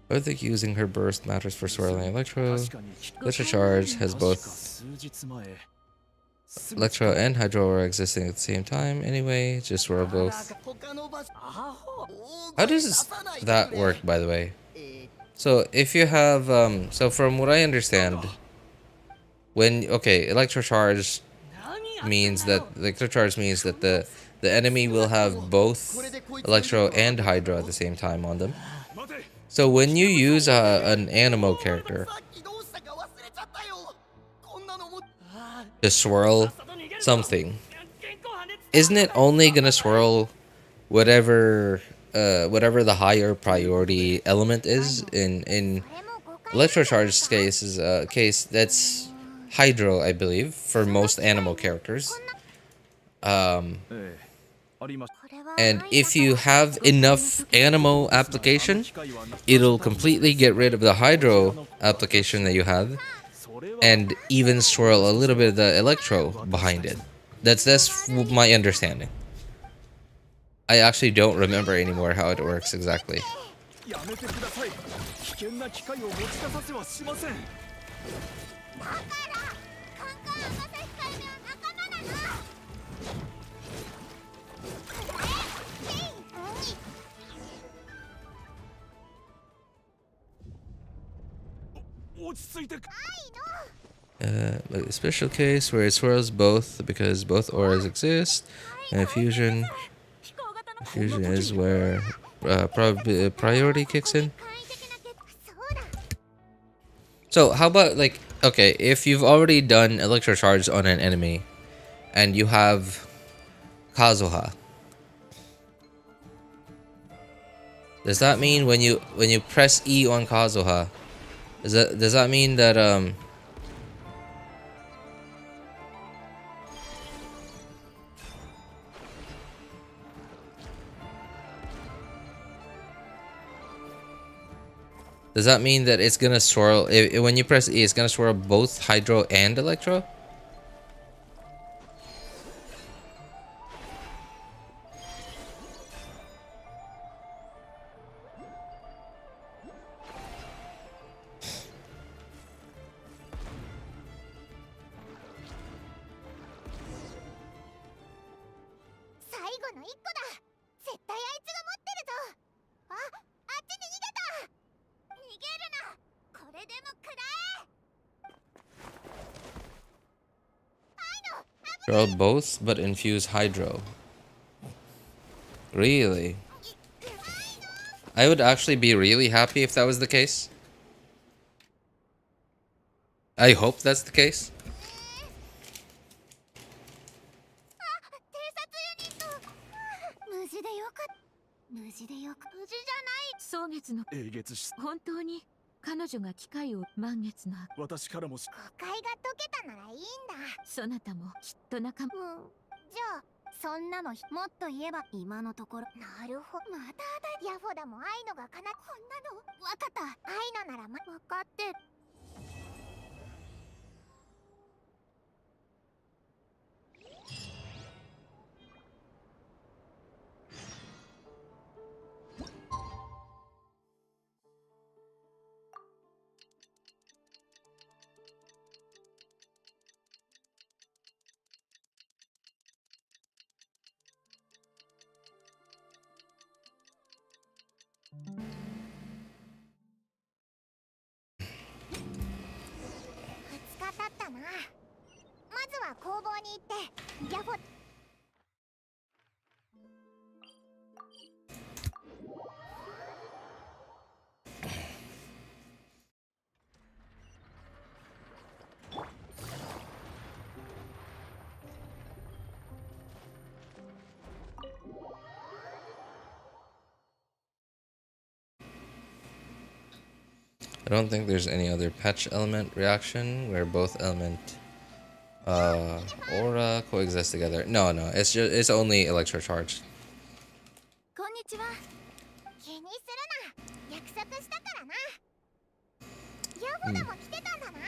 I think using her burst matters for swirling Electro. Electro Charge has both Electro and Hydro are existing at the same time anyway, just swirl both. How does that work, by the way? So if you have, so from what I understand, when, okay, Electro Charge means that the enemy will have both Electro and Hydro at the same time on them. So when you use an Animo character to swirl something, isn't it only gonna swirl whatever the higher priority element is? In Electrocharge's case is a case that's Hydro, I believe, for most Animo characters. And if you have enough Animo application, it'll completely get rid of the Hydro application that you have, and even swirl a little bit of the Electro behind it. That's my understanding. I actually don't remember anymore how it works exactly. But a special case where it swirls both because both auras exist, and fusion is where priority kicks in. So how about like, okay, if you've already done Electrocharge on an enemy and you have Kazuha, does that mean when you press E on Kazuha, does that mean that does that mean that it's gonna swirl when you press E, it's gonna swirl both Hydro and Electro? の1個だ。絶対あいつが持ってるぞ。あっちに逃げた。逃げるな。これでも食らえ。 Draw both but infuse Hydro. Really? I would actually be really happy if that was the case. I hope that's the case. 偵察ユニット。無事でよかった。無事でよかった。無事じゃない。蒼月のえげつし本当に彼女が機械を満月の私からも誤解が解けたならいいんだ。そなたもきっと仲間。じゃあそんなのもっと言えば今のところ。なるほど。またヤフォダも愛のがかな。こんなのわかった。愛のなら分かってる。2日経ったな。まずは工房に行ってヤフォ。I don't think there's any other patch element reaction where both element aura coexist together. No, it's only electrocharged. こんにちは。気にするな。約束したからな。ヤフォダも来てたんだな。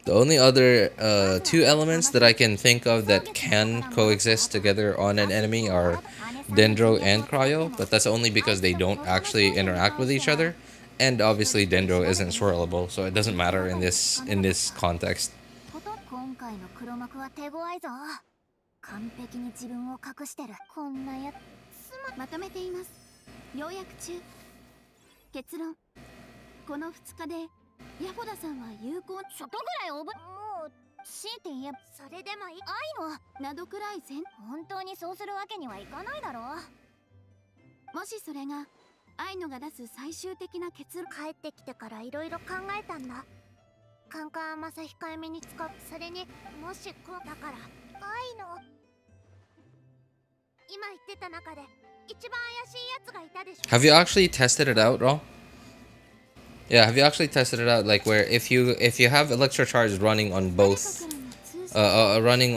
The only other two elements that I can think of that can coexist together on an enemy are Dendro and Cryo, but that's only because they don't actually interact with each other. And obviously Dendro isn't swirlable, so it doesn't matter in this context. 今回の黒幕は手強いぞ。完璧に自分を隠してる。こんなやつまとめています。要約中。結論。この2日でヤフォダさんは有効ちょっとぐらいもう強いて言えばそれでもいい。愛のナドくらい全本当にそうするわけにはいかないだろう。もしそれが愛のが出す最終的な結論。帰ってきてからいろいろ考えたんだ。カンカン甘さ控えめに使う。それにもしこうだから愛の今言ってた中で一番怪しいやつがいたでしょ。 Have you actually tested it out, Ro? Yeah, have you actually tested it out? Like where if you have electrocharge running on both, running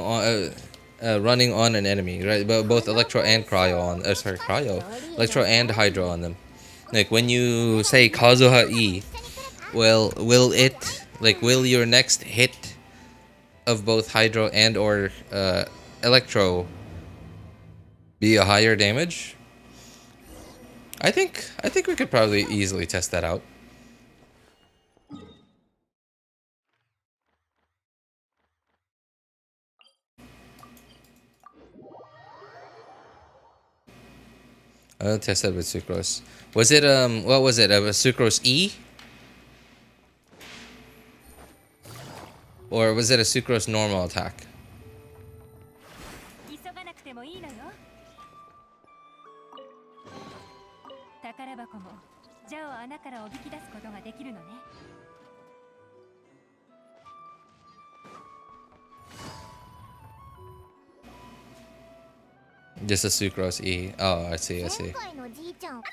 on an enemy, right? Both electro and cryo on, electro and hydro on them. Like when you say Kazuha E, will your next hit of both hydro and or electro be a higher damage? I think we could probably easily test that out. I'll test that with Sucrose. Was it what was it? A Sucrose E? Or was it a Sucrose normal attack? 急がなくてもいいのよ。宝箱もジャを穴からおびき出すことができるのね。Just a Sucrose E. Oh, I see. 前回のじいちゃん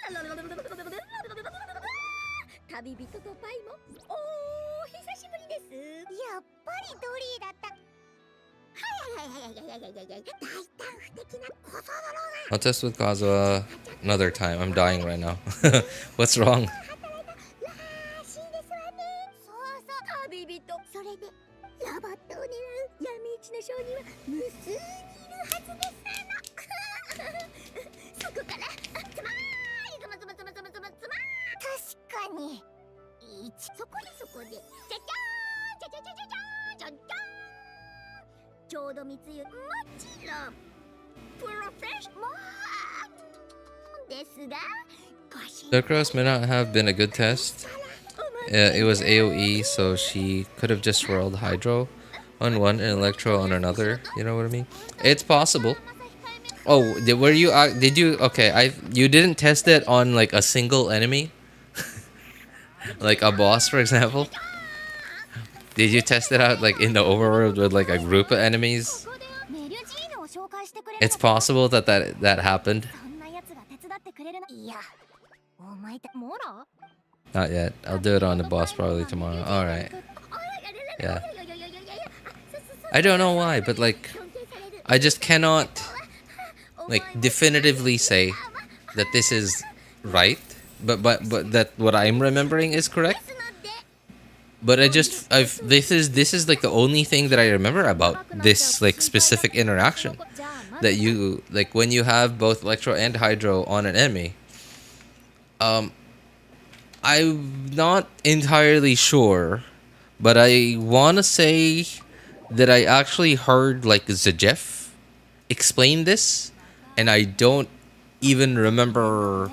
旅人とパイもおー久しぶりです。やっぱりドリーだった。大胆不敵な小僧だろう I'll test with Kazuha another time. I'm dying right now. What's wrong? が。らしいですわね。そうそう旅人。それでロボットを狙う闇市の商人は無数にいるはずですそこからつまーいつまつまつまつまつまつまー。確かにそこでじゃじゃーんじゃじゃじゃじゃじゃーんじゃじゃーん。ちょうど密輸もちろん Sucrose may not have been a good test. It was AoE, so she could have just rolled Hydro on one and Electro on another. You know what I mean? It's possible. Oh, were you? Did you? Okay, you didn't test it on like a single enemy, like a boss, for example. Did you test it out like in the overworld with like a group of enemies? It's possible that happened. Not yet. I'll do it on the boss probably tomorrow. Alright. Yeah. I don't know why, but like, I just cannot like definitively say that this is right, but that what I'm remembering is correct. But this is like the only thing that I remember about this like specific interaction, that you like when you have both Electro and Hydro on an enemy. I'm not entirely sure, but I want to say that I actually heard like Zajef explain this, and I don't even remember.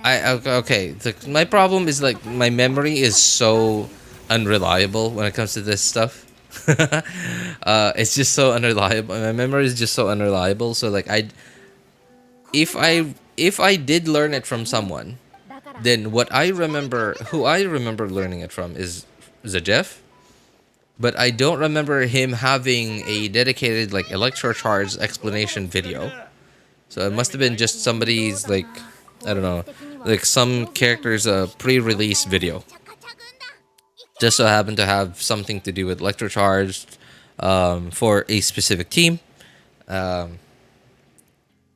Okay. My problem is like my memory is so unreliable when it comes to this stuff. It's just so unreliable. My memory is just so unreliable. So like if I did learn it from someone, then who I remember learning it from is Zajef. But I don't remember him having a dedicated like electrocharge explanation video. So it must have been just somebody's like, I don't know, like some character's pre-release video. Just so happened to have something to do with electrocharge for a specific team.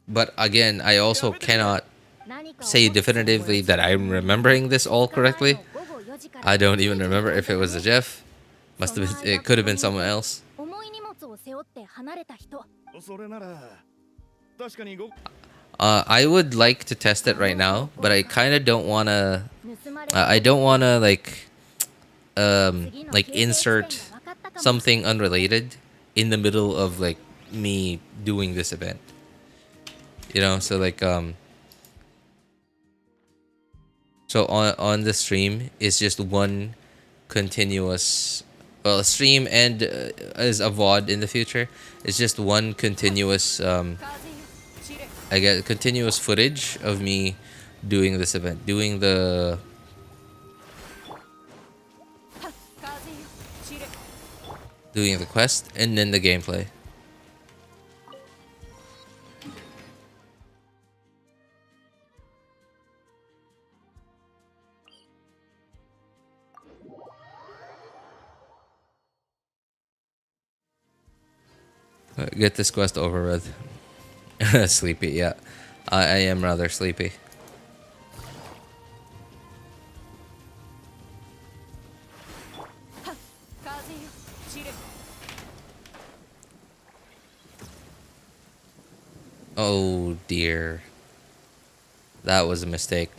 But again, I also cannot say definitively that I'm remembering this all correctly. I don't even remember if it was a Jeff. Must have been, it could have been someone else. I would like to test it right now, but I kind of don't want to. I don't want to like insert something unrelated in the middle of like me doing this event. You know, so like so on the stream is just one continuous, well, a stream and as a VOD in the future, it's just one continuous I get continuous footage of me doing this event, doing the quest and then the gameplay. Get this quest over with. Sleepy, yeah. I am rather sleepy. Oh dear. That was a mistake.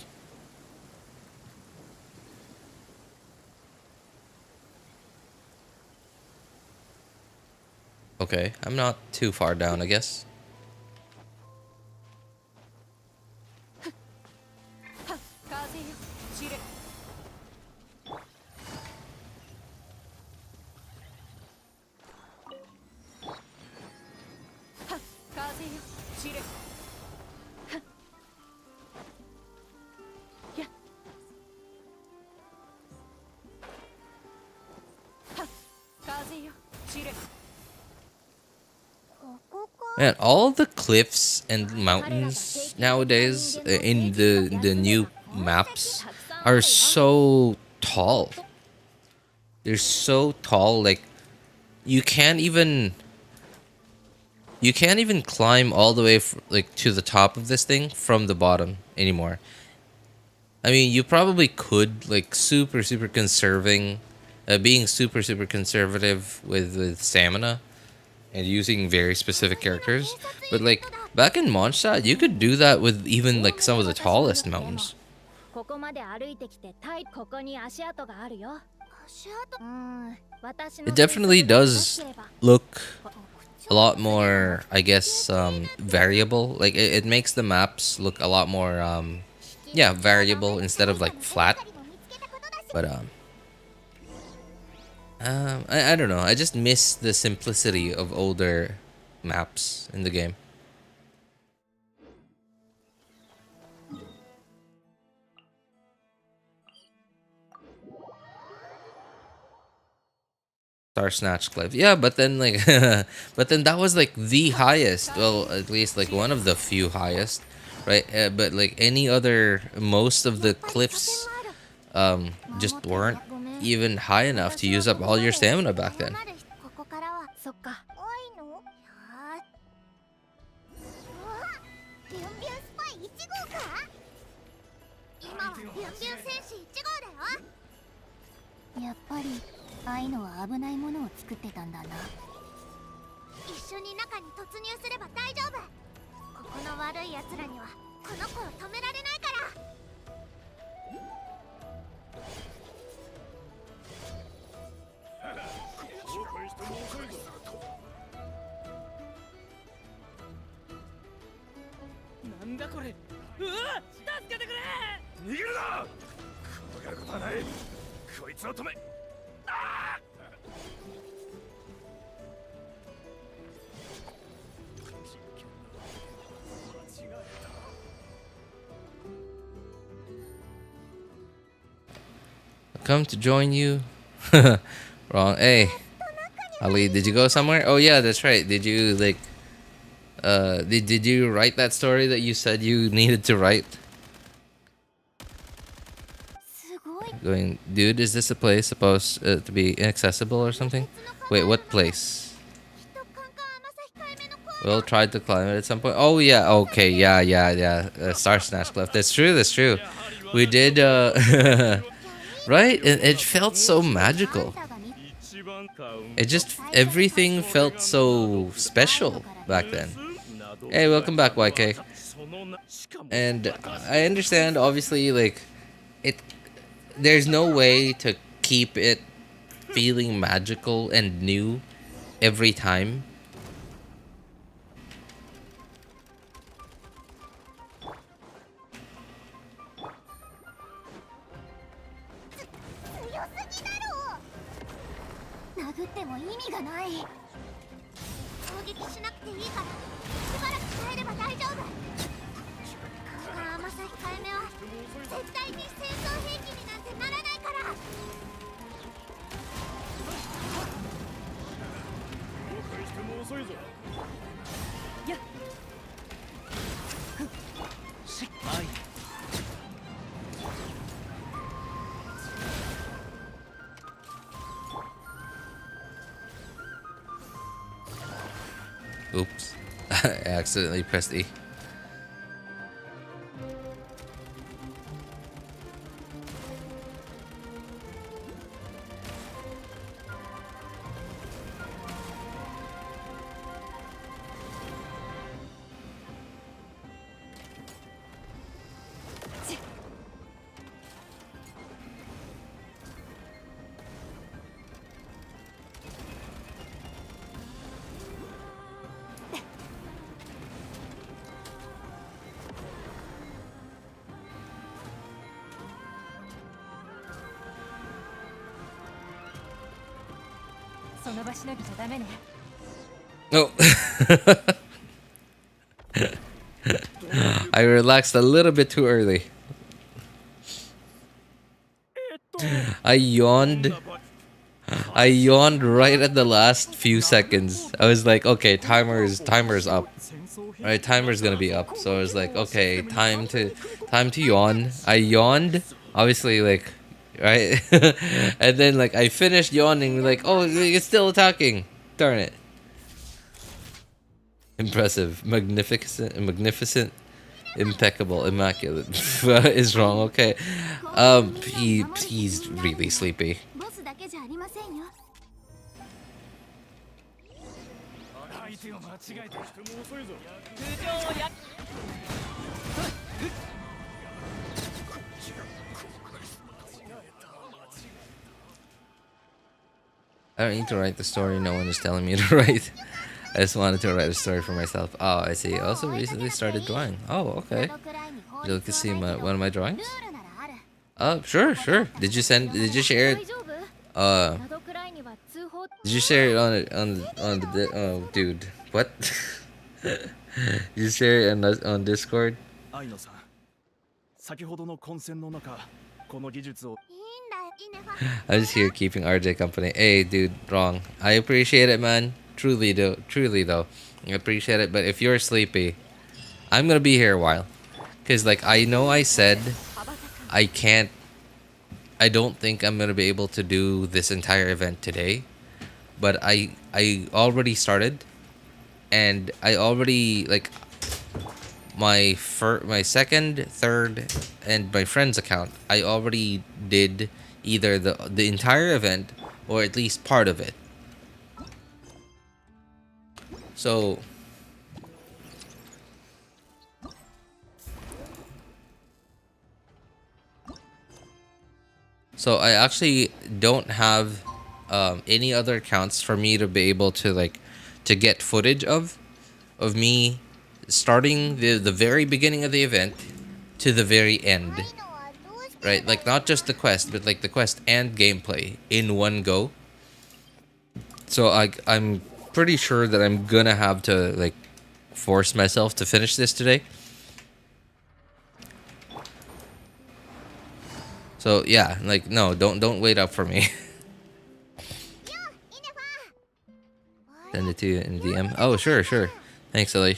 Okay, I'm not too far down, I guess. Man, all the cliffs and mountains nowadays in the new maps are so tall. They're so tall, like you can't even climb all the way like to the top of this thing from the bottom anymore. I mean, you probably could, like super conserving, being super conservative with stamina and using very specific characters, but like back in Mondstadt, you could do that with even like some of the tallest mountains. It definitely does look a lot more, I guess, variable. Like it makes the maps look a lot more, yeah, variable instead of like flat. But I don't know. I just miss the simplicity of older maps in the game. Star Snatch Cliff. Yeah, but then like but then that was like the highest. Well, at least like one of the few highest, right? But like any other most of the cliffs just weren't even high enough to use up all your stamina back then. ここからはそっか多いのやービュンビュンスパイ1号か今はビュンビュン戦士1号だよやっぱりアイノは危ないものを作ってたんだな一緒に中に突入すれば大丈夫ここの悪い奴らにはこの子を止められないからなんだこれうわ助けてくれ逃げるな転がることはないこいつを止めあーCome to join you. Wrong. Hey, Ali, did you go somewhere? Oh yeah, that's right. Did you like did you write that story that you said you needed to write? すごい Going, dude, is this a place supposed to be inaccessible or something? Wait, what place? きっとカンカン甘さ控えめの声 Will tried to climb it at some point. Oh yeah, okay, yeah. Star Snatch Cliff. That's true. We did. Right? It felt so magical. あんたが見 一番カウン It just everything felt so special back then. Hey, welcome back, YK. そのなしかも And I understand, obviously, like it. There's no way to keep it feeling magical and new every time. Oops. I accidentally pressed E. Oh. I relaxed a little bit too early. I yawned right at the last few seconds. I was like, okay, timer's up. Right, timer's gonna be up. So I was like, okay, time to yawn. I yawned, obviously, like, right, and then like I finished yawning, like, oh, it's still attacking. Darn it. Impressive, magnificent, impeccable, immaculate is wrong. Okay, he's really sleepy. ボスだけじゃありませんよ 相手を間違えてしても遅いぞ I don't need to write the story. No one is telling me to write. I just wanted to write a story for myself. Oh, I see. I also recently started drawing. Oh, okay. Would you like to see one of my drawings? Sure, sure. Did you share it? Did you share it on the oh, dude. What? Did you share it on Discord? 愛野さん、先ほどの混戦の中、この技術を I'm just here keeping RJ company. Hey, dude, wrong. I appreciate it, man. Truly, though, I appreciate it. But if you're sleepy, I'm gonna be here a while. Cause like I know I said I can't. I don't think I'm gonna be able to do this entire event today. But I already started, and I already like my second, third, and my friend's account. I already did either the entire event or at least part of it. So I actually don't have any other accounts for me to be able to to get footage of me starting the very beginning of the event to the very end. Right, like not just the quest, but like the quest and gameplay in one go. So I'm pretty sure that I'm gonna have to like force myself to finish this today. So yeah, like no, don't wait up for me. Send it to you in DM. Oh sure. Thanks, Ellie.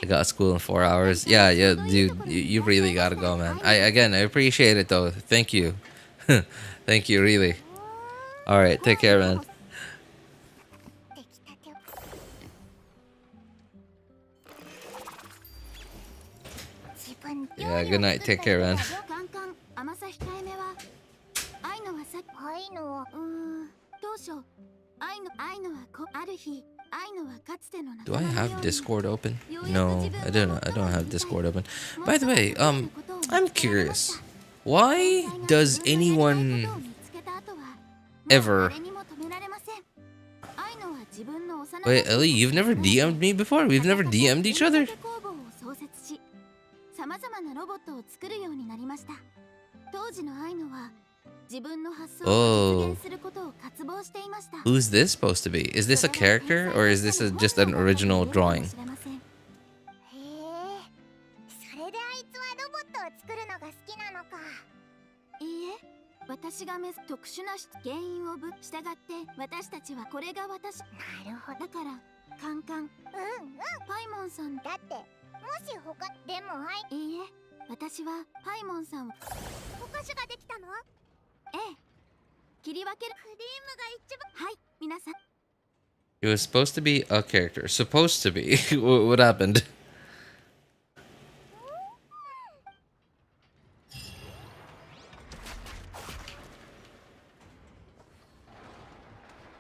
I got school in 4 hours. Yeah, dude, you really gotta go, man. I appreciate it though. Thank you. Thank you, really. Alright, take care, man. Yeah, good night. Take care, man. Do I have Discord open? No, I don't. I don't have Discord open. By the way, I'm curious. Why does anyone ever? Wait, Ellie, you've never DM'd me before? We've never DM'd each other? Oh. Who's this supposed to be? Is this a character or is this just an original drawing? It was supposed to be a character. Supposed to be. What happened?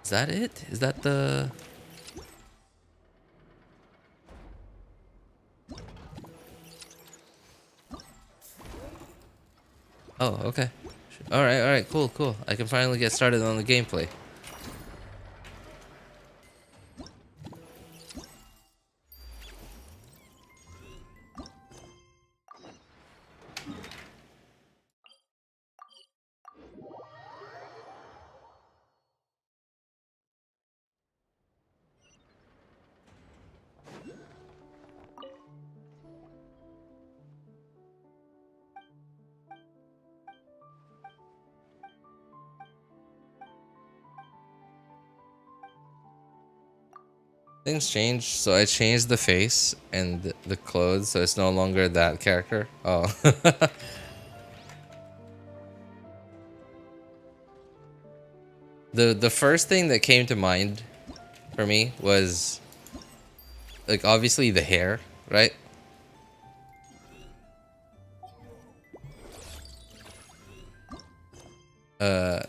Is that it? Is that the... Oh, okay. Alright, cool. I can finally get started on the gameplay. Things changed, so I changed the face and the clothes, so it's no longer that character. Oh. The first thing that came to mind for me was like obviously the hair, right?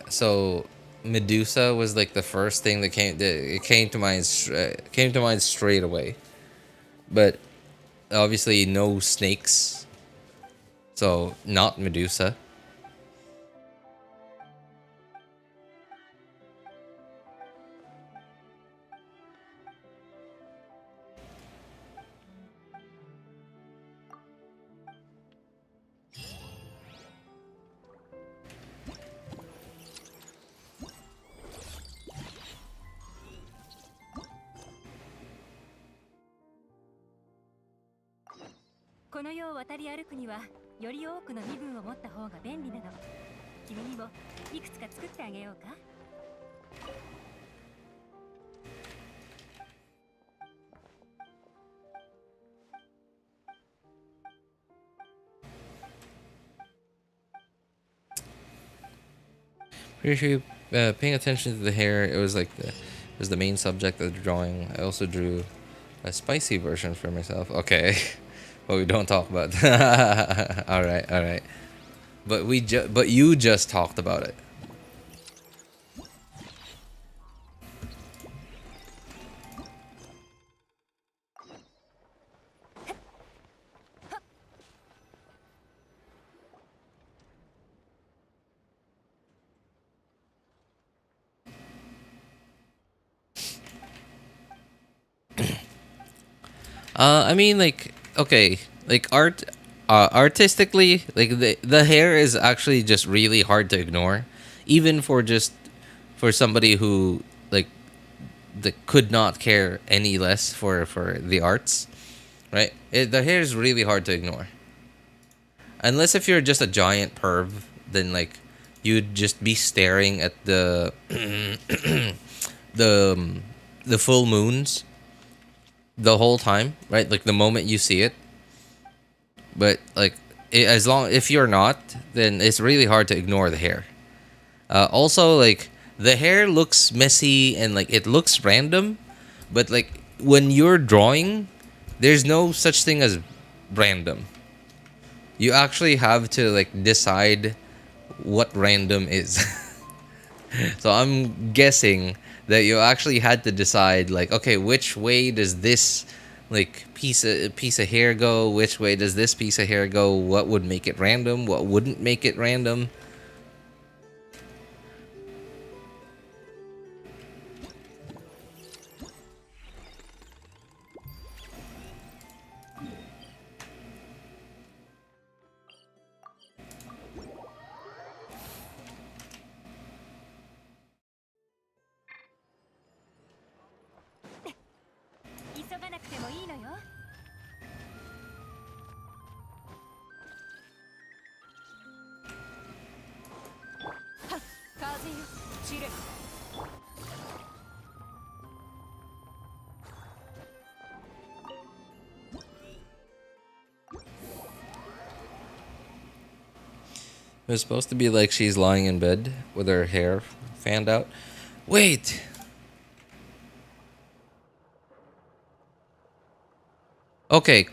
So Medusa was like the first thing that came to mind straight away, but obviously no snakes, so not Medusa. この世を渡り歩くにはより多くの身分を持った方が便利なの。君にもいくつか作ってあげようか。Pretty sure you, paying attention to the hair, it was like it was the main subject of the drawing. I also drew a spicy version for myself. Okay, but we don't talk about that. All right. But you just talked about it. I mean, like, okay, like artistically, like the hair is actually just really hard to ignore, even for somebody who like that could not care any less for the arts, right? The hair is really hard to ignore, unless if you're just a giant perv, then like you'd just be staring at the the full moons the whole time, right? Like the moment you see it. But like, as long if you're not, then it's really hard to ignore the hair. Also, like the hair looks messy and like it looks random, but like when you're drawing, there's no such thing as random. You actually have to like decide what random is. So I'm guessing that you actually had to decide, like, okay, which way does this like piece of hair go? Which way does this piece of hair go? What would make it random? What wouldn't make it random? It was supposed to be like she's lying in bed with her hair fanned out. Wait! Okay.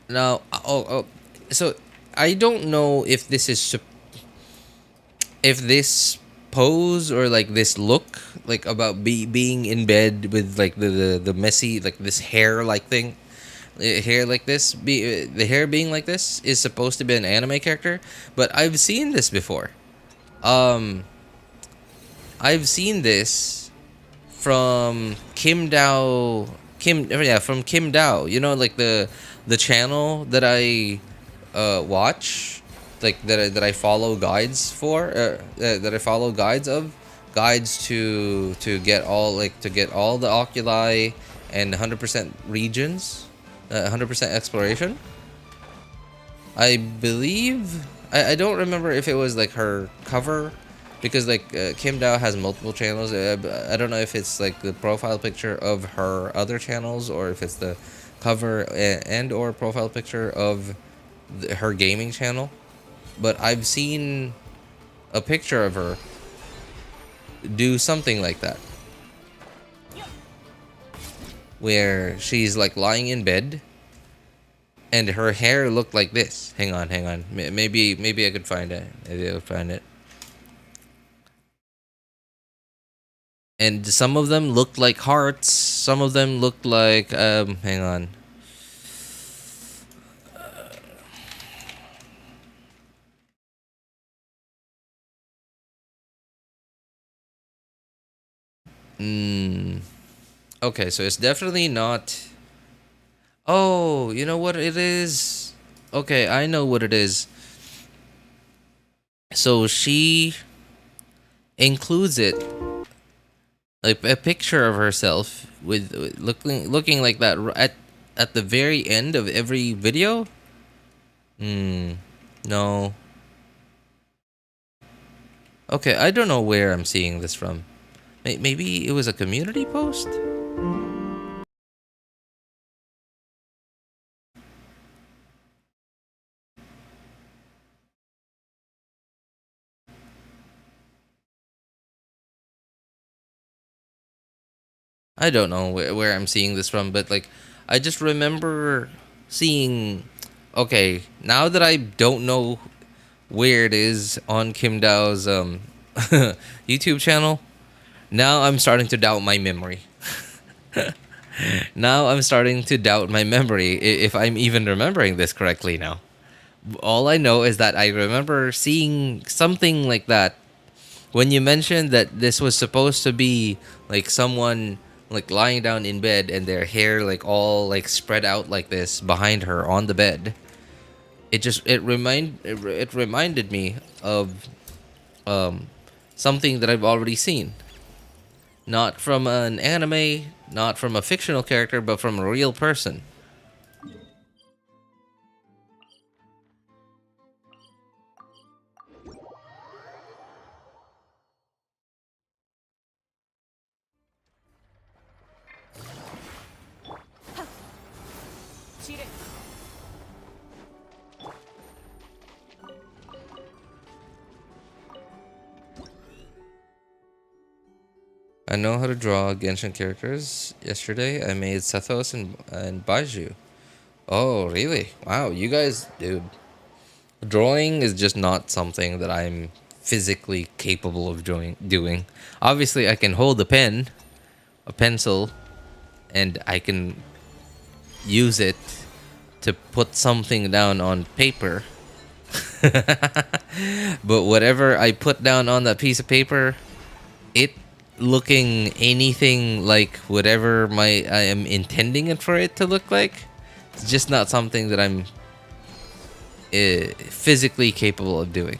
Now, so I don't know if this is if this pose or like this look like about being in bed with like the messy like this hair like thing, hair like this, the hair being like this is supposed to be an anime character, but I've seen this before. I've seen this from Kim Dao. From Kim Dao. You know, like the channel that I watch, like that I follow guides for, that I follow guides to get all the oculi and 100% regions, 100% exploration. I believe I don't remember if it was like her cover, because like Kim Dao has multiple channels. I don't know if it's like the profile picture of her other channels or if it's the cover and or profile picture of her gaming channel. But I've seen a picture of her do something like that, where she's like lying in bed and her hair looked like this. Hang on. Maybe I could find it. Maybe I could find it. And some of them looked like hearts. Some of them looked like hang on. Okay, so it's definitely not. Oh, you know what it is? Okay, I know what it is. So she includes it like a picture of herself with looking like that at the very end of every video? No. Okay, I don't know where I'm seeing this from. Maybe it was a community post? I don't know where I'm seeing this from, but like, I just remember seeing. Okay, now that I don't know where it is on Kim Dao's YouTube channel, now I'm starting to doubt my memory. Now I'm starting to doubt my memory if I'm even remembering this correctly now. All I know is that I remember seeing something like that when you mentioned that this was supposed to be like someone like lying down in bed and their hair like all like spread out like this behind her on the bed. It reminded me of something that I've already seen. Not from an anime, not from a fictional character, but from a real person. I know how to draw Genshin characters. Yesterday, I made Sethos and Baiju. Oh, really? Wow, you guys, dude. Drawing is just not something that I'm physically capable of doing. Obviously, I can hold a pen, a pencil, and I can use it to put something down on paper. But whatever I put down on that piece of paper, it looking anything like whatever I am intending it for it to look like, it's just not something that I'm physically capable of doing.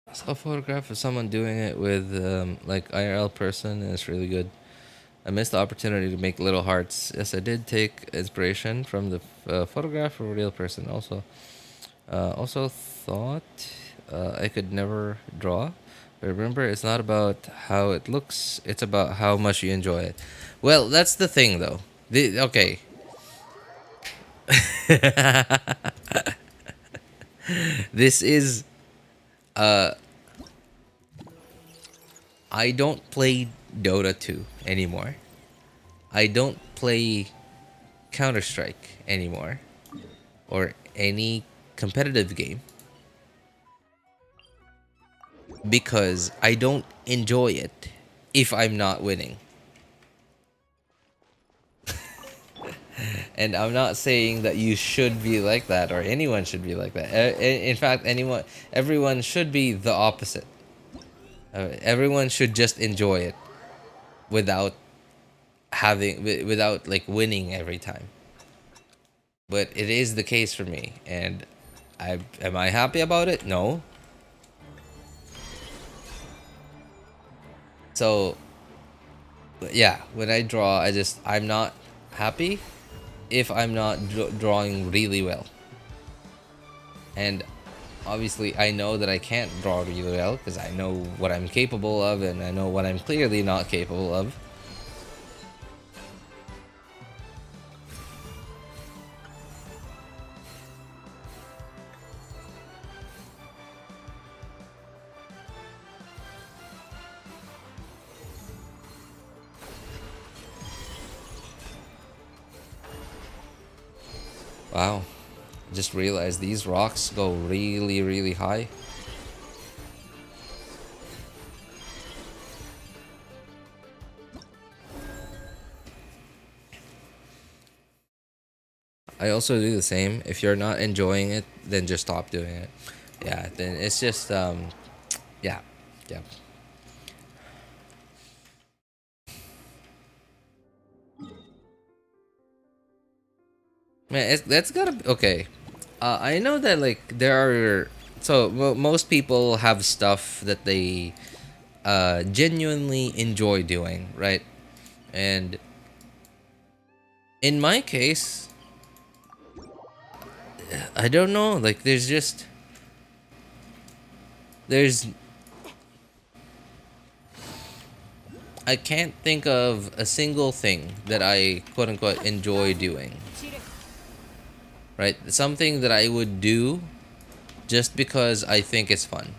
I saw a photograph of someone doing it with like IRL person, and it's really good. I missed the opportunity to make little hearts. Yes, I did take inspiration from the photograph of a real person. Also thought I could never draw. But remember, it's not about how it looks; it's about how much you enjoy it. Well, that's the thing, though. Okay. This is I don't play Dota 2 anymore. I don't play Counter-Strike anymore, or any competitive game, because I don't enjoy it if I'm not winning. And I'm not saying that you should be like that or anyone should be like that. In fact, everyone should be the opposite. Everyone should just enjoy it without without like winning every time. But it is the case for me, and am I happy about it? No. So yeah, when I draw, I'm not happy if I'm not drawing really well. And obviously I know that I can't draw really well because I know what I'm capable of, and I know what I'm clearly not capable of. Wow. Just realized these rocks go really, really high. I also do the same. If you're not enjoying it, then just stop doing it. Yeah, then it's just yeah. Yeah. Man, that's gotta be okay. I know that like there are most people have stuff that they genuinely enjoy doing, right? And in my case, I don't know. Like there's I can't think of a single thing that I quote unquote enjoy doing. Right? Something that I would do just because I think it's fun.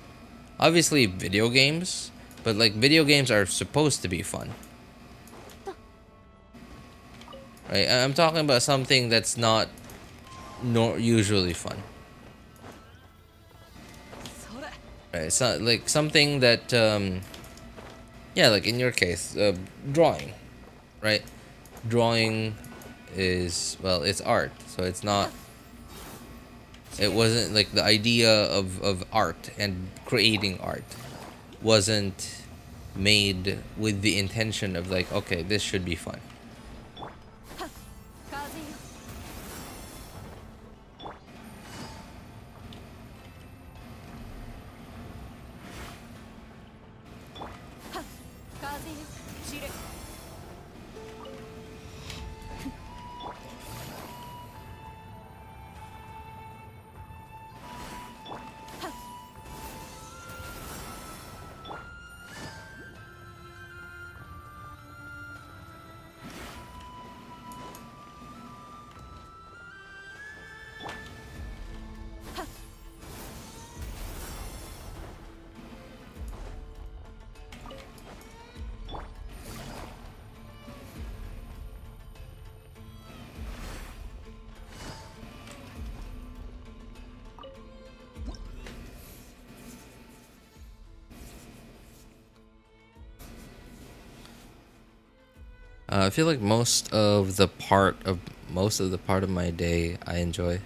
Obviously video games, but like video games are supposed to be fun. Right? I'm talking about something that's not usually fun. Right? It's not like something that yeah, like in your case, drawing, right? Drawing is, well, it's art, so it's not, it wasn't like the idea of art and creating art wasn't made with the intention of like, okay, this should be fun. I feel like most of the part of my day I enjoy.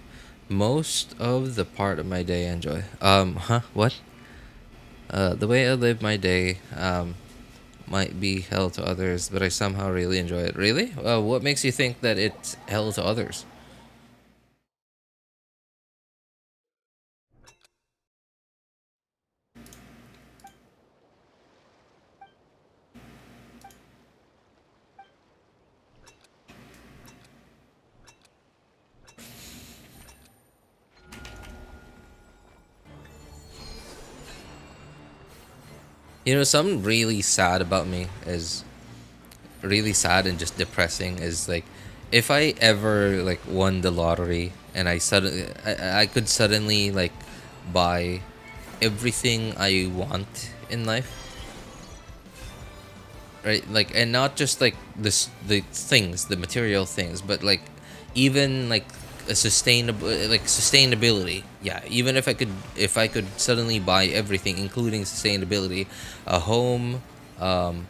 Most of the part of my day I enjoy. What? The way I live my day might be hell to others, but I somehow really enjoy it. Really? What makes you think that it's hell to others? You know, something really sad about me is really sad and just depressing is like if I ever like won the lottery and I could suddenly like buy everything I want in life, right? Like, and not just like the things, the material things, but like even like a sustainability. Yeah, even if I could suddenly buy everything including sustainability, a home, um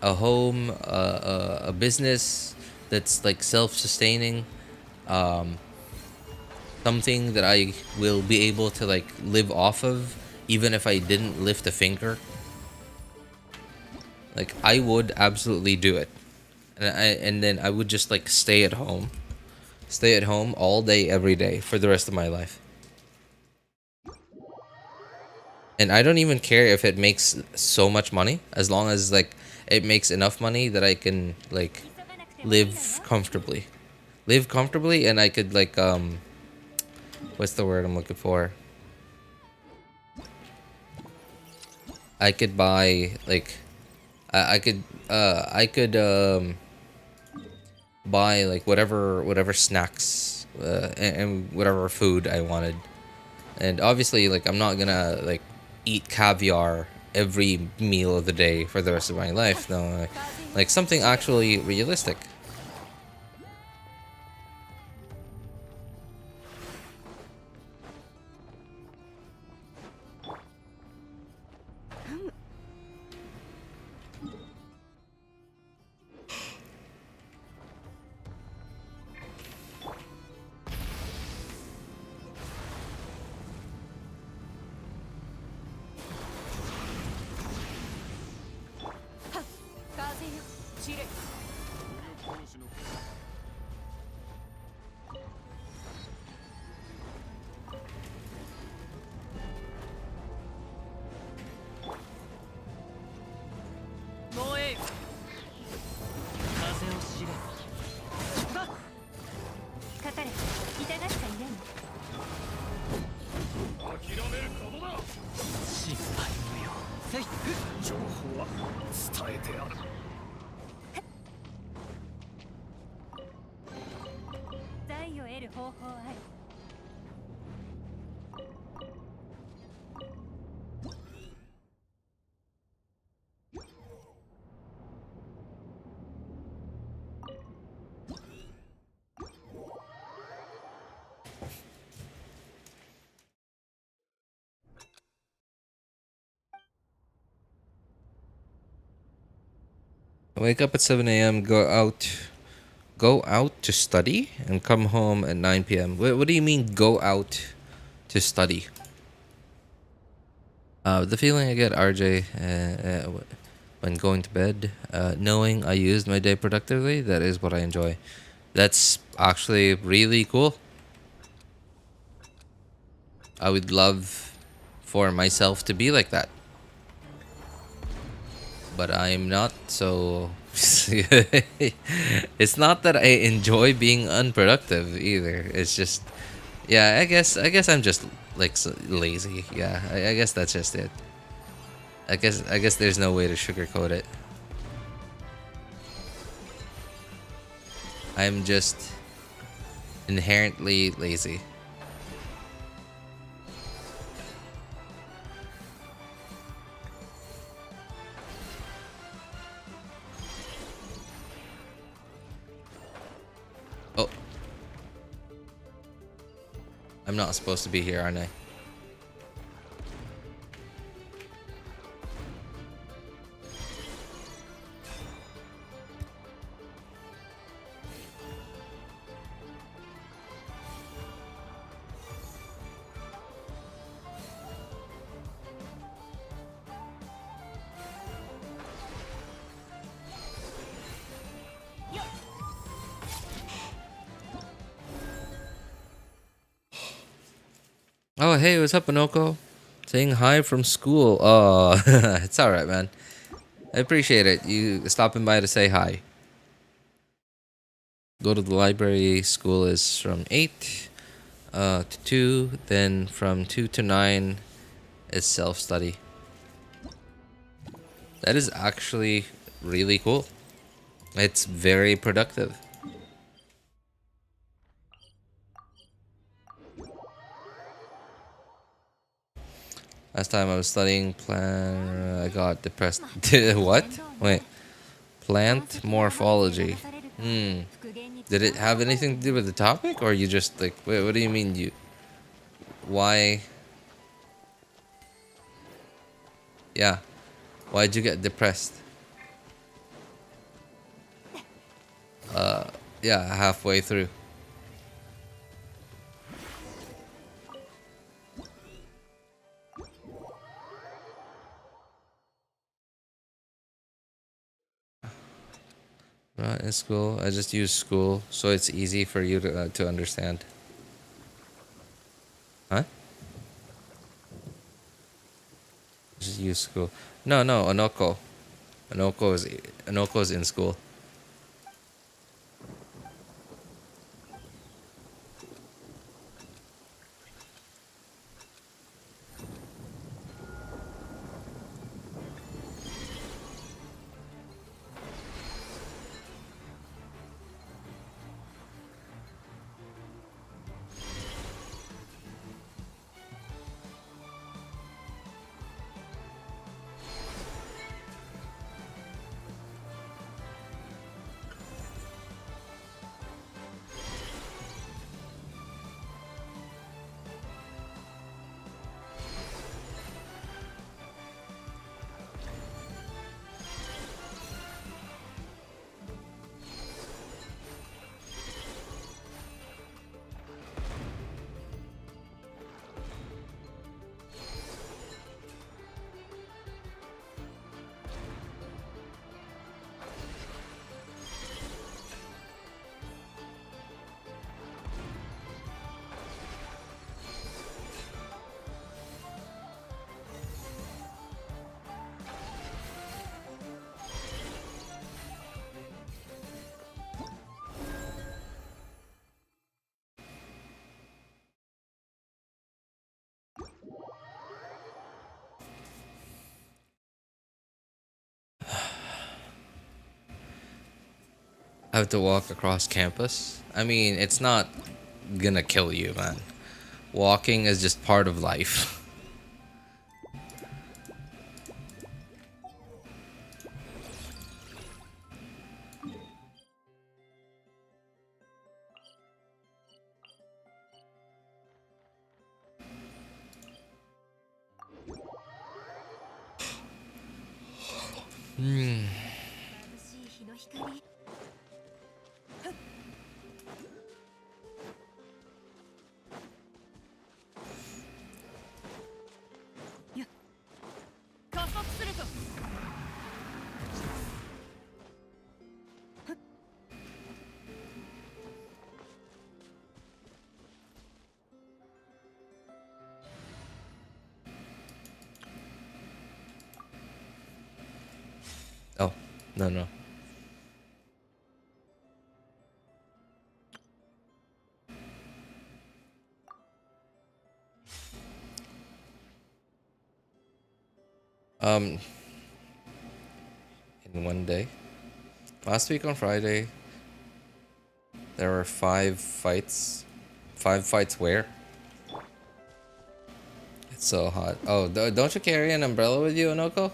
a business that's like self-sustaining, um something that I will be able to like live off of even if I didn't lift a finger. Like I would absolutely do it. And then I would just like stay at home. Stay at home all day every day for the rest of my life. And I don't even care if it makes so much money, as long as like it makes enough money that I can like live comfortably. Live comfortably, and I could like what's the word I'm looking for? I could buy like I could buy like whatever snacks and whatever food I wanted. And obviously like I'm not gonna like eat caviar every meal of the day for the rest of my life. No, like something actually realistic. かかれ痛がっちゃいれん。諦めることだ。心配無用。せい。情報は伝えてある。財を得る方法ある。I wake up at 7 a.m., go out to study, and come home at 9 p.m. What do you mean go out to study? The feeling I get, RJ, when going to bed, knowing I used my day productively, that is what I enjoy. That's actually really cool. I would love for myself to be like that. But I'm not, so it's not that I enjoy being unproductive either. It's just, yeah, I guess I'm just like lazy. Yeah, I guess that's just it. I guess there's no way to sugarcoat it. I'm just inherently lazy. Oh. I'm not supposed to be here, aren't I? Oh, hey, what's up, Inoko? Saying hi from school. Oh, it's alright, man. I appreciate it. You stopping by to say hi. Go to the library. School is from 8 to 2. Then from 2 to 9 is self-study. That is actually really cool. It's very productive. Last time I was studying I got depressed. What? Wait. Plant morphology. Did it have anything to do with the topic, or you just like? Wait, what do you mean you? Why? Yeah. Why'd you get depressed? Yeah, halfway through. Not in school. I just use school, so it's easy for you to understand. Huh? Just use school. No, Onoko. Onoko's in school. have to walk across campus. I mean, it's not gonna kill you, man. Walking is just part of life. Hmm. 眩しい日の光 加速すると Oh, no, no. In one day. Last week on Friday, there were 5 fights. 5 fights where? It's so hot. Oh, don't you carry an umbrella with you, Onoko?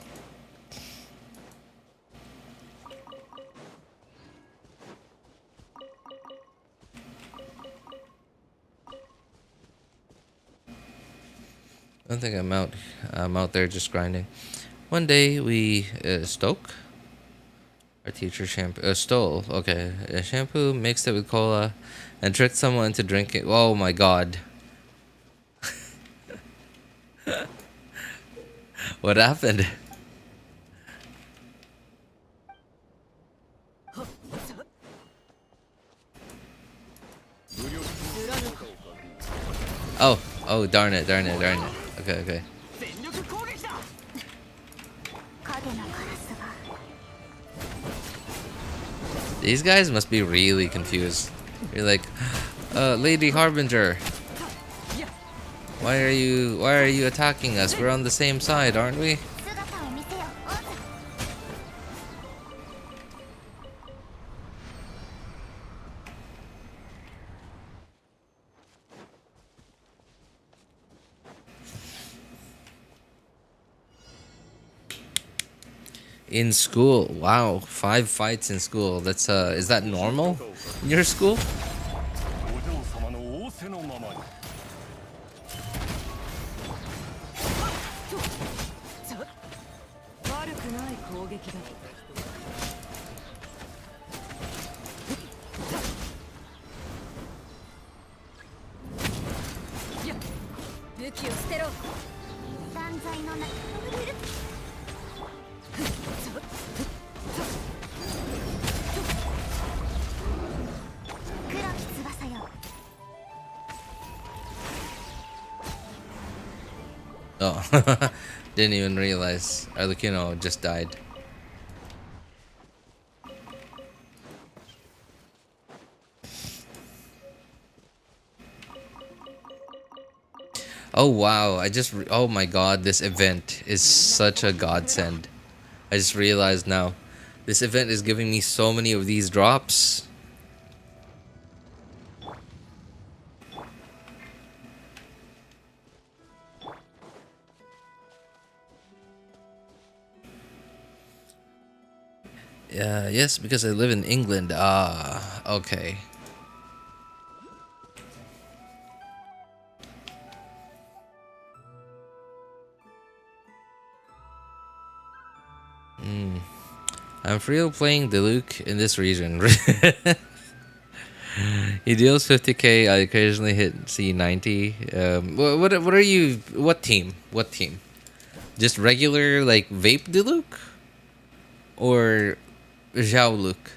I don't think I'm out there just grinding. One day we Stoke. Our teacher stole. Okay, a shampoo, mixed it with cola, and tricked someone into drinking. Oh my god! What happened? Oh, darn it. Okay, okay. 全力攻撃だ 影のガラスが These guys must be really confused. You're like, Lady Harbinger. Why are you attacking us? We're on the same side, aren't we? 姿を見せよオンス In school. Wow, 5 fights in school. That's is that normal in your school? お嬢様の仰せのままに 悪くない攻撃だ 武器を捨てろ 断罪のな 黒き翼よ Oh, didn't even realize Arlecchino just died. Oh wow, oh my god, this event is such a godsend. I just realized now. This event is giving me so many of these drops. Yes, because I live in England. Ah, okay. I'm free of playing Diluc in this region. He deals 50k. I occasionally hit C90. What are you? What team? What team? Just regular like vape Diluc, or Zhao Luke?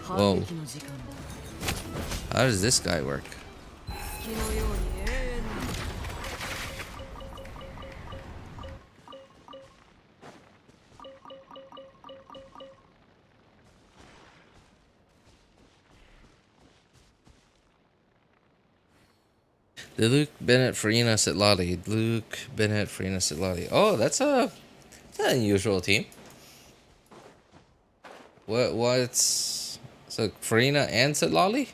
Whoa. How does this guy work? The Luke Bennett Farina Sitlali. Luke Bennett Farina Sitlali. Oh, that's an unusual team. What's so Farina and Sitlali?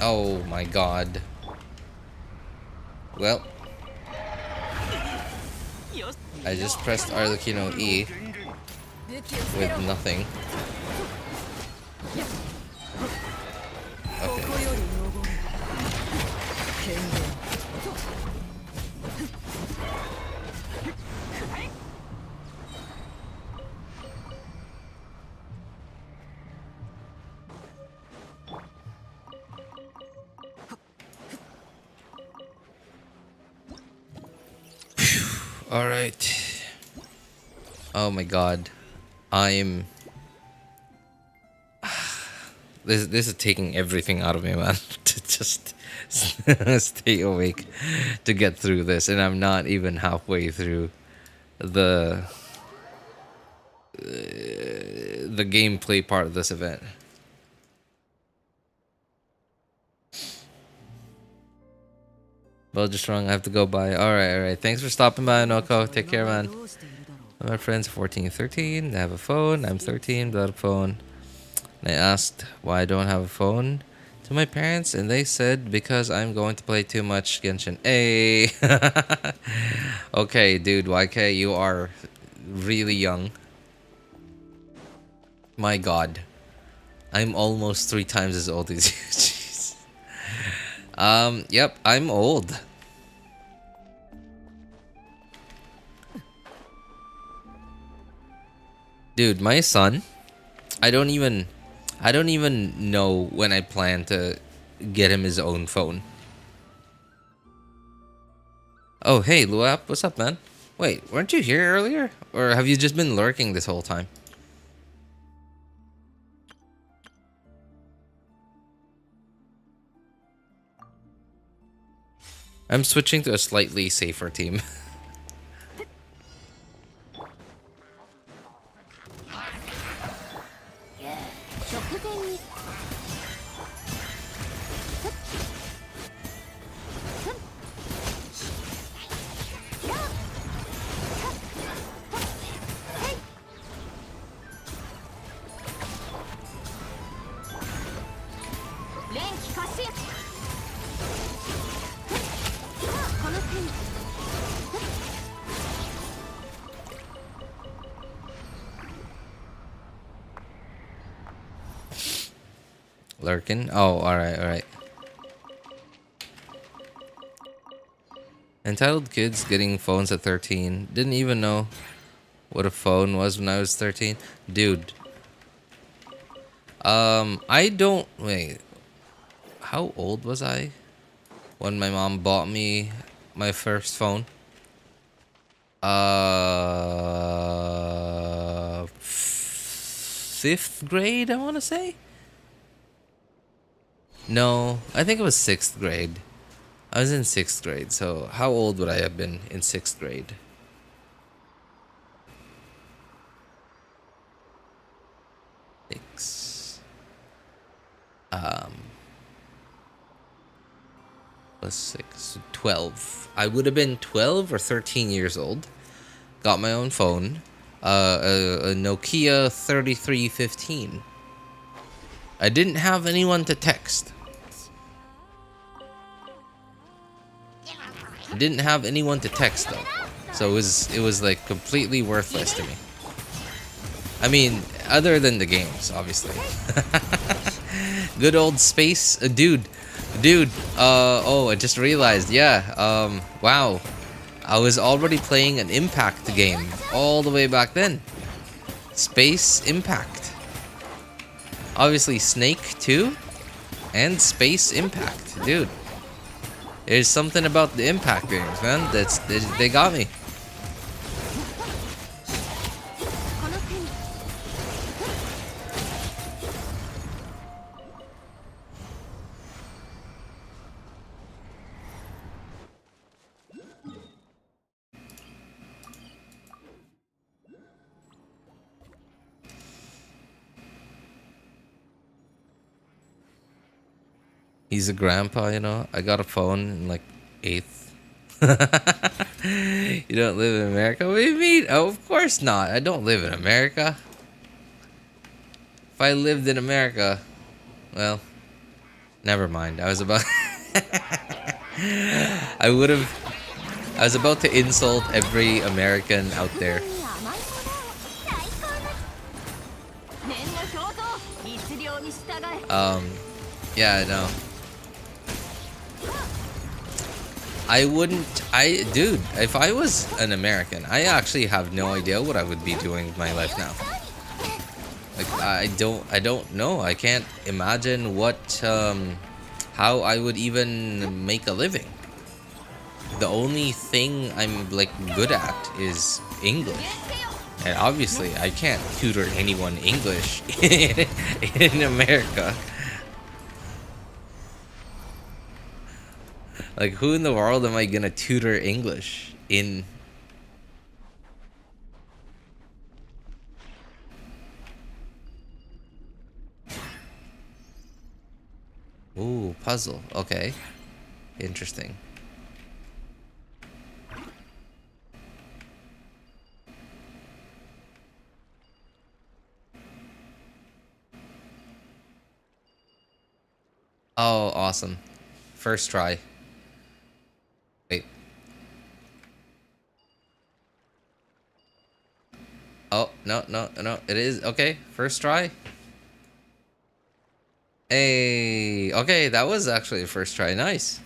Oh my god. Well, I just pressed Arlecchino E with nothing. Okay. All right. Oh my god. I'm this is taking everything out of me, man. To just stay awake to get through this, and I'm not even halfway through the gameplay part of this event. Well, just wrong. I have to go by. All right. Thanks for stopping by, Noko. Take care, man. My friends are 14 and 13. They have a phone. I'm 13 without a phone. And I asked why I don't have a phone to my parents, and they said because I'm going to play too much Genshin. Hey. Okay, dude. YK, you are really young. My god. I'm almost 3 times as old as you. Jeez. Yep, I'm old. Dude, my son, I don't even know when I plan to get him his own phone. Oh, hey, Luap, what's up, man? Wait, weren't you here earlier? Or have you just been lurking this whole time? I'm switching to a slightly safer team. Lurkin? Oh, alright. Entitled kids getting phones at 13. Didn't even know what a phone was when I was 13. Dude. I don't... Wait. How old was I when my mom bought me my first phone? 5th grade, I want to say? No, I think it was 6th grade. I was in 6th grade, so how old would I have been in 6th grade? Plus 6, 12. I would have been 12 or 13 years old. Got my own phone, a Nokia 3315. I didn't have anyone to text. I didn't have anyone to text though, so it was like completely worthless to me. I mean, other than the games, obviously. Good old space, dude. Oh, I just realized. Yeah. Wow. I was already playing an Impact game all the way back then. Space Impact. Obviously, Snake too, and Space Impact, dude. There's something about the Impact games, man. They got me. He's a grandpa, you know. I got a phone in like 8th. You don't live in America? What do you mean? Oh, of course not. I don't live in America. If I lived in America, well, never mind. I was about I was about to insult every American out there. Yeah, I know. Dude, if I was an American, I actually have no idea what I would be doing with my life now. Like, I don't know. I can't imagine how I would even make a living. The only thing I'm like good at is English. And obviously, I can't tutor anyone English in America. Like, who in the world am I gonna tutor English in? Ooh, puzzle. Okay. Interesting. Oh, awesome. First try. Wait. Oh, no. It is. Okay, first try. Hey. Okay, that was actually the first try. Nice.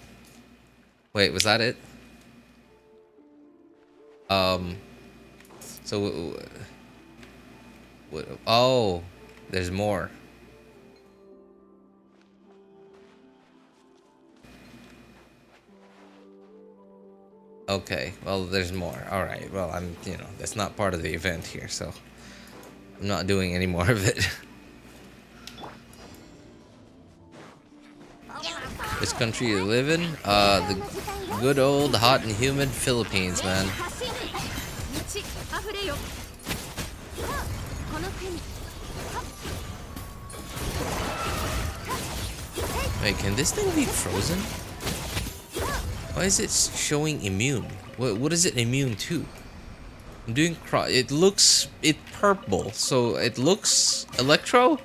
Wait, was that it? So... Oh, there's more. Okay, well, there's more. Alright, well, that's not part of the event here, so I'm not doing any more of it. Which country you live in? The good old hot and humid Philippines, man. Wait, can this thing be frozen? Why is it showing immune? What is it immune to? I'm doing it's purple, so it looks electro,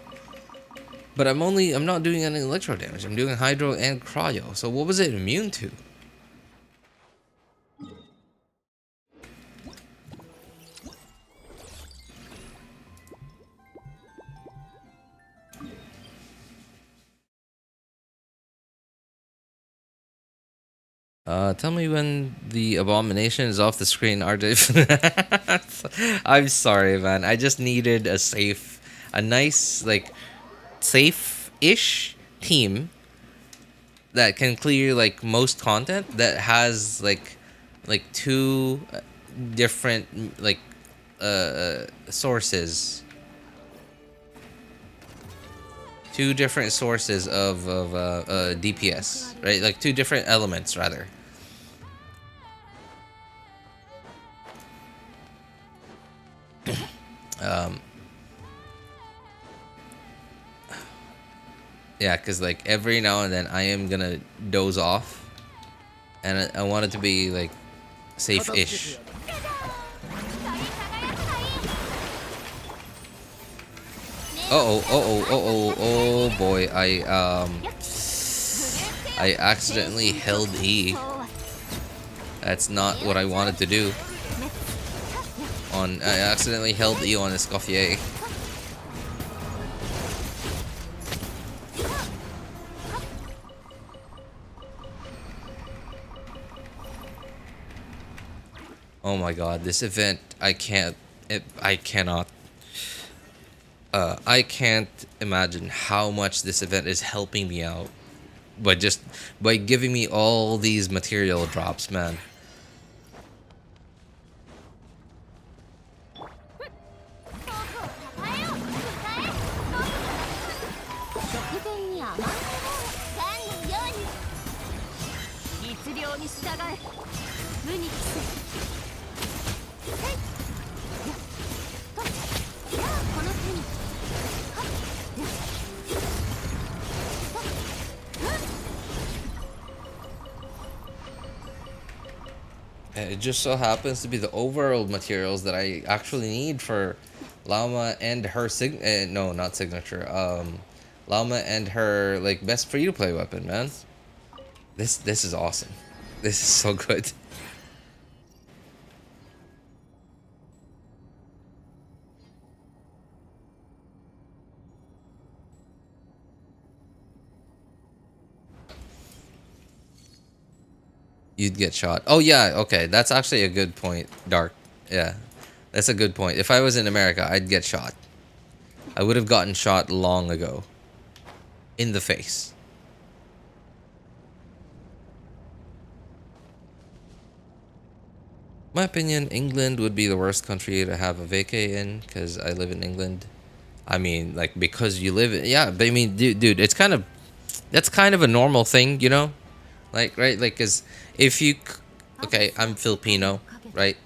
but I'm not doing any electro damage. I'm doing hydro and cryo. So what was it immune to? Tell me when the abomination is off the screen, RJ. I'm sorry, man. I just needed a nice, like, safe-ish team that can clear, like, most content that has, like two different, like, sources. Two different sources of DPS, right? Like, two different elements, rather. Yeah, because, like, every now and then I am gonna doze off, and I want it to be, like, safe-ish. Oh boy, I accidentally held E. That's not what I wanted to do. I accidentally held E on Escoffier. Oh my god, this event, I can't, I cannot, I can't imagine how much this event is helping me out. By just, by giving me all these material drops, man. And it just so happens to be the overworld materials that I actually need for Lauma and her no, not signature. Lauma and her like best free to play weapon, man. This is awesome. This is so good. You'd get shot. Oh yeah, okay. That's actually a good point, Dark. Yeah. That's a good point. If I was in America, I'd get shot. I would have gotten shot long ago. In the face. My opinion, England would be the worst country to have a vacay in, because I live in England. I mean, like, because you live in... Yeah, but I mean, dude, it's kind of... That's kind of a normal thing, you know? Like, right? Like, because if you... Okay, I'm Filipino, right?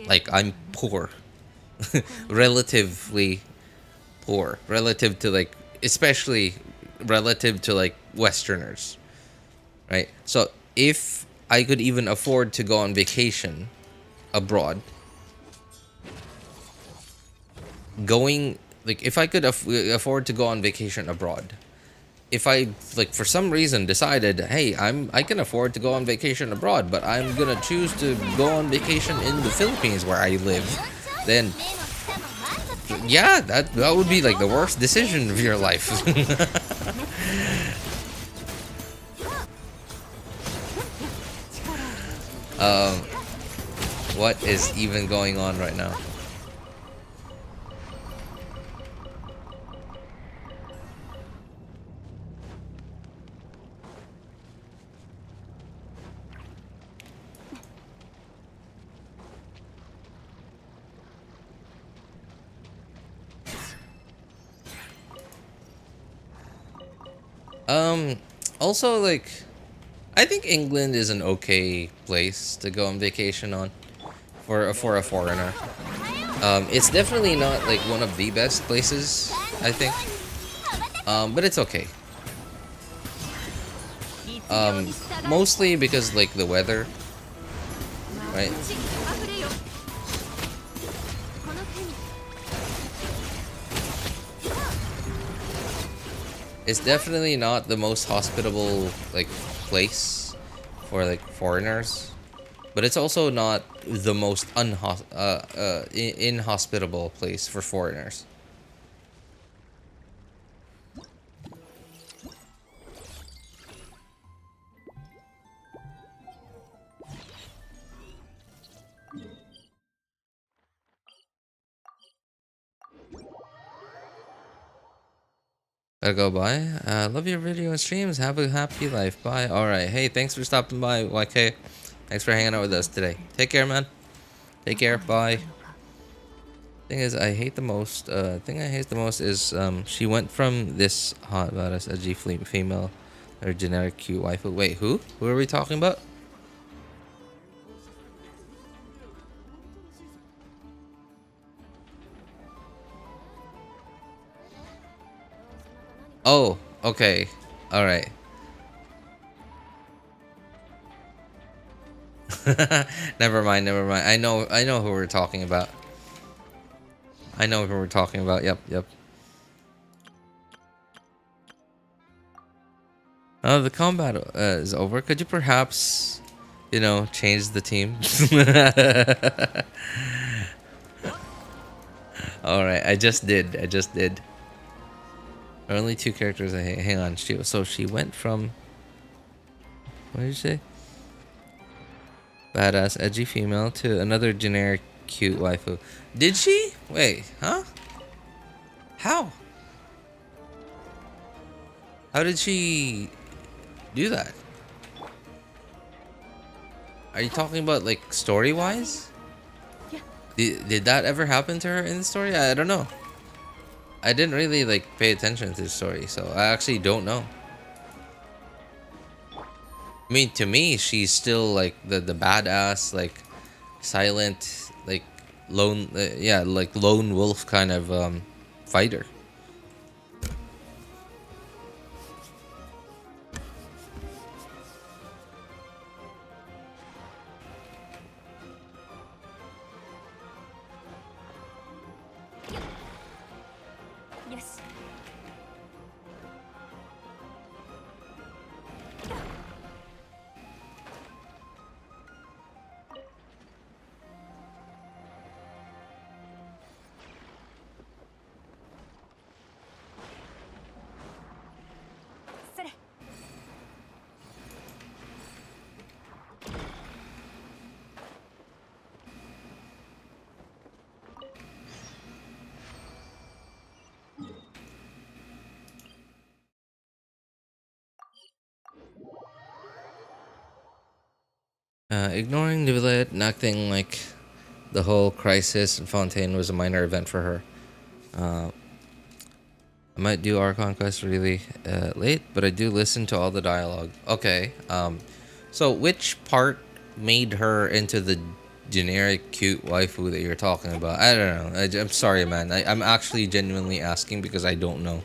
Like, I'm poor. Relatively poor. Relative to, like... Especially relative to, like, Westerners. Right? So, if I could even afford to go on vacation abroad... Going... Like, if I could afford to go on vacation abroad... If I, like, for some reason decided, hey, I can afford to go on vacation abroad, but I'm gonna choose to go on vacation in the Philippines where I live, then, yeah, that would be, like, the worst decision of your life. What is even going on right now? Also, like, I think England is an okay place to go on vacation on for a foreigner. It's definitely not like one of the best places, I think. But it's okay. Mostly because, like, the weather, right? It's definitely not the most hospitable, like, place for, like, foreigners, but it's also not the most inhospitable place for foreigners. Gotta go, bye. Love your video and streams. Have a happy life. Bye. Alright. Hey, thanks for stopping by, YK. Thanks for hanging out with us today. Take care, man. Take care. Bye. Thing is, I hate the most. Thing I hate the most is she went from this hot badass edgy female or generic cute waifu. Wait, who? Who are we talking about? Oh, okay. All right. Never mind, never mind. I know who we're talking about. I know who we're talking about. Yep, yep. Oh, the combat is over. Could you perhaps, you know, change the team? All right, I just did. I just did. Only two characters I hate. Hang on. So she went from... What did you say? badass edgy female to another generic cute waifu. Did she? Wait, huh? How? How did she do that? Are you talking about like story-wise? Did that ever happen to her in the story? I don't know. I didn't really like pay attention to the story, so I actually don't know. I mean, to me, she's still like the badass, like silent, like lone, yeah, like lone wolf kind of fighter. Yes. Ignoring the village, acting like the whole crisis in Fontaine was a minor event for her. I might do Archon Quest really late, but I do listen to all the dialogue. Okay, so which part made her into the generic cute waifu that you're talking about? I don't know. I'm sorry, man. I'm actually genuinely asking because I don't know.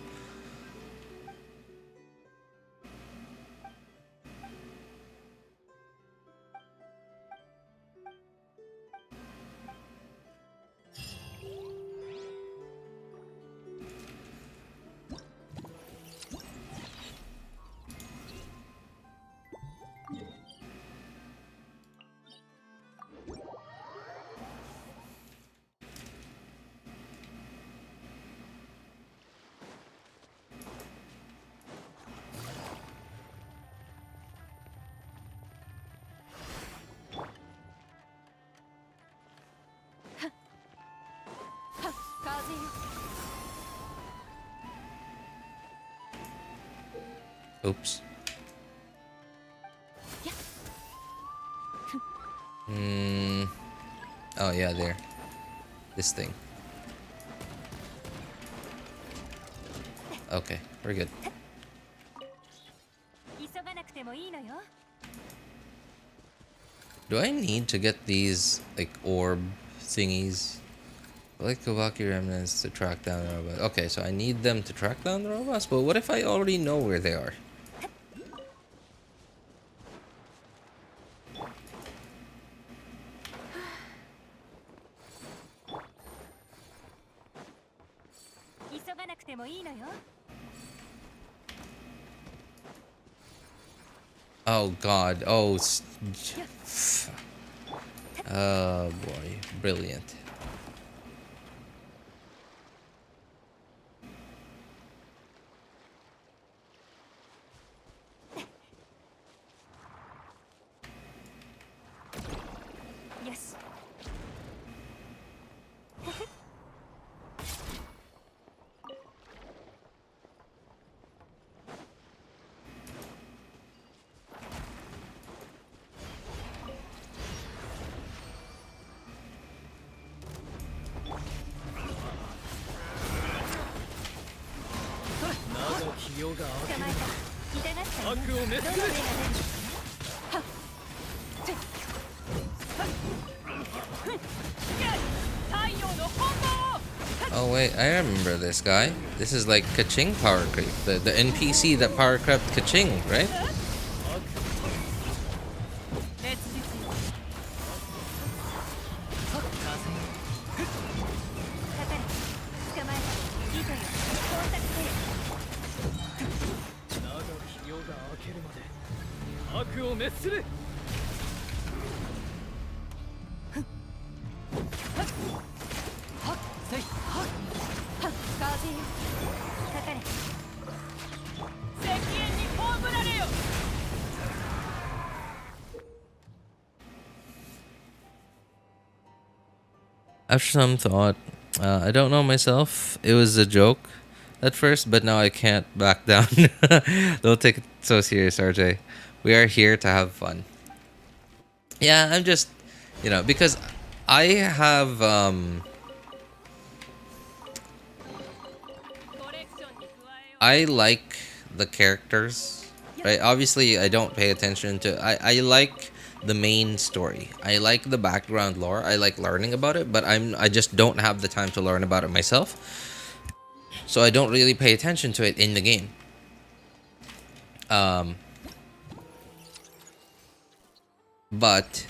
Oops. Oh yeah, there. This thing. Okay, we're good. Do I need to get these like orb thingies? I like Kawaki remnants to track down the robots. Okay, so I need them to track down the robots, but what if I already know where they are? Oh god. Oh. Oh boy. Brilliant. Yes. Oh wait, I remember this guy. This is like Kaching power creep. The NPC that power crept Kaching, right? After some thought, I don't know myself. It was a joke at first, but now I can't back down. Don't take it so serious, RJ. We are here to have fun. Yeah, I'm just, because I have I like the characters, right? Obviously, I don't pay attention to. I like the main story. I like the background lore. I like learning about it, but I just don't have the time to learn about it myself. So I don't really pay attention to it in the game. Um, but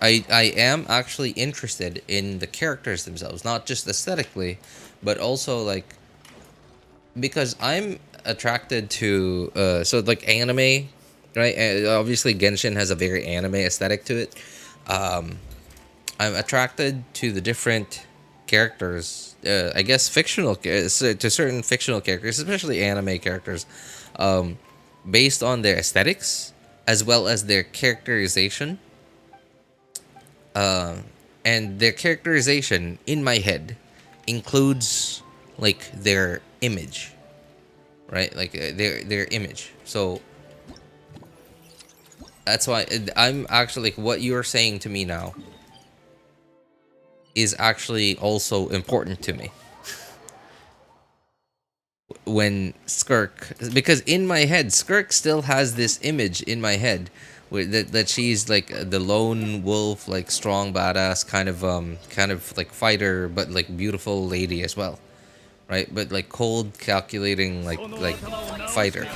I am actually interested in the characters themselves, not just aesthetically, but also like because I'm attracted to so like anime, right? Obviously Genshin has a very anime aesthetic to it. Um, I'm attracted to the different characters. I guess to certain fictional characters, especially anime characters, um, based on their aesthetics as well as their characterization. Uh, and their characterization in my head includes like their image, right? Like their image. So that's why I'm actually like what you're saying to me now is actually also important to me when Skirk, because in my head Skirk still has this image in my head that she's like the lone wolf, like strong badass kind of like fighter, but like beautiful lady as well, right? But like cold calculating like fighter.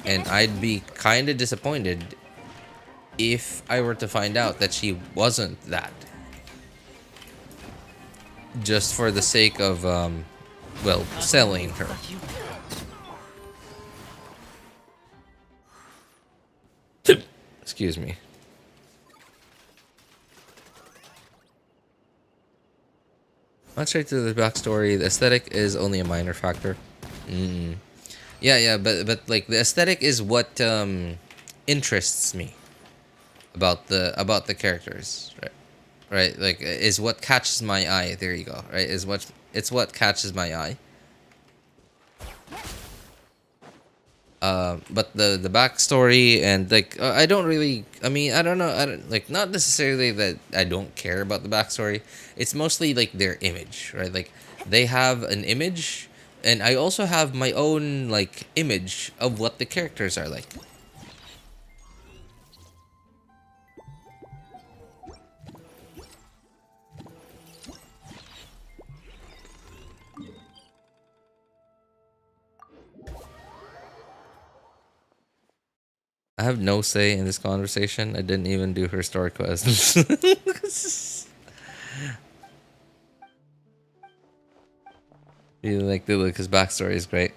And I'd be kind of disappointed if I were to find out that she wasn't that. Just for the sake of, well, selling her. Excuse me. Not straight to the backstory. The aesthetic is only a minor factor. Yeah, but like the aesthetic is what interests me about the characters, right? Right, like is what catches my eye. There you go. Right, it's what catches my eye. But the backstory and like I don't really. I mean, I don't know. I don't like not necessarily that I don't care about the backstory. It's mostly like their image, right? Like they have an image, and I also have my own like image of what the characters are like. I have no say in this conversation. I didn't even do her story quest. Really like the Lucas backstory is great.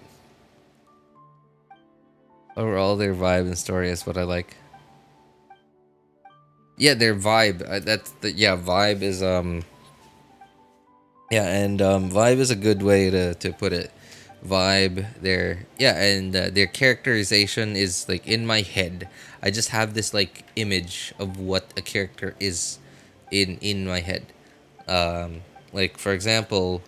Overall, their vibe and story is what I like. Yeah, their vibe. Vibe is Yeah, and vibe is a good way to put it. Vibe, their characterization is like in my head. I just have this like image of what a character is in my head. Like for example,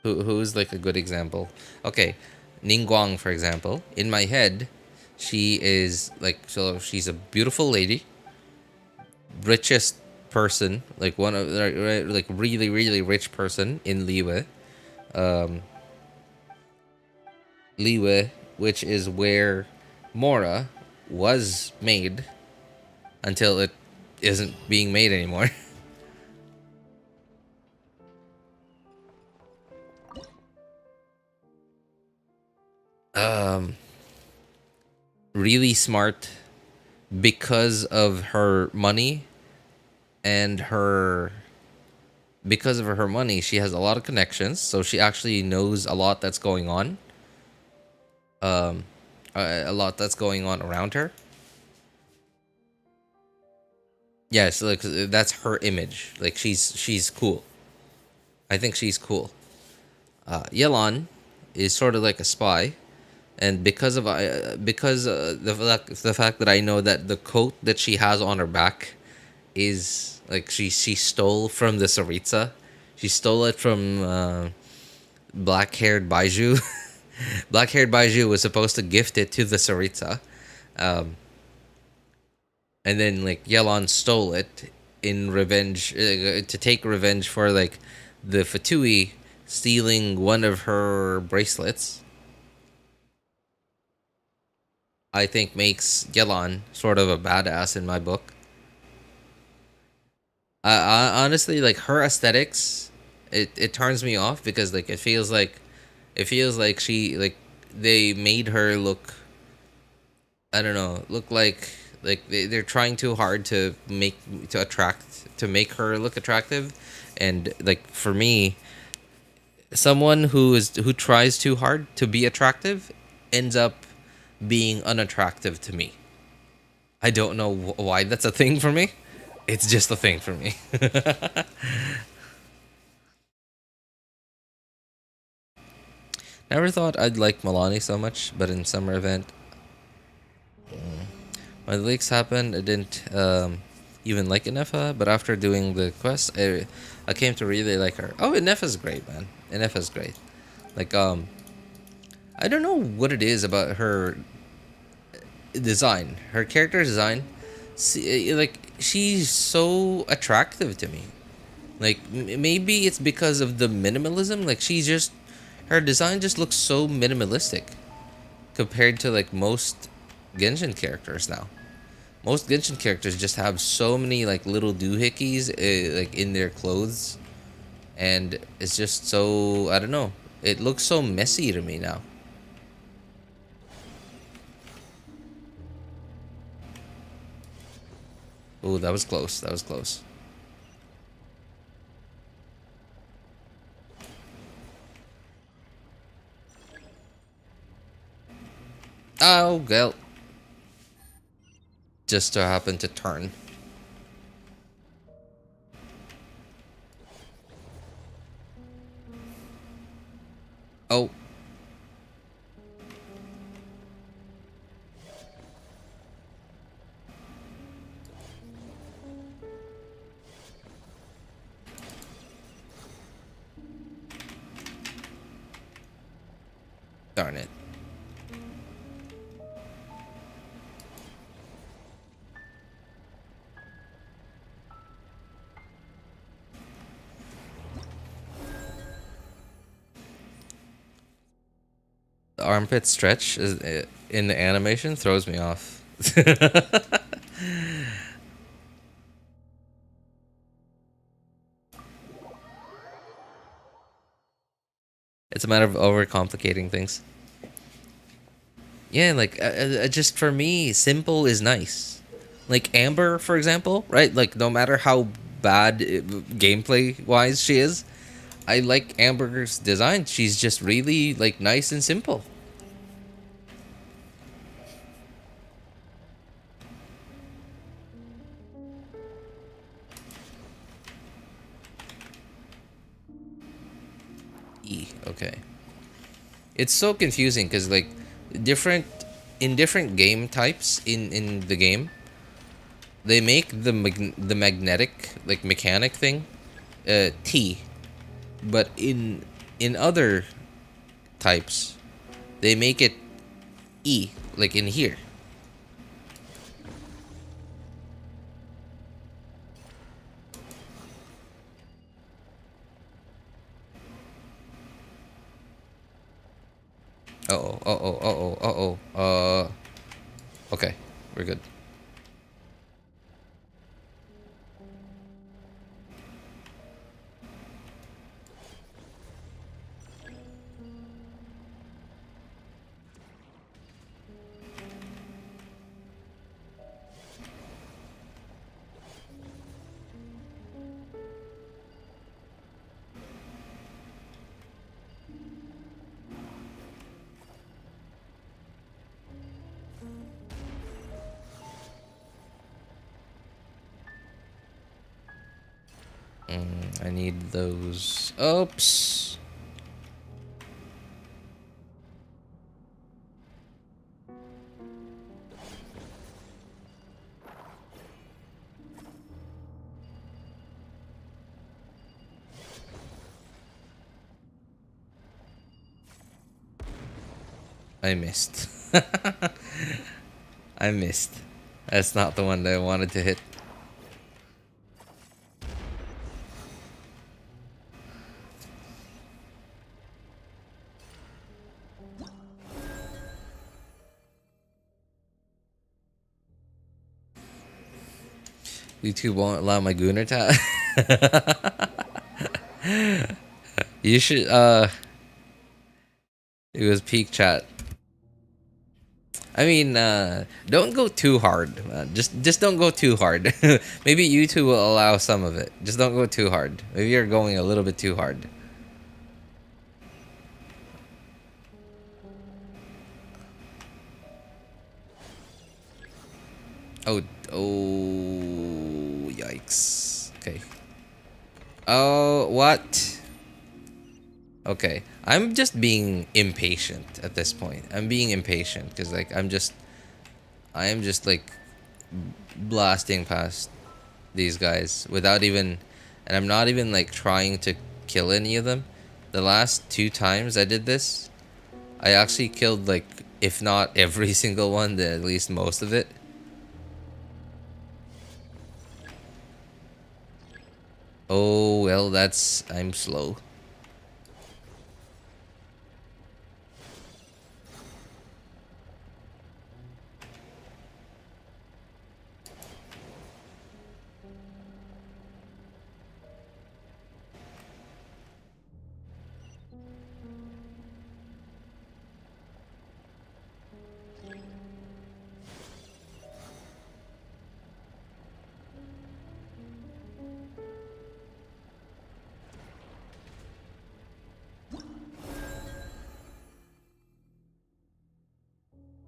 who's like a good example? Okay, Ningguang for example. In my head, she is like so she's a beautiful lady, richest person, like one of like really rich person in Liyue. Um, Liyue, which is where Mora was made until it isn't being made anymore. um, really smart because of her money and her because of her money, she has a lot of connections, so she actually knows a lot that's going on. A lot that's going on around her. Yeah, so like that's her image. Like she's cool. I think she's cool. Yelan is sort of like a spy, and because of the fact that I know that the coat that she has on her back is like she stole from the Saritsa. She stole it from black-haired Baiju. Black-haired Baiju was supposed to gift it to the Saritsa, and then like Yelan stole it in revenge to take revenge for like the Fatui stealing one of her bracelets. I think makes Yelan sort of a badass in my book. I honestly like her aesthetics. It turns me off because like it feels like she like they made her look. I don't know, look like they're trying too hard to make her look attractive, and like for me, someone who tries too hard to be attractive ends up being unattractive to me. I don't know why that's a thing for me. It's just a thing for me. Never thought I'd like Milani so much, but in summer event, when the leaks happened, I didn't even like Inefa, but after doing the quest, I came to really like her. Oh, Inefa's great, man. Inefa's great. Like, I don't know what it is about her design, her character design. Like, she's so attractive to me. Like, maybe it's because of the minimalism. Like, her design just looks so minimalistic compared to like most Genshin characters now. Most Genshin characters just have so many like little doohickeys like in their clothes, and it's just so, I don't know. It looks so messy to me now. Oh, that was close. That was close. Oh, well. Just so happened to turn. Oh. Darn it. The armpit stretch in the animation throws me off. It's a matter of overcomplicating things. Yeah, like just for me, simple is nice. Like Amber, for example, right? Like no matter how bad gameplay wise she is, I like Amber's design. She's just really like nice and simple. Okay. It's so confusing because like different game types in the game, they make the magnetic like mechanic thing T, but in other types they make it E, like in here. Okay, we're good. I need those. Oops. I missed. I missed. That's not the one that I wanted to hit. YouTube won't allow my Gooner to. You should. It was peak chat. I mean, don't go too hard. Just don't go too hard. Maybe YouTube will allow some of it. Just don't go too hard. Maybe you're going a little bit too hard. Oh, yikes. Okay. Oh, what? Okay. I'm just being impatient at this point. I'm being impatient because like I am just like blasting past these guys without even, and I'm not even like trying to kill any of them. The last 2 times I did this, I actually killed like, if not every single one, then at least most of it. Oh, well, I'm slow.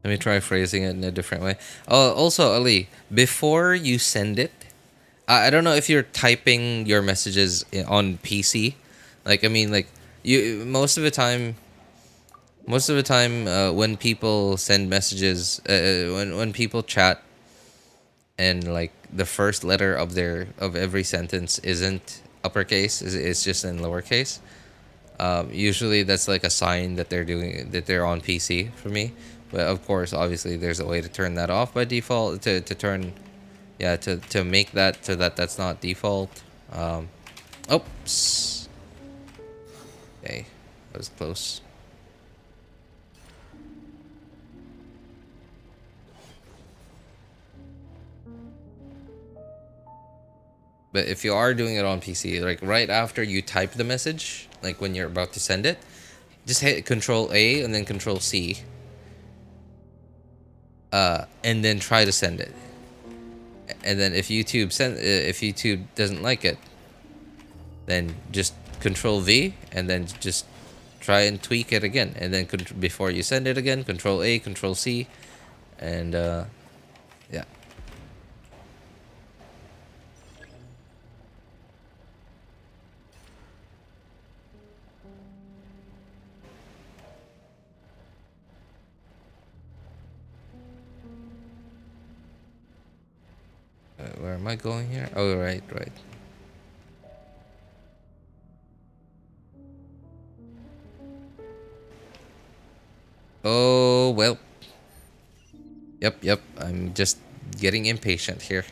Let me try phrasing it in a different way. Oh, also, Ali, before you send it, I don't know if you're typing your messages on PC. Like, I mean, like, you most of the time, when people send messages, when people chat, and like the first letter of every sentence isn't uppercase, it's just in lowercase. Usually that's like a sign that they're on PC for me. But of course, obviously, there's a way to turn that off by default. To turn, yeah, to make that so that that's not default. Oops. Okay, that was close. But if you are doing it on PC, like right after you type the message, like when you're about to send it, just hit Control A and then Control C. And then try to send it. And then if YouTube doesn't like it, then just Control V and then just try and tweak it again. And then before you send it again, Control A, Control C, and yeah. Where am I going here? Oh, right. Oh, well. Yep. I'm just getting impatient here.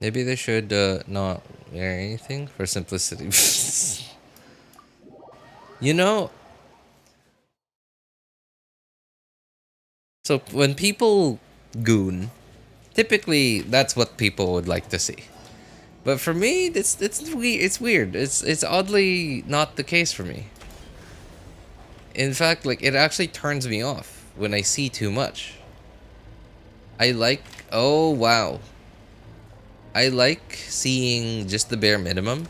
Maybe they should not wear anything for simplicity. You know, so when people goon, typically that's what people would like to see. But for me, it's weird. It's weird. It's oddly not the case for me. In fact, like it actually turns me off when I see too much. I like. Oh wow. I like seeing just the bare minimum.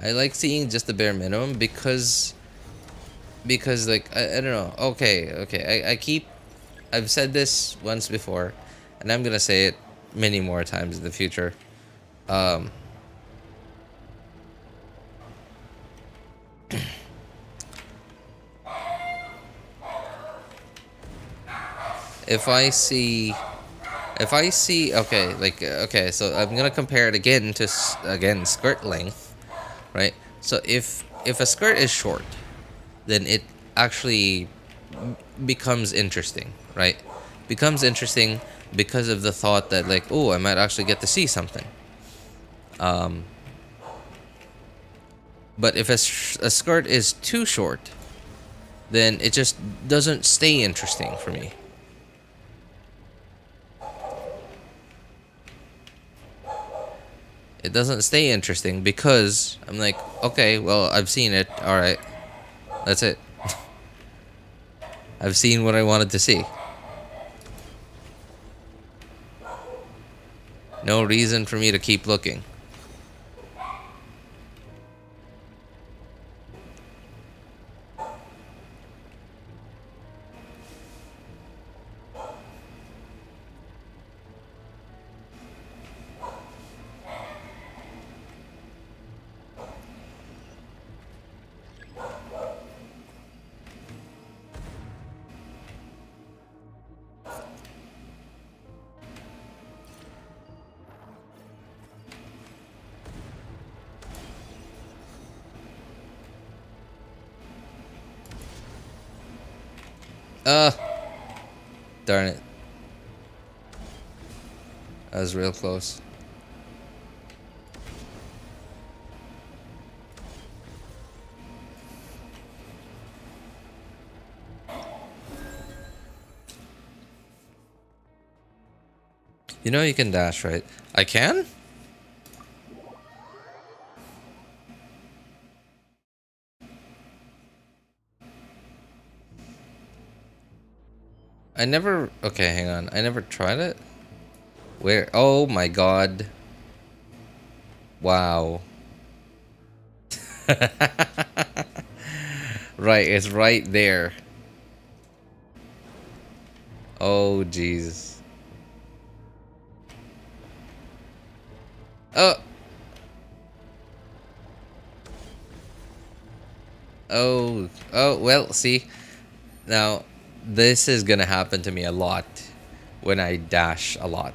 I like seeing just the bare minimum because like I don't know. Okay. I've said this once before, and I'm gonna say it many more times in the future. Um, if I see, okay, like okay, so I'm gonna compare it again to again skirt length, right? So if a skirt is short, then it actually becomes interesting, right? Becomes interesting because of the thought that like, oh, I might actually get to see something. Um, but if a skirt is too short, then it just doesn't stay interesting for me. It doesn't stay interesting because I'm like, okay, well, I've seen it. All right, that's it. I've seen what I wanted to see. No reason for me to keep looking. Darn it. That was real close. You know you can dash, right? I can? I never... Okay, hang on. I never tried it. Where? Oh my god. Wow. Right, it's right there. Oh, jeez. Oh. Oh, well, see. Now, this is gonna happen to me a lot when I dash a lot.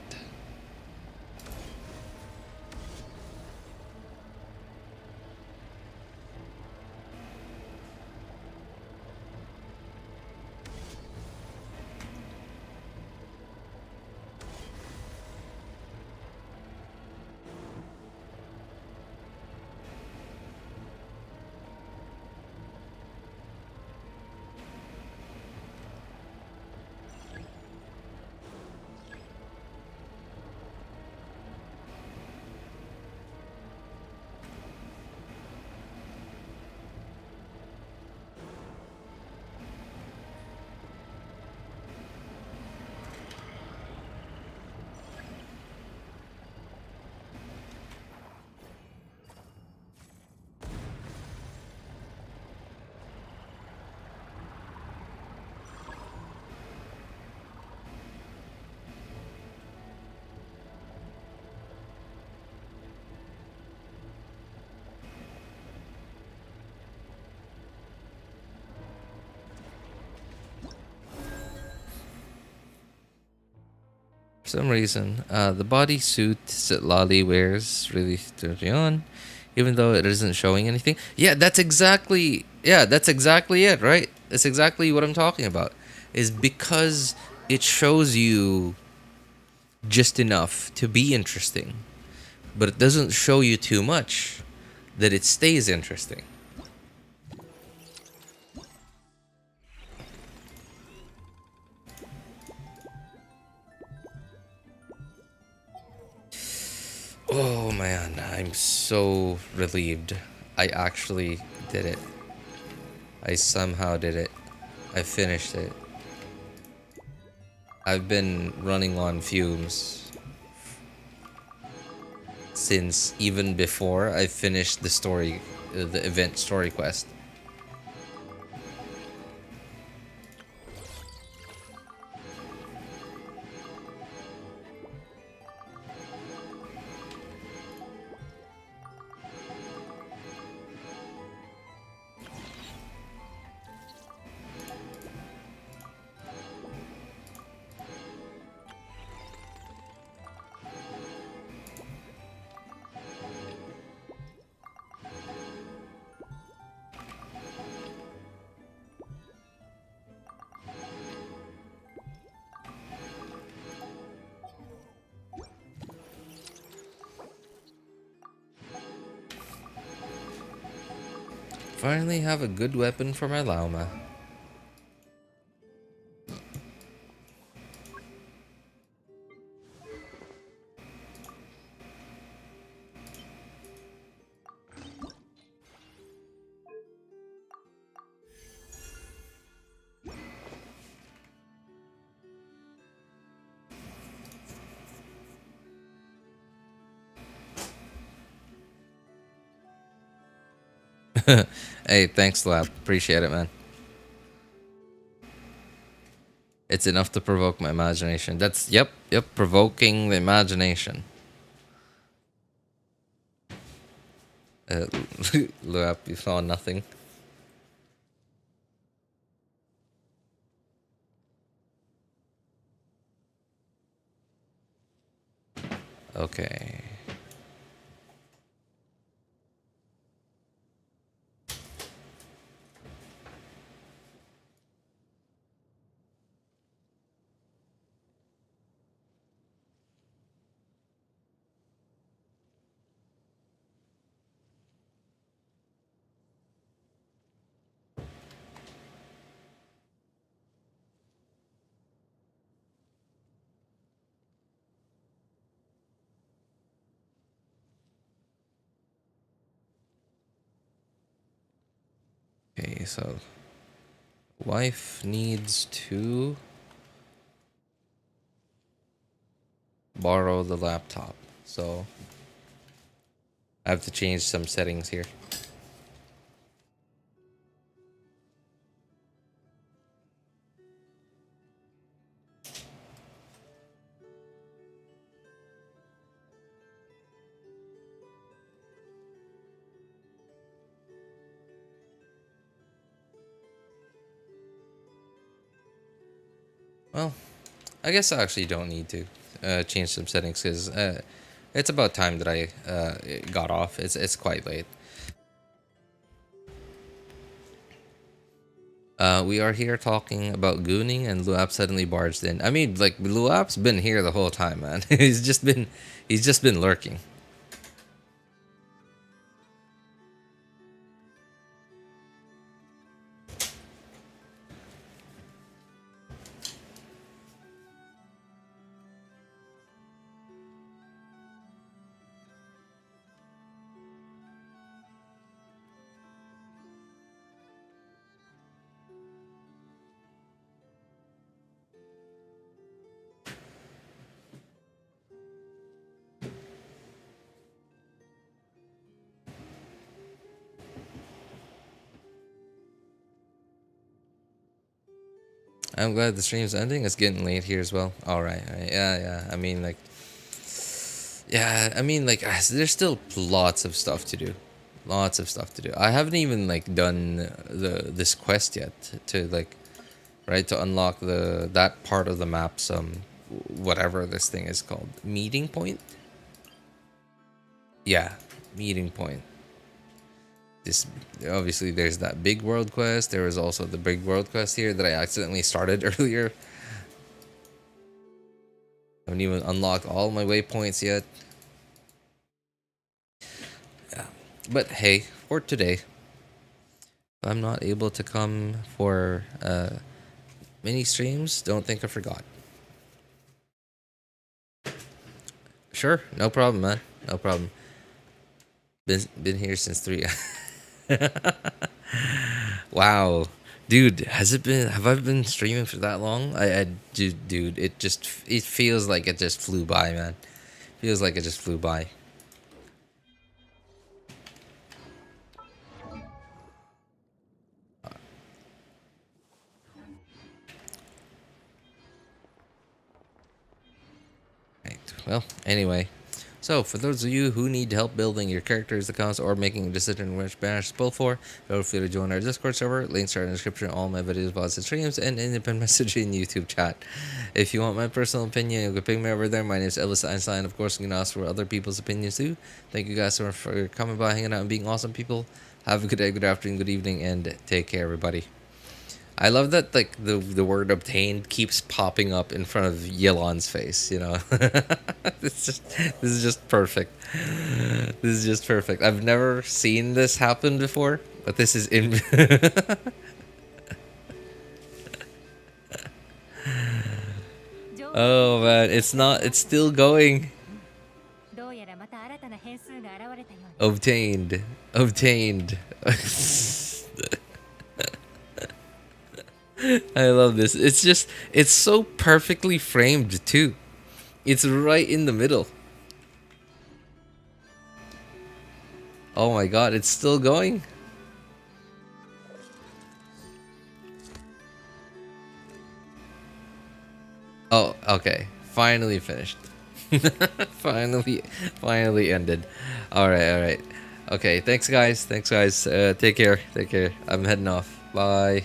For some reason, the bodysuit that Lolly wears really turns me on, even though it isn't showing anything. Yeah, that's exactly it, right? It's exactly what I'm talking about. Is because it shows you just enough to be interesting, but it doesn't show you too much that it stays interesting. Oh man, I'm so relieved. I actually did it. I somehow did it. I finished it. I've been running on fumes since even before I finished the story, the event story quest. Finally have a good weapon for my Lauma. Hey, thanks, Lab. Appreciate it, man. It's enough to provoke my imagination. That's, yep, provoking the imagination. Lab, you saw nothing. Okay. Okay, so wife needs to borrow the laptop. So I have to change some settings here. Well, I guess I actually don't need to change some settings because it's about time that I got off. It's quite late. We are here talking about gooning, and Luap suddenly barged in. I mean, like Luap's been here the whole time, man. he's just been lurking. I'm glad the stream's ending. It's getting late here as well. All right. Yeah. I mean, like, yeah. I mean, like, there's still lots of stuff to do. Lots of stuff to do. I haven't even like done this quest yet to like, right, to unlock that part of the map. Some whatever this thing is called, meeting point. Yeah, meeting point. this obviously there's that big world quest. There was also the big world quest here that I accidentally started earlier. I haven't even unlocked all my waypoints yet. Yeah. But hey, for today, if I'm not able to come for mini streams, don't think I forgot. Sure, no problem, man. No problem. Been here since 3. Wow, dude, have I been streaming for that long? Dude, it feels like it just flew by, man. Feels like it just flew by. Right. Well, anyway. So, for those of you who need help building your characters' accounts or making a decision which banners to pull for, feel free to join our Discord server. Links are in the description of all my videos, VODs, and streams, and in the pinned message in YouTube chat. If you want my personal opinion, you can ping me over there. My name is Ellis Einstein. Of course, you can ask for other people's opinions too. Thank you guys so much for coming by, hanging out, and being awesome people. Have a good day, good afternoon, good evening, and take care, everybody. I love that like the word obtained keeps popping up in front of Yelan's face, you know. This is just perfect. This is just perfect. I've never seen this happen before, but this is in Oh man, it's still going. どうやらまた新たな変数が現れたよう Obtained. Obtained. I love this. It's so perfectly framed too. It's right in the middle. Oh my god, it's still going. Oh, okay. Finally finished. Finally ended. All right. Okay, thanks guys. Take care. I'm heading off. Bye.